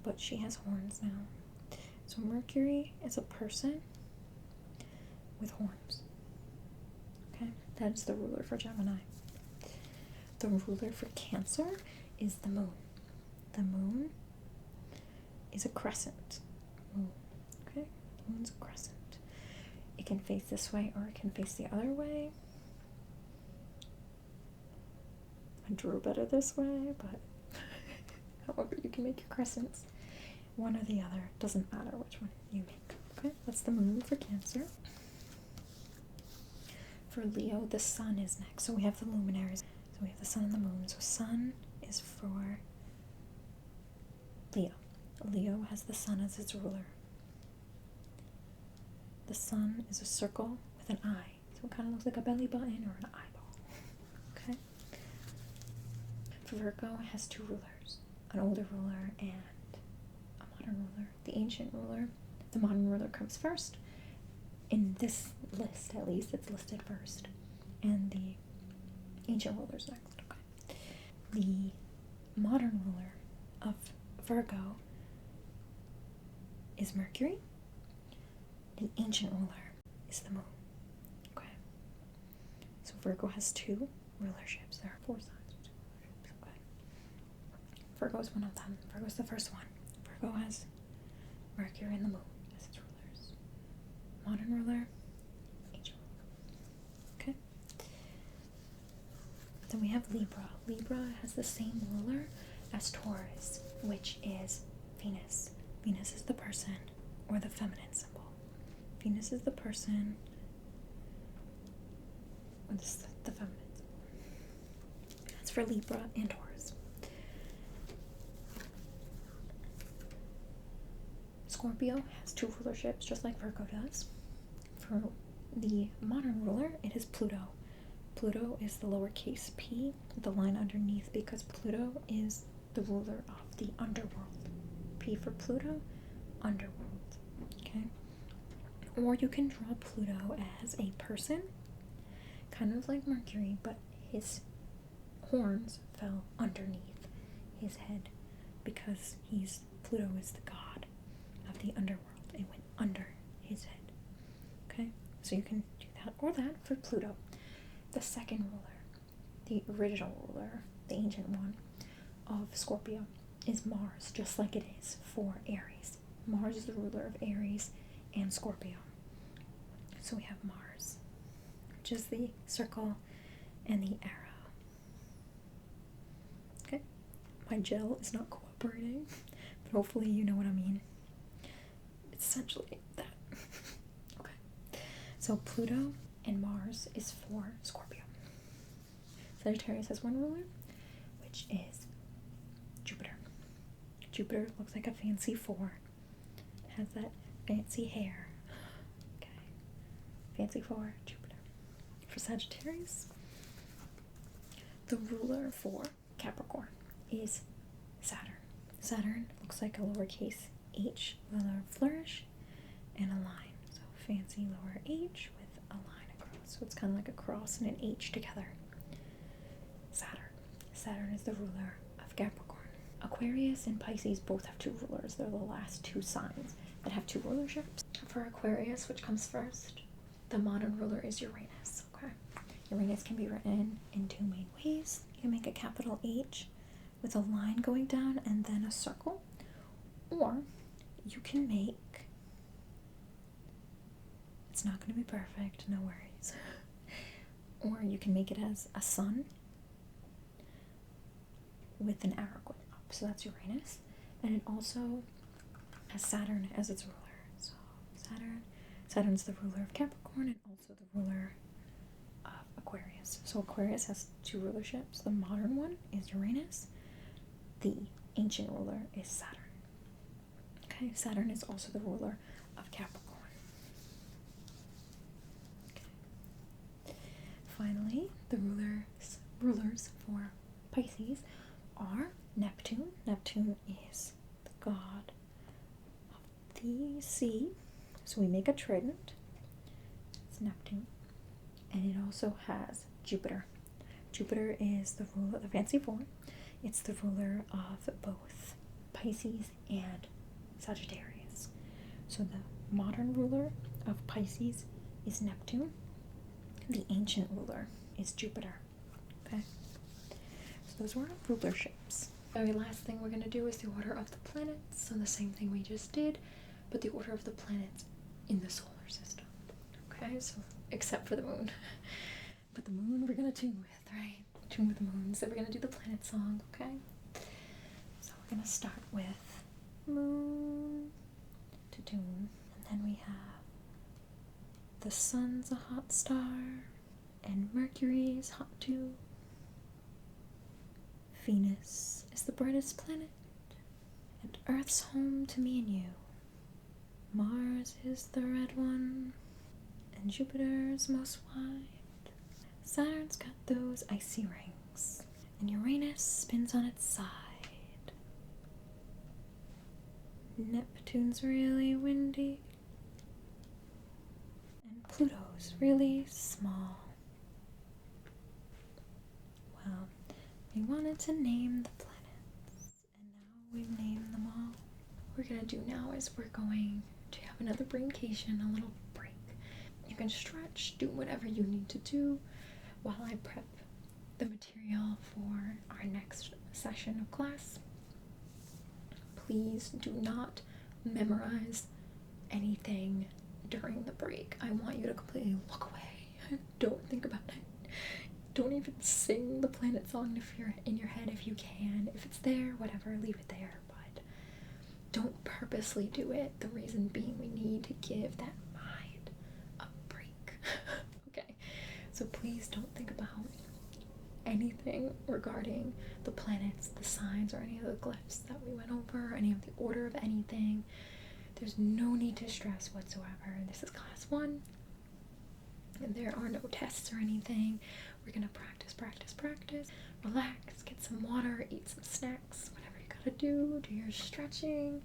but she has horns now. So Mercury is a person with horns. Okay, that's the ruler for Gemini. The ruler for Cancer is the moon. The moon is a crescent moon. Okay, the moon's a crescent. It can face this way or it can face the other way. I drew better this way, but however you can make your crescents, one or the other, doesn't matter which one you make. Okay, that's the moon for Cancer. For Leo, the sun is next. So we have the luminaries. So we have the sun and the moon. So sun is for Leo. Leo has the sun as its ruler. The sun is a circle with an eye. So it kind of looks like a belly button or an eyeball. Okay. Virgo has 2 rulers. An older ruler and a modern ruler. The ancient ruler. The modern ruler comes first. In this list, at least, it's listed first. And the ancient ruler's next. Okay. The modern ruler of Virgo is Mercury. The ancient ruler is the moon. Okay. So Virgo has 2 rulerships. There are 4 signs with 2 rulerships. Okay. Virgo is one of them. Virgo is the first one. Virgo has Mercury and the moon as its rulers. Modern ruler, ancient ruler. Okay. Then we have Libra. Libra has the same ruler as Taurus, which is Venus. Venus is the person or the feminine symbol. Venus is the person, or the feminine symbol. That's for Libra and Taurus. Scorpio has 2 rulerships, just like Virgo does. For the modern ruler, it is Pluto. Pluto is the lowercase p, the line underneath, because Pluto is the ruler of the underworld. P for Pluto, underworld. Okay? Or you can draw Pluto as a person, kind of like Mercury, but his horns fell underneath his head because Pluto is the god of the underworld. It went under his head. Okay, so you can do that or that for Pluto. The second ruler, the original ruler, the ancient one of Scorpio, is Mars, just like it is for Aries. Mars is the ruler of Aries and Scorpio. So we have Mars, which is the circle and the arrow. Okay, my gel is not cooperating, but hopefully you know what I mean. It's essentially that. Okay, so Pluto and Mars is for Scorpio. Sagittarius has one ruler, which is Jupiter. Jupiter looks like a fancy 4. It has that fancy hair. Okay, fancy 4, Jupiter. For Sagittarius, the ruler for Capricorn is Saturn. Saturn looks like a lowercase h with a flourish and a line. So fancy lower h with a line across. So it's kind of like a cross and an h together. Saturn. Saturn is the ruler of Capricorn. Aquarius and Pisces both have 2 rulers. They're the last 2 signs that have 2 rulerships. For Aquarius, which comes first, the modern ruler is Uranus. Okay, Uranus can be written in 2 main ways. You can make a capital H with a line going down and then a circle, or you can make, it's not going to be perfect, no worries, or you can make it as a sun with an arrow going up. So that's Uranus, and it also has Saturn as its ruler. So Saturn's the ruler of Capricorn and also the ruler of Aquarius. So Aquarius has 2 rulerships. The modern one is Uranus. The ancient ruler is Saturn. Okay, Saturn is also the ruler of Capricorn. Okay. Finally, the rulers for Pisces are Neptune. Neptune is the god of the sea. So we make a trident. It's Neptune. And it also has Jupiter. Jupiter is the ruler, the fancy 4. It's the ruler of both Pisces and Sagittarius. So the modern ruler of Pisces is Neptune. The ancient ruler is Jupiter. Okay? So those were our rulerships. The very last thing we're going to do is the order of the planets. So the same thing we just did, but the order of the planets in the solar system. Okay? So except for the moon. But the moon we're going to tune with, right? Tune with the moon. So we're going to do the planet song, okay? So we're going to start with moon to tune. And then we have the sun's a hot star and Mercury's hot too. Venus is the brightest planet and Earth's home to me and you. Mars is the red one and Jupiter's most white. Saturn's got those icy rings, and Uranus spins on its side. Neptune's really windy, and Pluto's really small. Well, we wanted to name the planets, and now we've named them all. What we're gonna do now is we're going to have another brain-cation, a little break. You can stretch, do whatever you need to do, while I prep the material for our next session of class. Please do not memorize anything during the break. I want you to completely look away. Don't think about it. Don't even sing the planet song if you're in your head if you can. If it's there, whatever, leave it there. But don't purposely do it. The reason being we need to give that mind a break. Okay? So please don't think about anything regarding the planets, the signs, or any of the glyphs that we went over, any of the order of anything. There's no need to stress whatsoever. This is class 1, and there are no tests or anything. We're gonna practice, relax, get some water, eat some snacks, whatever you gotta do your stretching,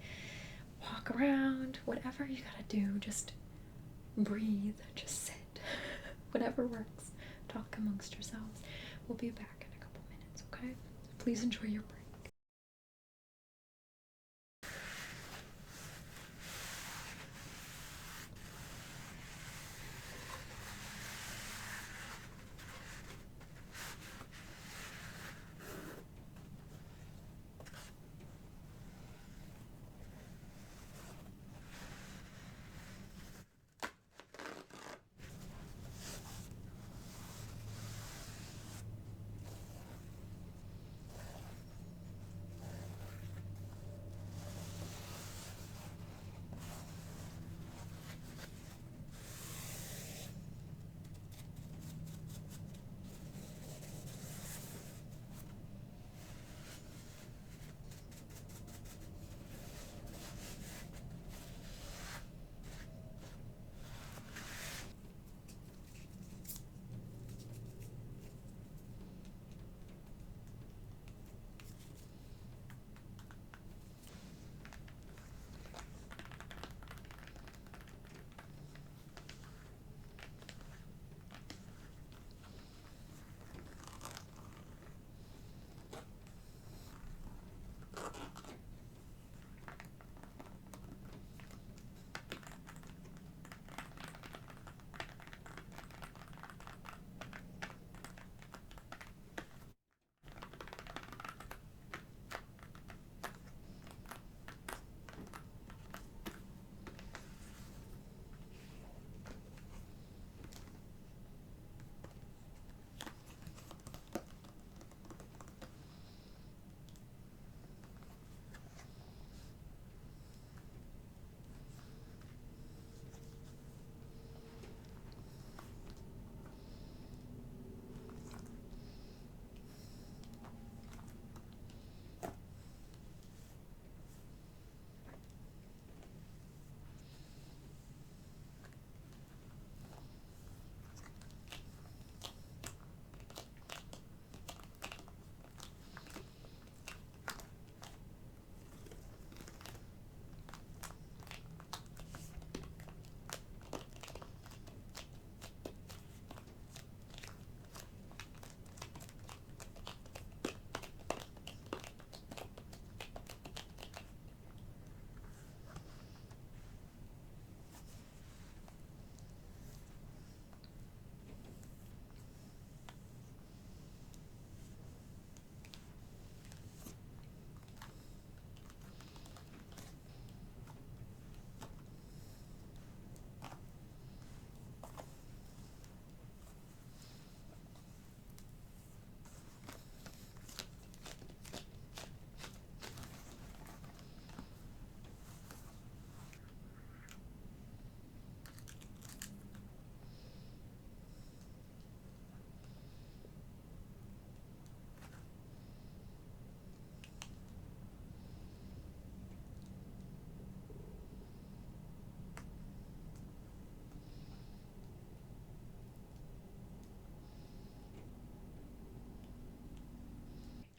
walk around, whatever you gotta do, just breathe, just sit, whatever works. Talk amongst yourselves. We'll be back in a couple minutes, okay? Please enjoy your break.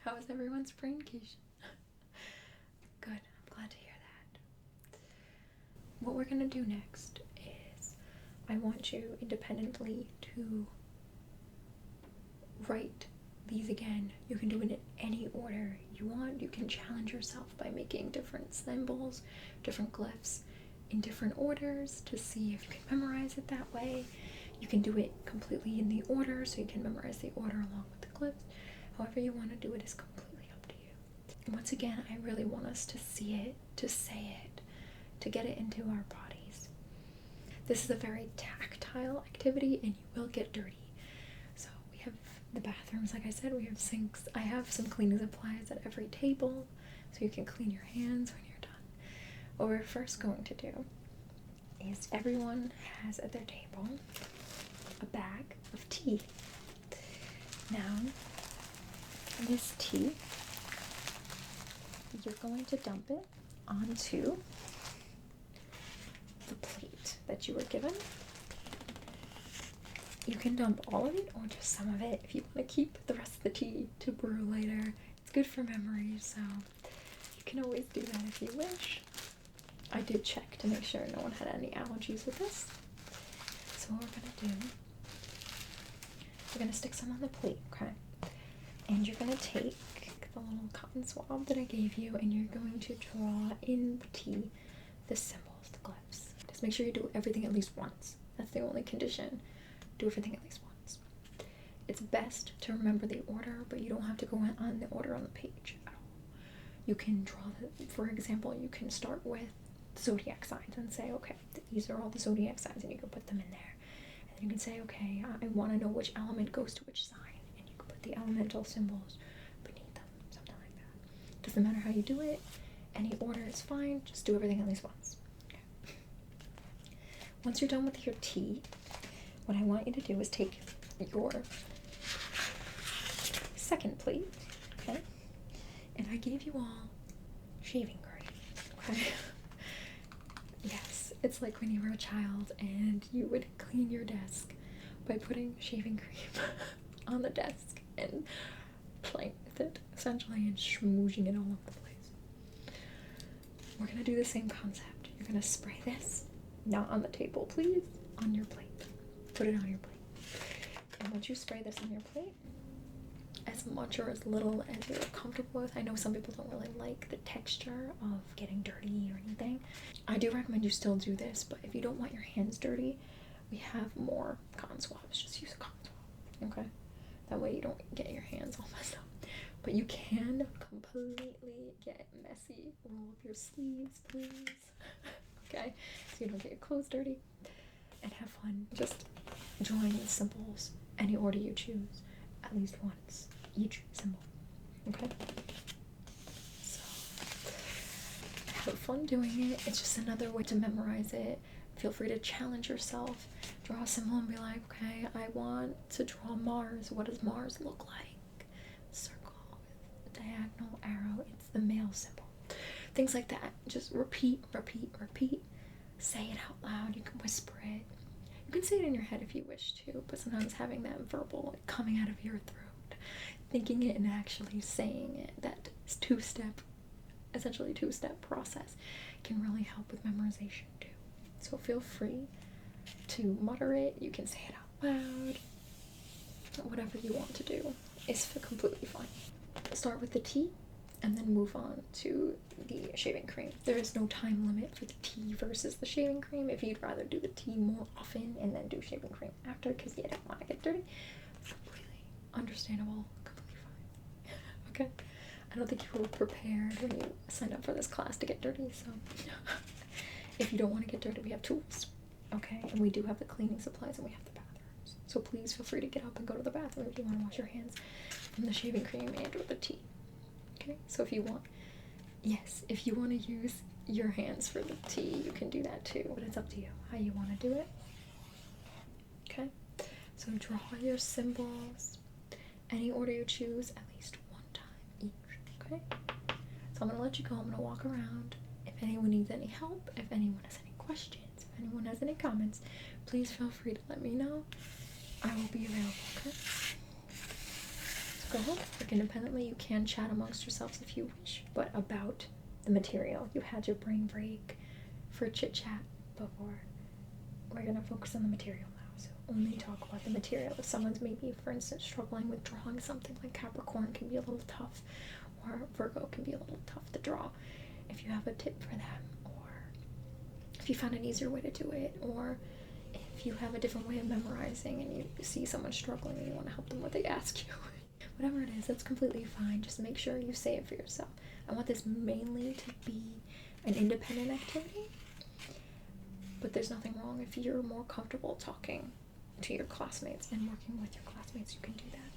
How is everyone's brain-cation? Good, I'm glad to hear that. What we're gonna do next is I want you independently to write these again. You can do it in any order you want. You can challenge yourself by making different symbols, different glyphs in different orders to see if you can memorize it that way. You can do it completely in the order, so you can memorize the order along with the glyphs. However you want to do it is completely up to you. And once again, I really want us to see it, to say it, to get it into our bodies. This is a very tactile activity and you will get dirty. So we have the bathrooms, like I said, we have sinks. I have some cleaning supplies at every table so you can clean your hands when you're done. What we're first going to do is everyone has at their table a bag of tea. Now, this tea, you're going to dump it onto the plate that you were given. You can dump all of it or just some of it if you want to keep the rest of the tea to brew later. It's good for memory, so you can always do that if you wish. I did check to make sure no one had any allergies with this. So what we're going to do, we're going to stick some on the plate, okay? And you're going to take the little cotton swab that I gave you and you're going to draw in the tea the symbols, the glyphs. Just make sure you do everything at least once. That's the only condition. Do everything at least once. It's best to remember the order, but you don't have to go on the order on the page at all. You can draw for example, you can start with zodiac signs and say, okay, these are all the zodiac signs, and you can put them in there. And then you can say, okay, I want to know which element goes to which sign, and you can put the elemental symbols beneath them, something like that. Doesn't matter how you do it, any order is fine, just do everything at least once. Okay. Once you're done with your tea, what I want you to do is take your second plate, okay? And I gave you all shaving cream, okay? Yes, it's like when you were a child and you would clean your desk by putting shaving cream on the desk and playing with it, essentially, and schmoozing it all over the place. We're gonna do the same concept. You're gonna spray this, not on the table, please, on your plate. Put it on your plate. And once you spray this on your plate, as much or as little as you're comfortable with. I know some people don't really like the texture of getting dirty or anything. I do recommend you still do this, but if you don't want your hands dirty, we have more cotton swabs. Just use a cotton swab, okay? That way you don't get your hands all messed up. But you can completely get messy. Roll up your sleeves, please. Okay? So you don't get your clothes dirty. And have fun just drawing the symbols any order you choose at least once each symbol, okay? So have fun doing it. It's just another way to memorize it. Feel free to challenge yourself. Draw a symbol and be like, okay, I want to draw Mars. What does Mars look like? Circle with a diagonal arrow. It's the male symbol. Things like that. Just repeat, repeat, repeat. Say it out loud. You can whisper it. You can say it in your head if you wish to, but sometimes having that verbal, like, coming out of your throat, thinking it and actually saying it, that essentially two-step process can really help with memorization too. So feel free to mutter it. You can say it out loud. Whatever you want to do is completely fine. Start with the tea and then move on to the shaving cream. There is no time limit for the tea versus the shaving cream. If you'd rather do the tea more often and then do shaving cream after because you don't want to get dirty, completely understandable, completely fine. Okay? I don't think you were prepared when you signed up for this class to get dirty, so if you don't want to get dirty, we have tools, okay? And we do have the cleaning supplies and we have the bathrooms. So please feel free to get up and go to the bathroom if you want to wash your hands from the shaving cream and or the tea. Okay, so if you want to use your hands for the tea, you can do that too, but it's up to you how you want to do it. Okay, so draw your symbols, any order you choose, at least one time each, okay? So I'm going to let you go, I'm going to walk around. If anyone needs any help, if anyone has any questions, if anyone has any comments, please feel free to let me know. I will be available, okay? So go work independently. You can chat amongst yourselves if you wish, but about the material. You had your brain break for chit-chat before. We're going to focus on the material now, so only talk about the material. If someone's maybe, for instance, struggling with drawing something, like Capricorn can be a little tough, or Virgo can be a little tough to draw. If you have a tip for them, or if you found an easier way to do it, or if you have a different way of memorizing and you see someone struggling and you want to help them, what they ask you. Whatever it is, that's completely fine. Just make sure you say it for yourself. I want this mainly to be an independent activity, but there's nothing wrong if you're more comfortable talking to your classmates and working with your classmates. You can do that.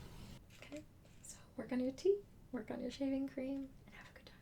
Okay? So work on your teeth, work on your shaving cream, and have a good time.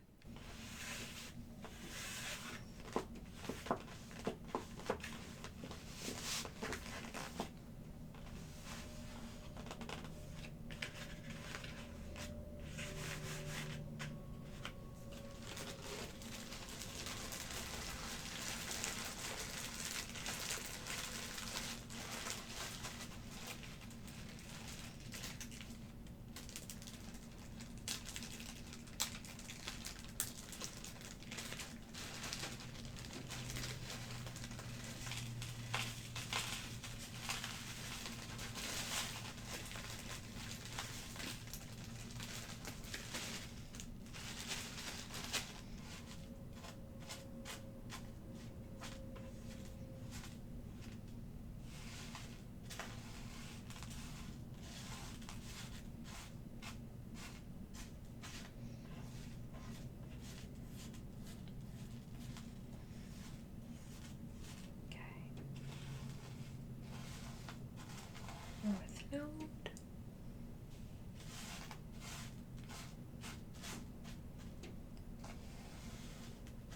North Node,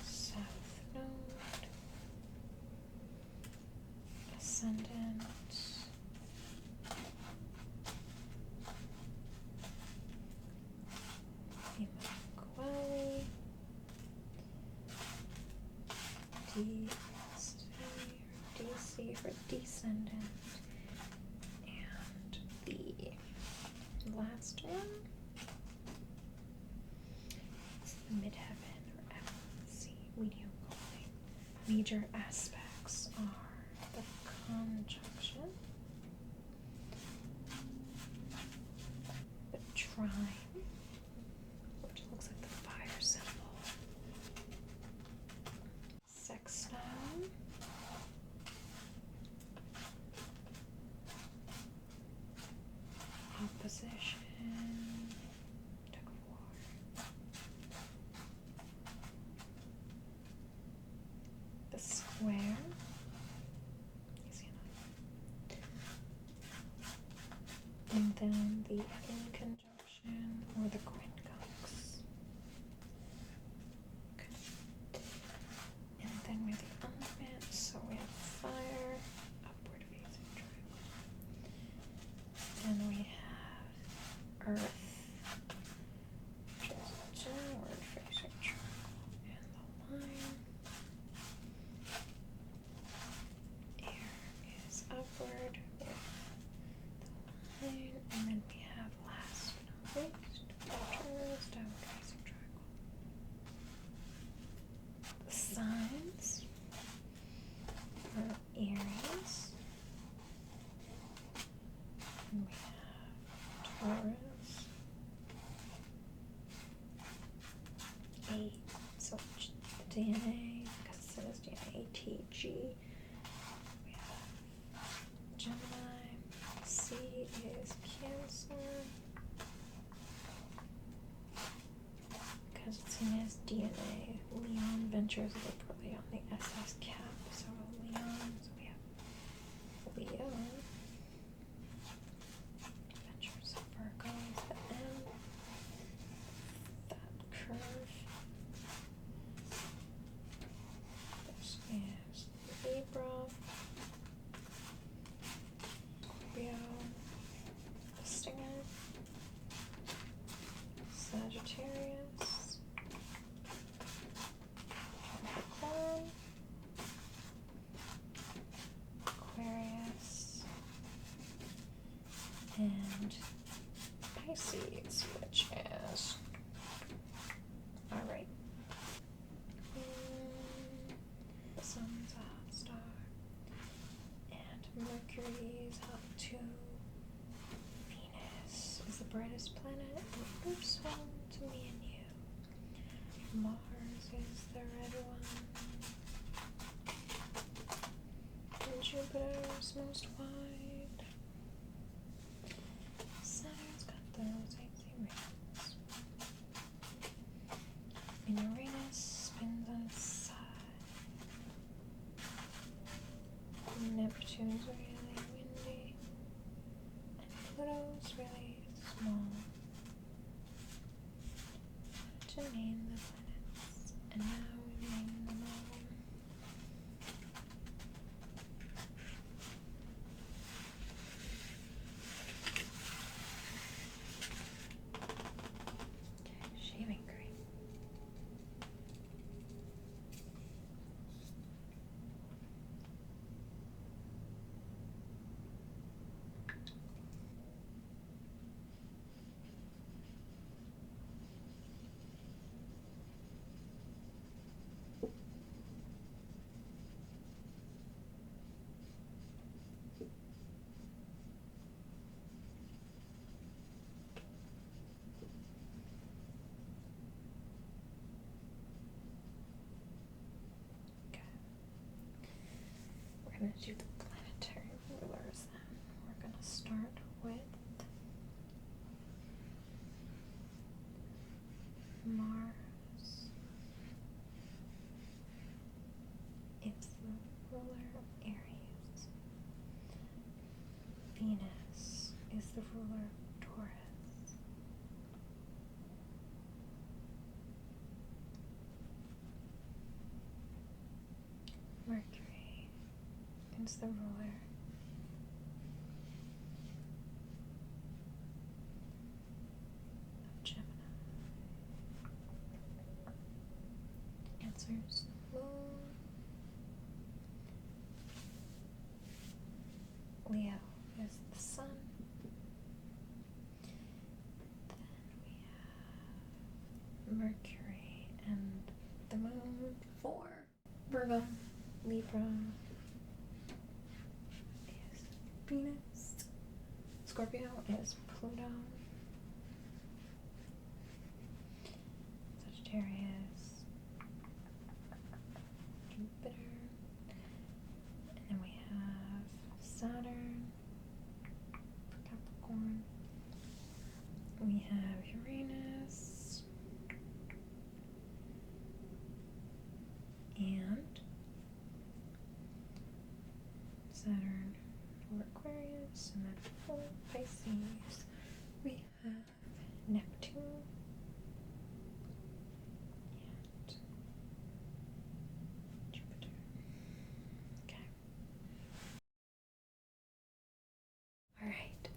South Node, Ascendant, Emanuele, DC for Descendant. Last one is the midheaven, or see, medium calling. Major aspects are the conjunction, the trine, which looks like the fire symbol, sextile, opposition, tug of war, the square, easy enough, and then the inconjunction, or the quincunx. Okay. And then we have the element, so we have fire, upward facing triangle, and we have Earth, which is downward facing triangle, and the line. Air is upward with the line, and then we have last but not least, water is downward facing triangle. The signs are Aries, and we have Taurus. So the DNA, because it says DNA, ATG. We have Gemini. C is Cancer, because it's seen as DNA. Leon ventures liberally on the SS cap, so Leon. So we have Leo. Ventures Virgo is the M. That curve. This is Libra, Scorpio, the stinger, Sagittarius, Capricorn, Aquarius, and Pisces, which is alright. The sun's a hot star, and Mercury is hot too. Venus is the brightest planet, and first home to me and you. Mars is the red one, and Jupiter's most wide. Saturn's got those icy rings, and Uranus spins on its side. Neptune's really windy, and Pluto's really small. To name the planets, and now we name them all. Okay, shaving cream. We're going to do the planetary rulers then. We're going to start with Mars. It's the ruler of Aries. Venus is the ruler of Taurus. Mercury is the ruler of Gemini. Cancer's the moon. Leo is the sun. Then we have Mercury and the moon for Virgo. Libra is Venus. Scorpio is Pluto. Sagittarius, Jupiter. And then we have Saturn for Capricorn. We have Uranus and Saturn for Aquarius, and then for Pisces we have Neptune and Jupiter. Okay. Alright.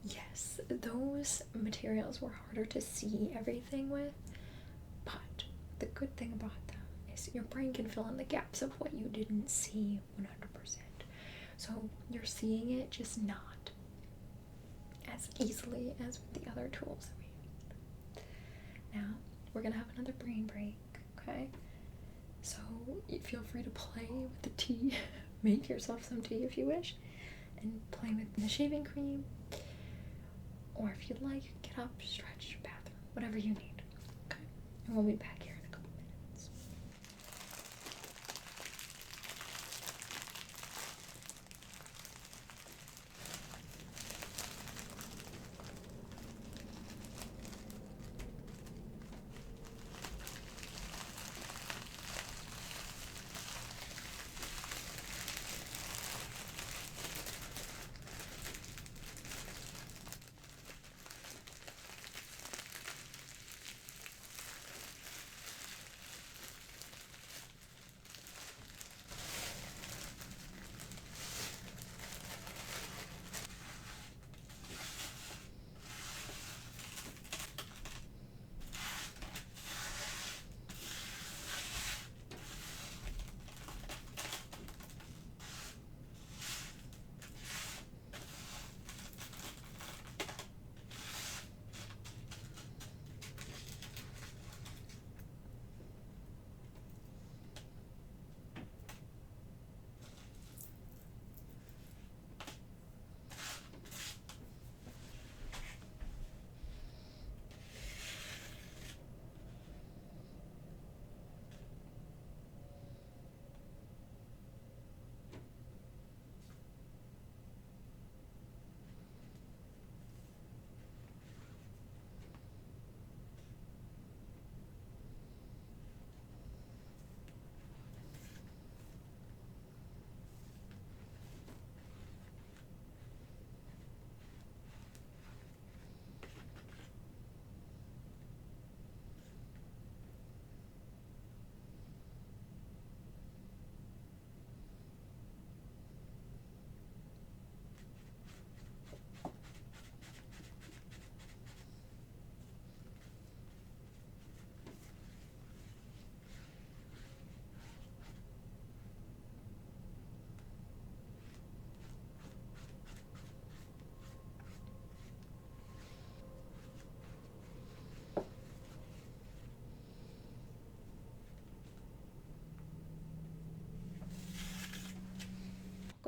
Yes, those materials were harder to see everything with, but the good thing about them is your brain can fill in the gaps of what you didn't see 100%. So you're seeing it, just not as easily as with the other tools that we used. Now, we're gonna have another brain break, okay? So feel free to play with the tea. Make yourself some tea if you wish, and play with the shaving cream. Or if you'd like, get up, stretch, bathroom, whatever you need, okay? And we'll be back here in a couple minutes.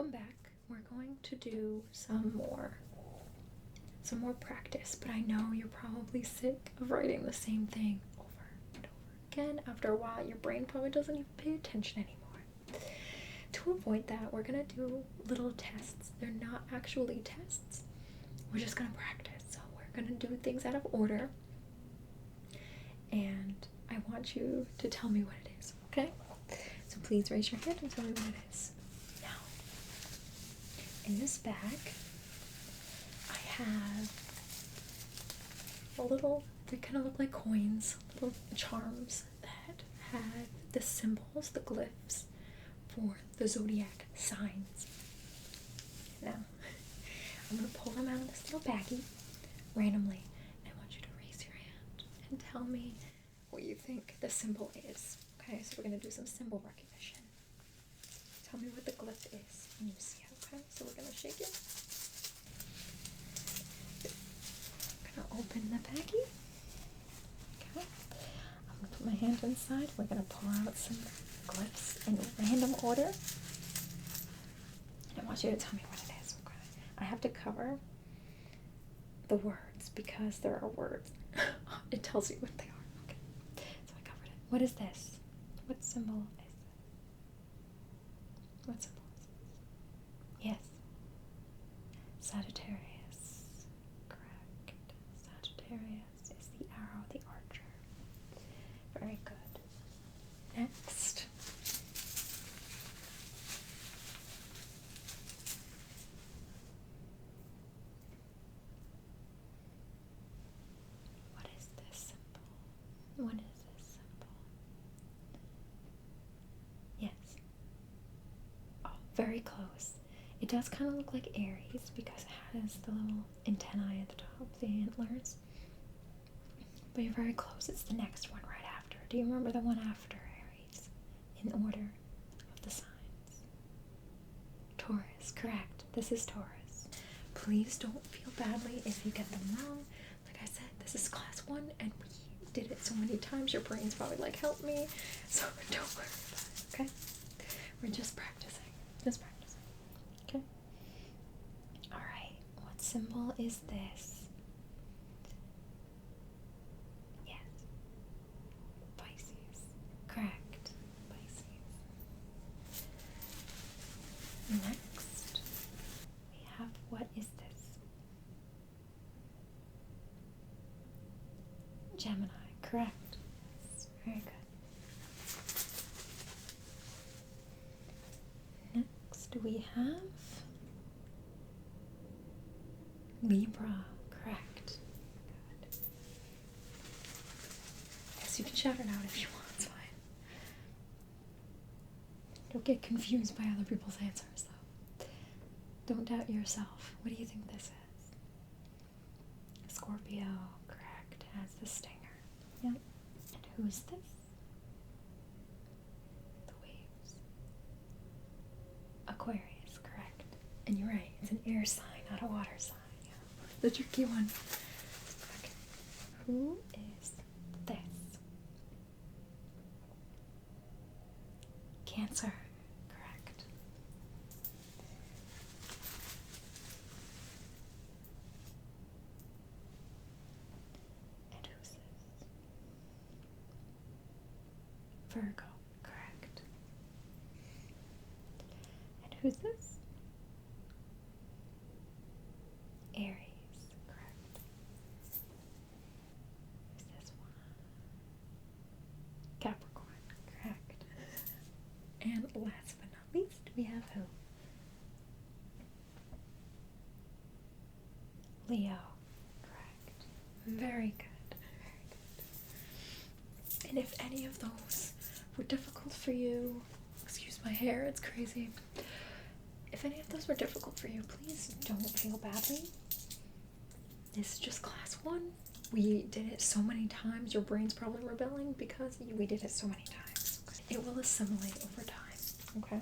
welcome back. We're going to do some more practice, but I know you're probably sick of writing the same thing over and over again. After a while, your brain probably doesn't even pay attention anymore. To avoid that, we're gonna do little tests. They're not actually tests. We're just gonna practice. So we're gonna do things out of order, and I want you to tell me what it is, okay? So please raise your hand and tell me what it is. Now, in this bag, I have they kind of look like coins, little charms that have the symbols, the glyphs for the Zodiac signs. Now, I'm going to pull them out of this little baggie randomly, and I want you to raise your hand and tell me what you think the symbol is. Okay, so we're going to do some symbol recognition. Tell me what the glyph is when you see it, okay? So we're going to shake it. I'm going to open the baggie. Okay. I'm going to put my hand inside. We're going to pull out some glyphs in random order. And I want you to tell me what it is, okay? I have to cover the words because there are words. It tells you what they are. Okay. So I covered it. What is this? What symbol is it? What symbol is this? Yes. Sagittarius. Correct. Sagittarius is the arrow, the archer. Very good. Next. What is this symbol? What is this symbol? Yes. Oh, very close. It does kind of look like Aries because it has the little antennae at the top, the antlers. But you're very close. It's the next one right after. Do you remember the one after Aries in order of the signs? Taurus, correct. This is Taurus. Please don't feel badly if you get them wrong. Like I said, this is class 1 and we did it so many times. Your brain's probably like, help me. So don't worry about it, okay? We're just practicing. Just practicing. Okay? Alright, what symbol is this? Yes. Pisces. Correct. Pisces. Next, we have, what is this? Gemini. Correct. Very good. Next we have Libra. Correct. Good. Yes, you can shout it out if you want. It's fine. Don't get confused by other people's answers, though. Don't doubt yourself. What do you think this is? Scorpio. Correct. Has the stinger. Yep. And who is this? The waves. Aquarius. Correct. And you're right. It's an air sign, not a water sign. Yeah. The tricky one. Okay. Who is this? Cancer. Correct. And who's this? Virgo. Correct. And who's this? Aries. Correct. Who's this one? Capricorn. Correct. And last but not least, we have who? Leo. Correct. Very good. Very good. And if any of those were difficult for you, excuse my hair, it's crazy. If any of those were difficult for you, please don't feel badly. This is just class 1. We did it so many times, your brain's probably rebelling because we did it so many times. It will assimilate over time, okay?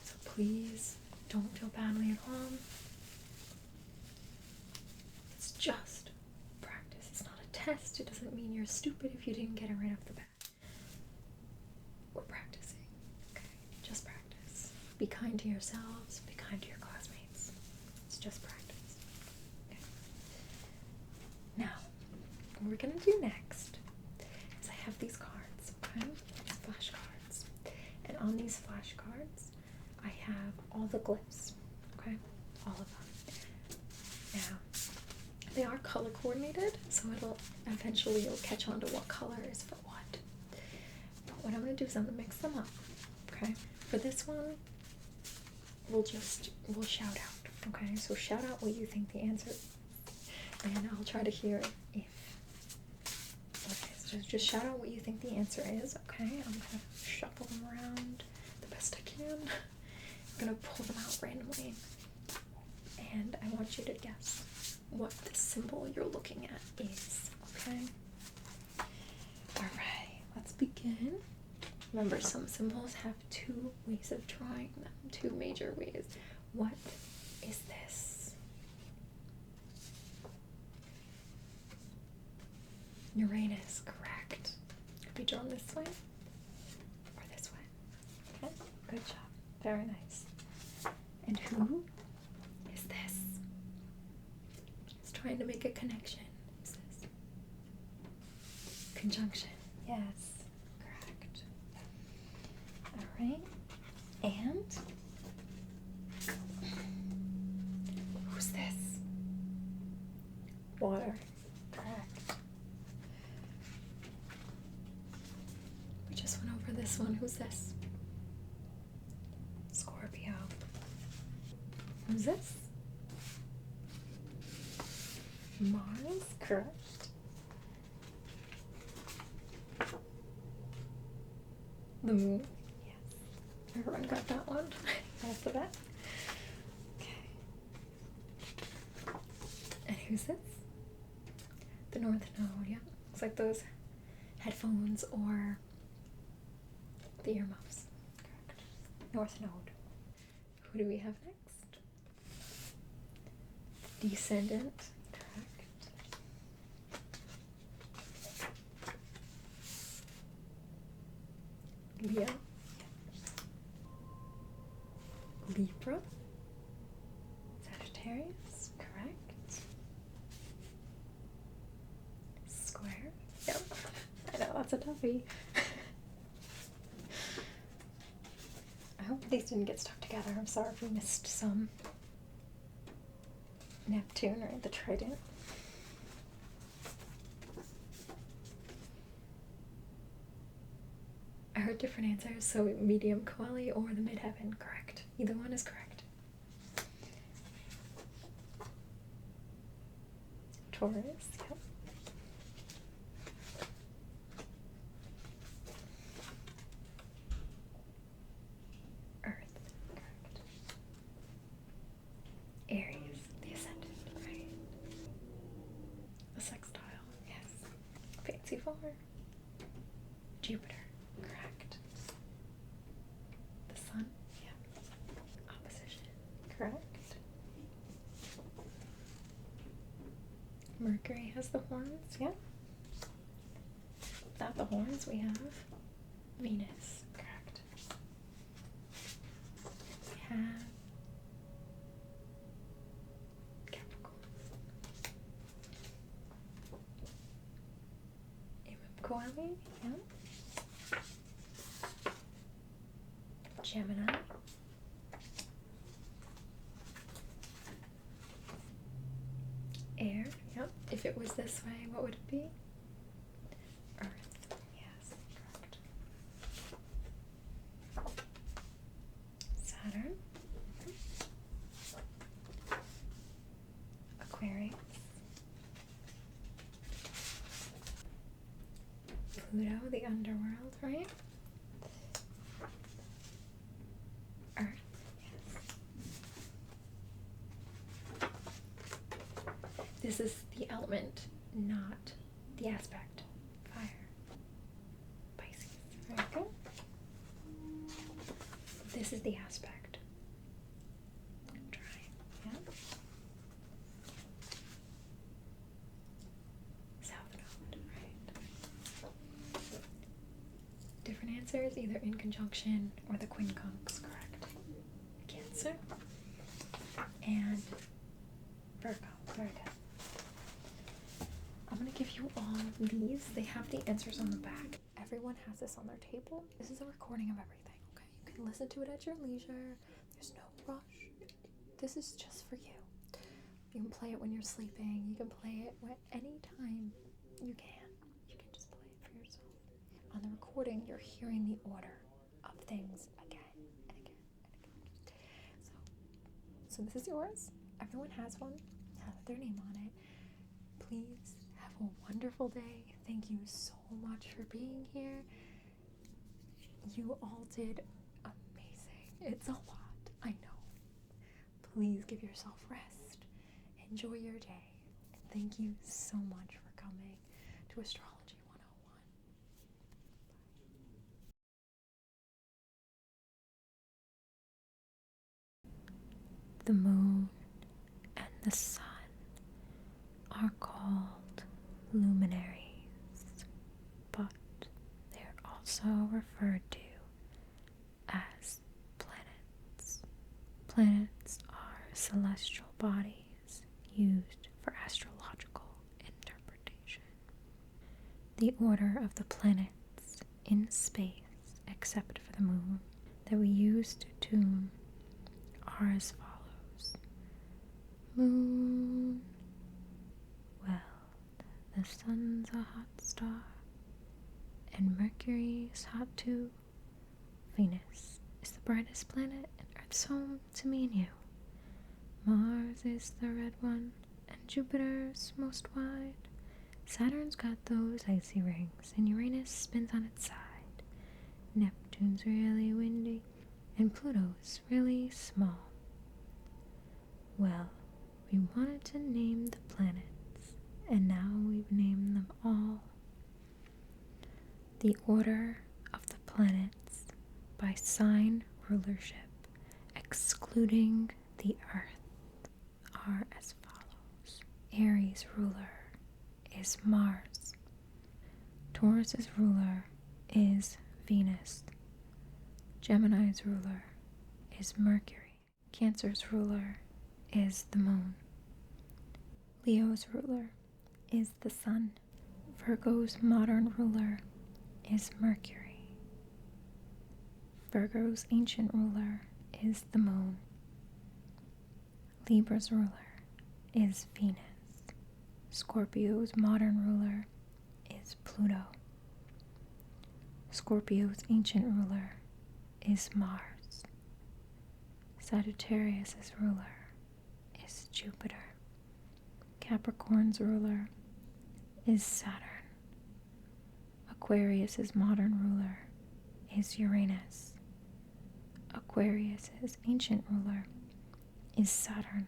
So please don't feel badly at all. It's just practice. It's not a test. It doesn't mean you're stupid if you didn't get it right off the bat. We're practicing, okay? Just practice. Be kind to yourselves, be kind to your classmates. It's just practice. Okay. Now, what we're going to do next is I have these cards, okay? These flashcards. And on these flashcards, I have all the glyphs, okay? All of them. Now, they are color coordinated, so eventually you'll catch on to what color is for what. But what I'm going to do is I'm going to mix them up, okay? For this one, we'll shout out, okay? So shout out what you think the answer is, and I'll try to hear if, okay, so just shout out what you think the answer is, okay? I'm going to shuffle them around the best I can. I'm going to pull them out randomly, and I want you to guess what the symbol you're looking at is, okay? Alright, let's begin. Remember, some symbols have two ways of drawing them, two major ways. What is this? Uranus, correct. Could be drawn this way or this way. Okay, good job. Very nice. And who is this? It's trying to make a connection. Who's this? Conjunction. Yes. Alright, and who's this? Water, correct. We just went over this one. Who's this? Scorpio. Who's this? Mars, correct. The moon. Everyone got that one off the bat. Okay. And who's this? The North Node, yeah. Looks like those headphones or the earmuffs. Correct. North Node. Who do we have next? Descendant. Correct. Leo. Libra, Sagittarius, correct. Square, yep. I know, that's a toughie. I hope these didn't get stuck together. I'm sorry if we missed some. Neptune, or the trident. I heard different answers, so medium Coeli or the midheaven, correct. Either one is correct. Taurus, yep. Earth, correct. Aries, the ascendant, right. The sextile, yes. Fancy for Jupiter. Correct. The sun, yeah. Opposition, correct. Mercury has the horns, yeah. Without the horns, we have Venus, correct. We have Capricorn. Coeli, yeah. Gemini. Air, yep. If it was this way, what would it be? Earth, yes, correct. Saturn. Aquarius. Pluto, the underworld, right? Earth, yes. This is the element, not the aspect. Fire. Pisces, very good. This is the aspect. Dry, yeah. South Node, right. Different answers, either in conjunction or the quincunx, correct. Virgo. Very good. I'm going to give you all these. They have the answers on the back. Everyone has this on their table. This is a recording of everything, okay? You can listen to it at your leisure. There's no rush. This is just for you. You can play it when you're sleeping. You can play it any time you can. You can just play it for yourself. On the recording, you're hearing the order of things again and again and again. So this is yours. Everyone has one. Has their name on it. Please have a wonderful day. Thank you so much for being here. You all did amazing. It's a lot, I know. Please give yourself rest. Enjoy your day. And thank you so much for coming to Astrology 101. The moon and the sun are called luminaries, but they're also referred to as planets. Planets are celestial bodies used for astrological interpretation. The order of the planets in space, except for the moon, that we use to tune are as follows. Moon, well, the sun's a hot star, and Mercury is hot too. Venus is the brightest planet, and Earth's home to me and you. Mars is the red one, and Jupiter's most wide. Saturn's got those icy rings, and Uranus spins on its side. Neptune's really windy, and Pluto's really small. Well, we wanted to name the planets, and now we've named them all. The order of the planets by sign rulership, excluding the Earth, are as follows. Aries' ruler is Mars. Taurus's ruler is Venus. Gemini's ruler is Mercury. Cancer's ruler is the moon. Leo's ruler is the sun. Virgo's modern ruler is Mercury. Virgo's ancient ruler is the moon. Libra's ruler is Venus. Scorpio's modern ruler is Pluto. Scorpio's ancient ruler is Mars. Sagittarius's ruler is Jupiter. Capricorn's ruler is Saturn. Aquarius's modern ruler is Uranus. Aquarius's ancient ruler is Saturn.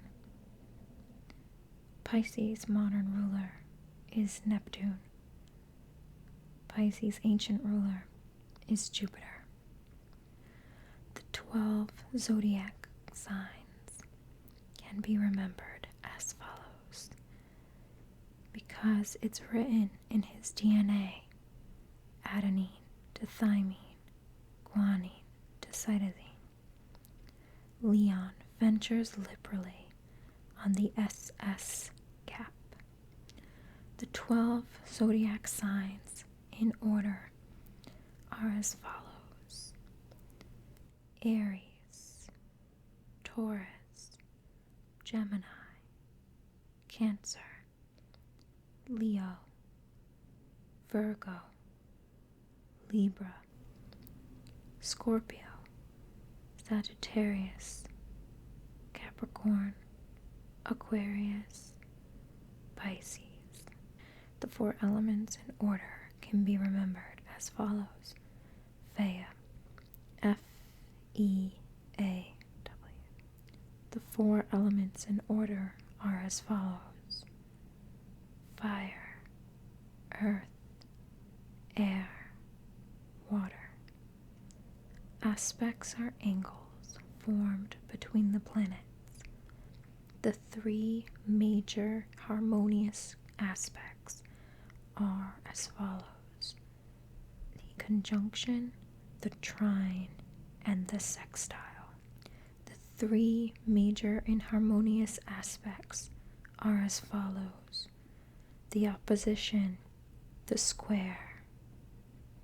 Pisces' modern ruler is Neptune. Pisces' ancient ruler is Jupiter. The 12 zodiac signs can be remembered as follows. Because it's written in his DNA, adenine to thymine, guanine to cytosine. Leon ventures liberally on the SS cap. The 12 zodiac signs in order are as follows. Aries, Taurus, Gemini, Cancer, Leo, Virgo, Libra, Scorpio, Sagittarius, Capricorn, Aquarius, Pisces. The 4 elements in order can be remembered as follows. Fea, F-E-A-W. The 4 elements in order are as follows. Fire, earth, air, water. Aspects are angles formed between the planets. The 3 major harmonious aspects are as follows. The conjunction, the trine, and the sextile. The 3 major inharmonious aspects are as follows: the opposition, the square,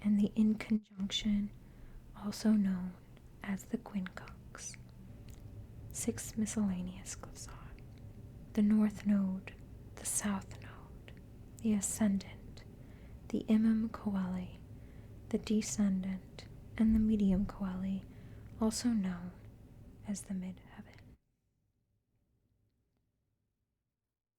and the inconjunction, also known as the quincunx. 6 miscellaneous glyphs are the north node, the south node, the ascendant, the imum coeli, the descendant, and the medium coeli, also known as the midheaven.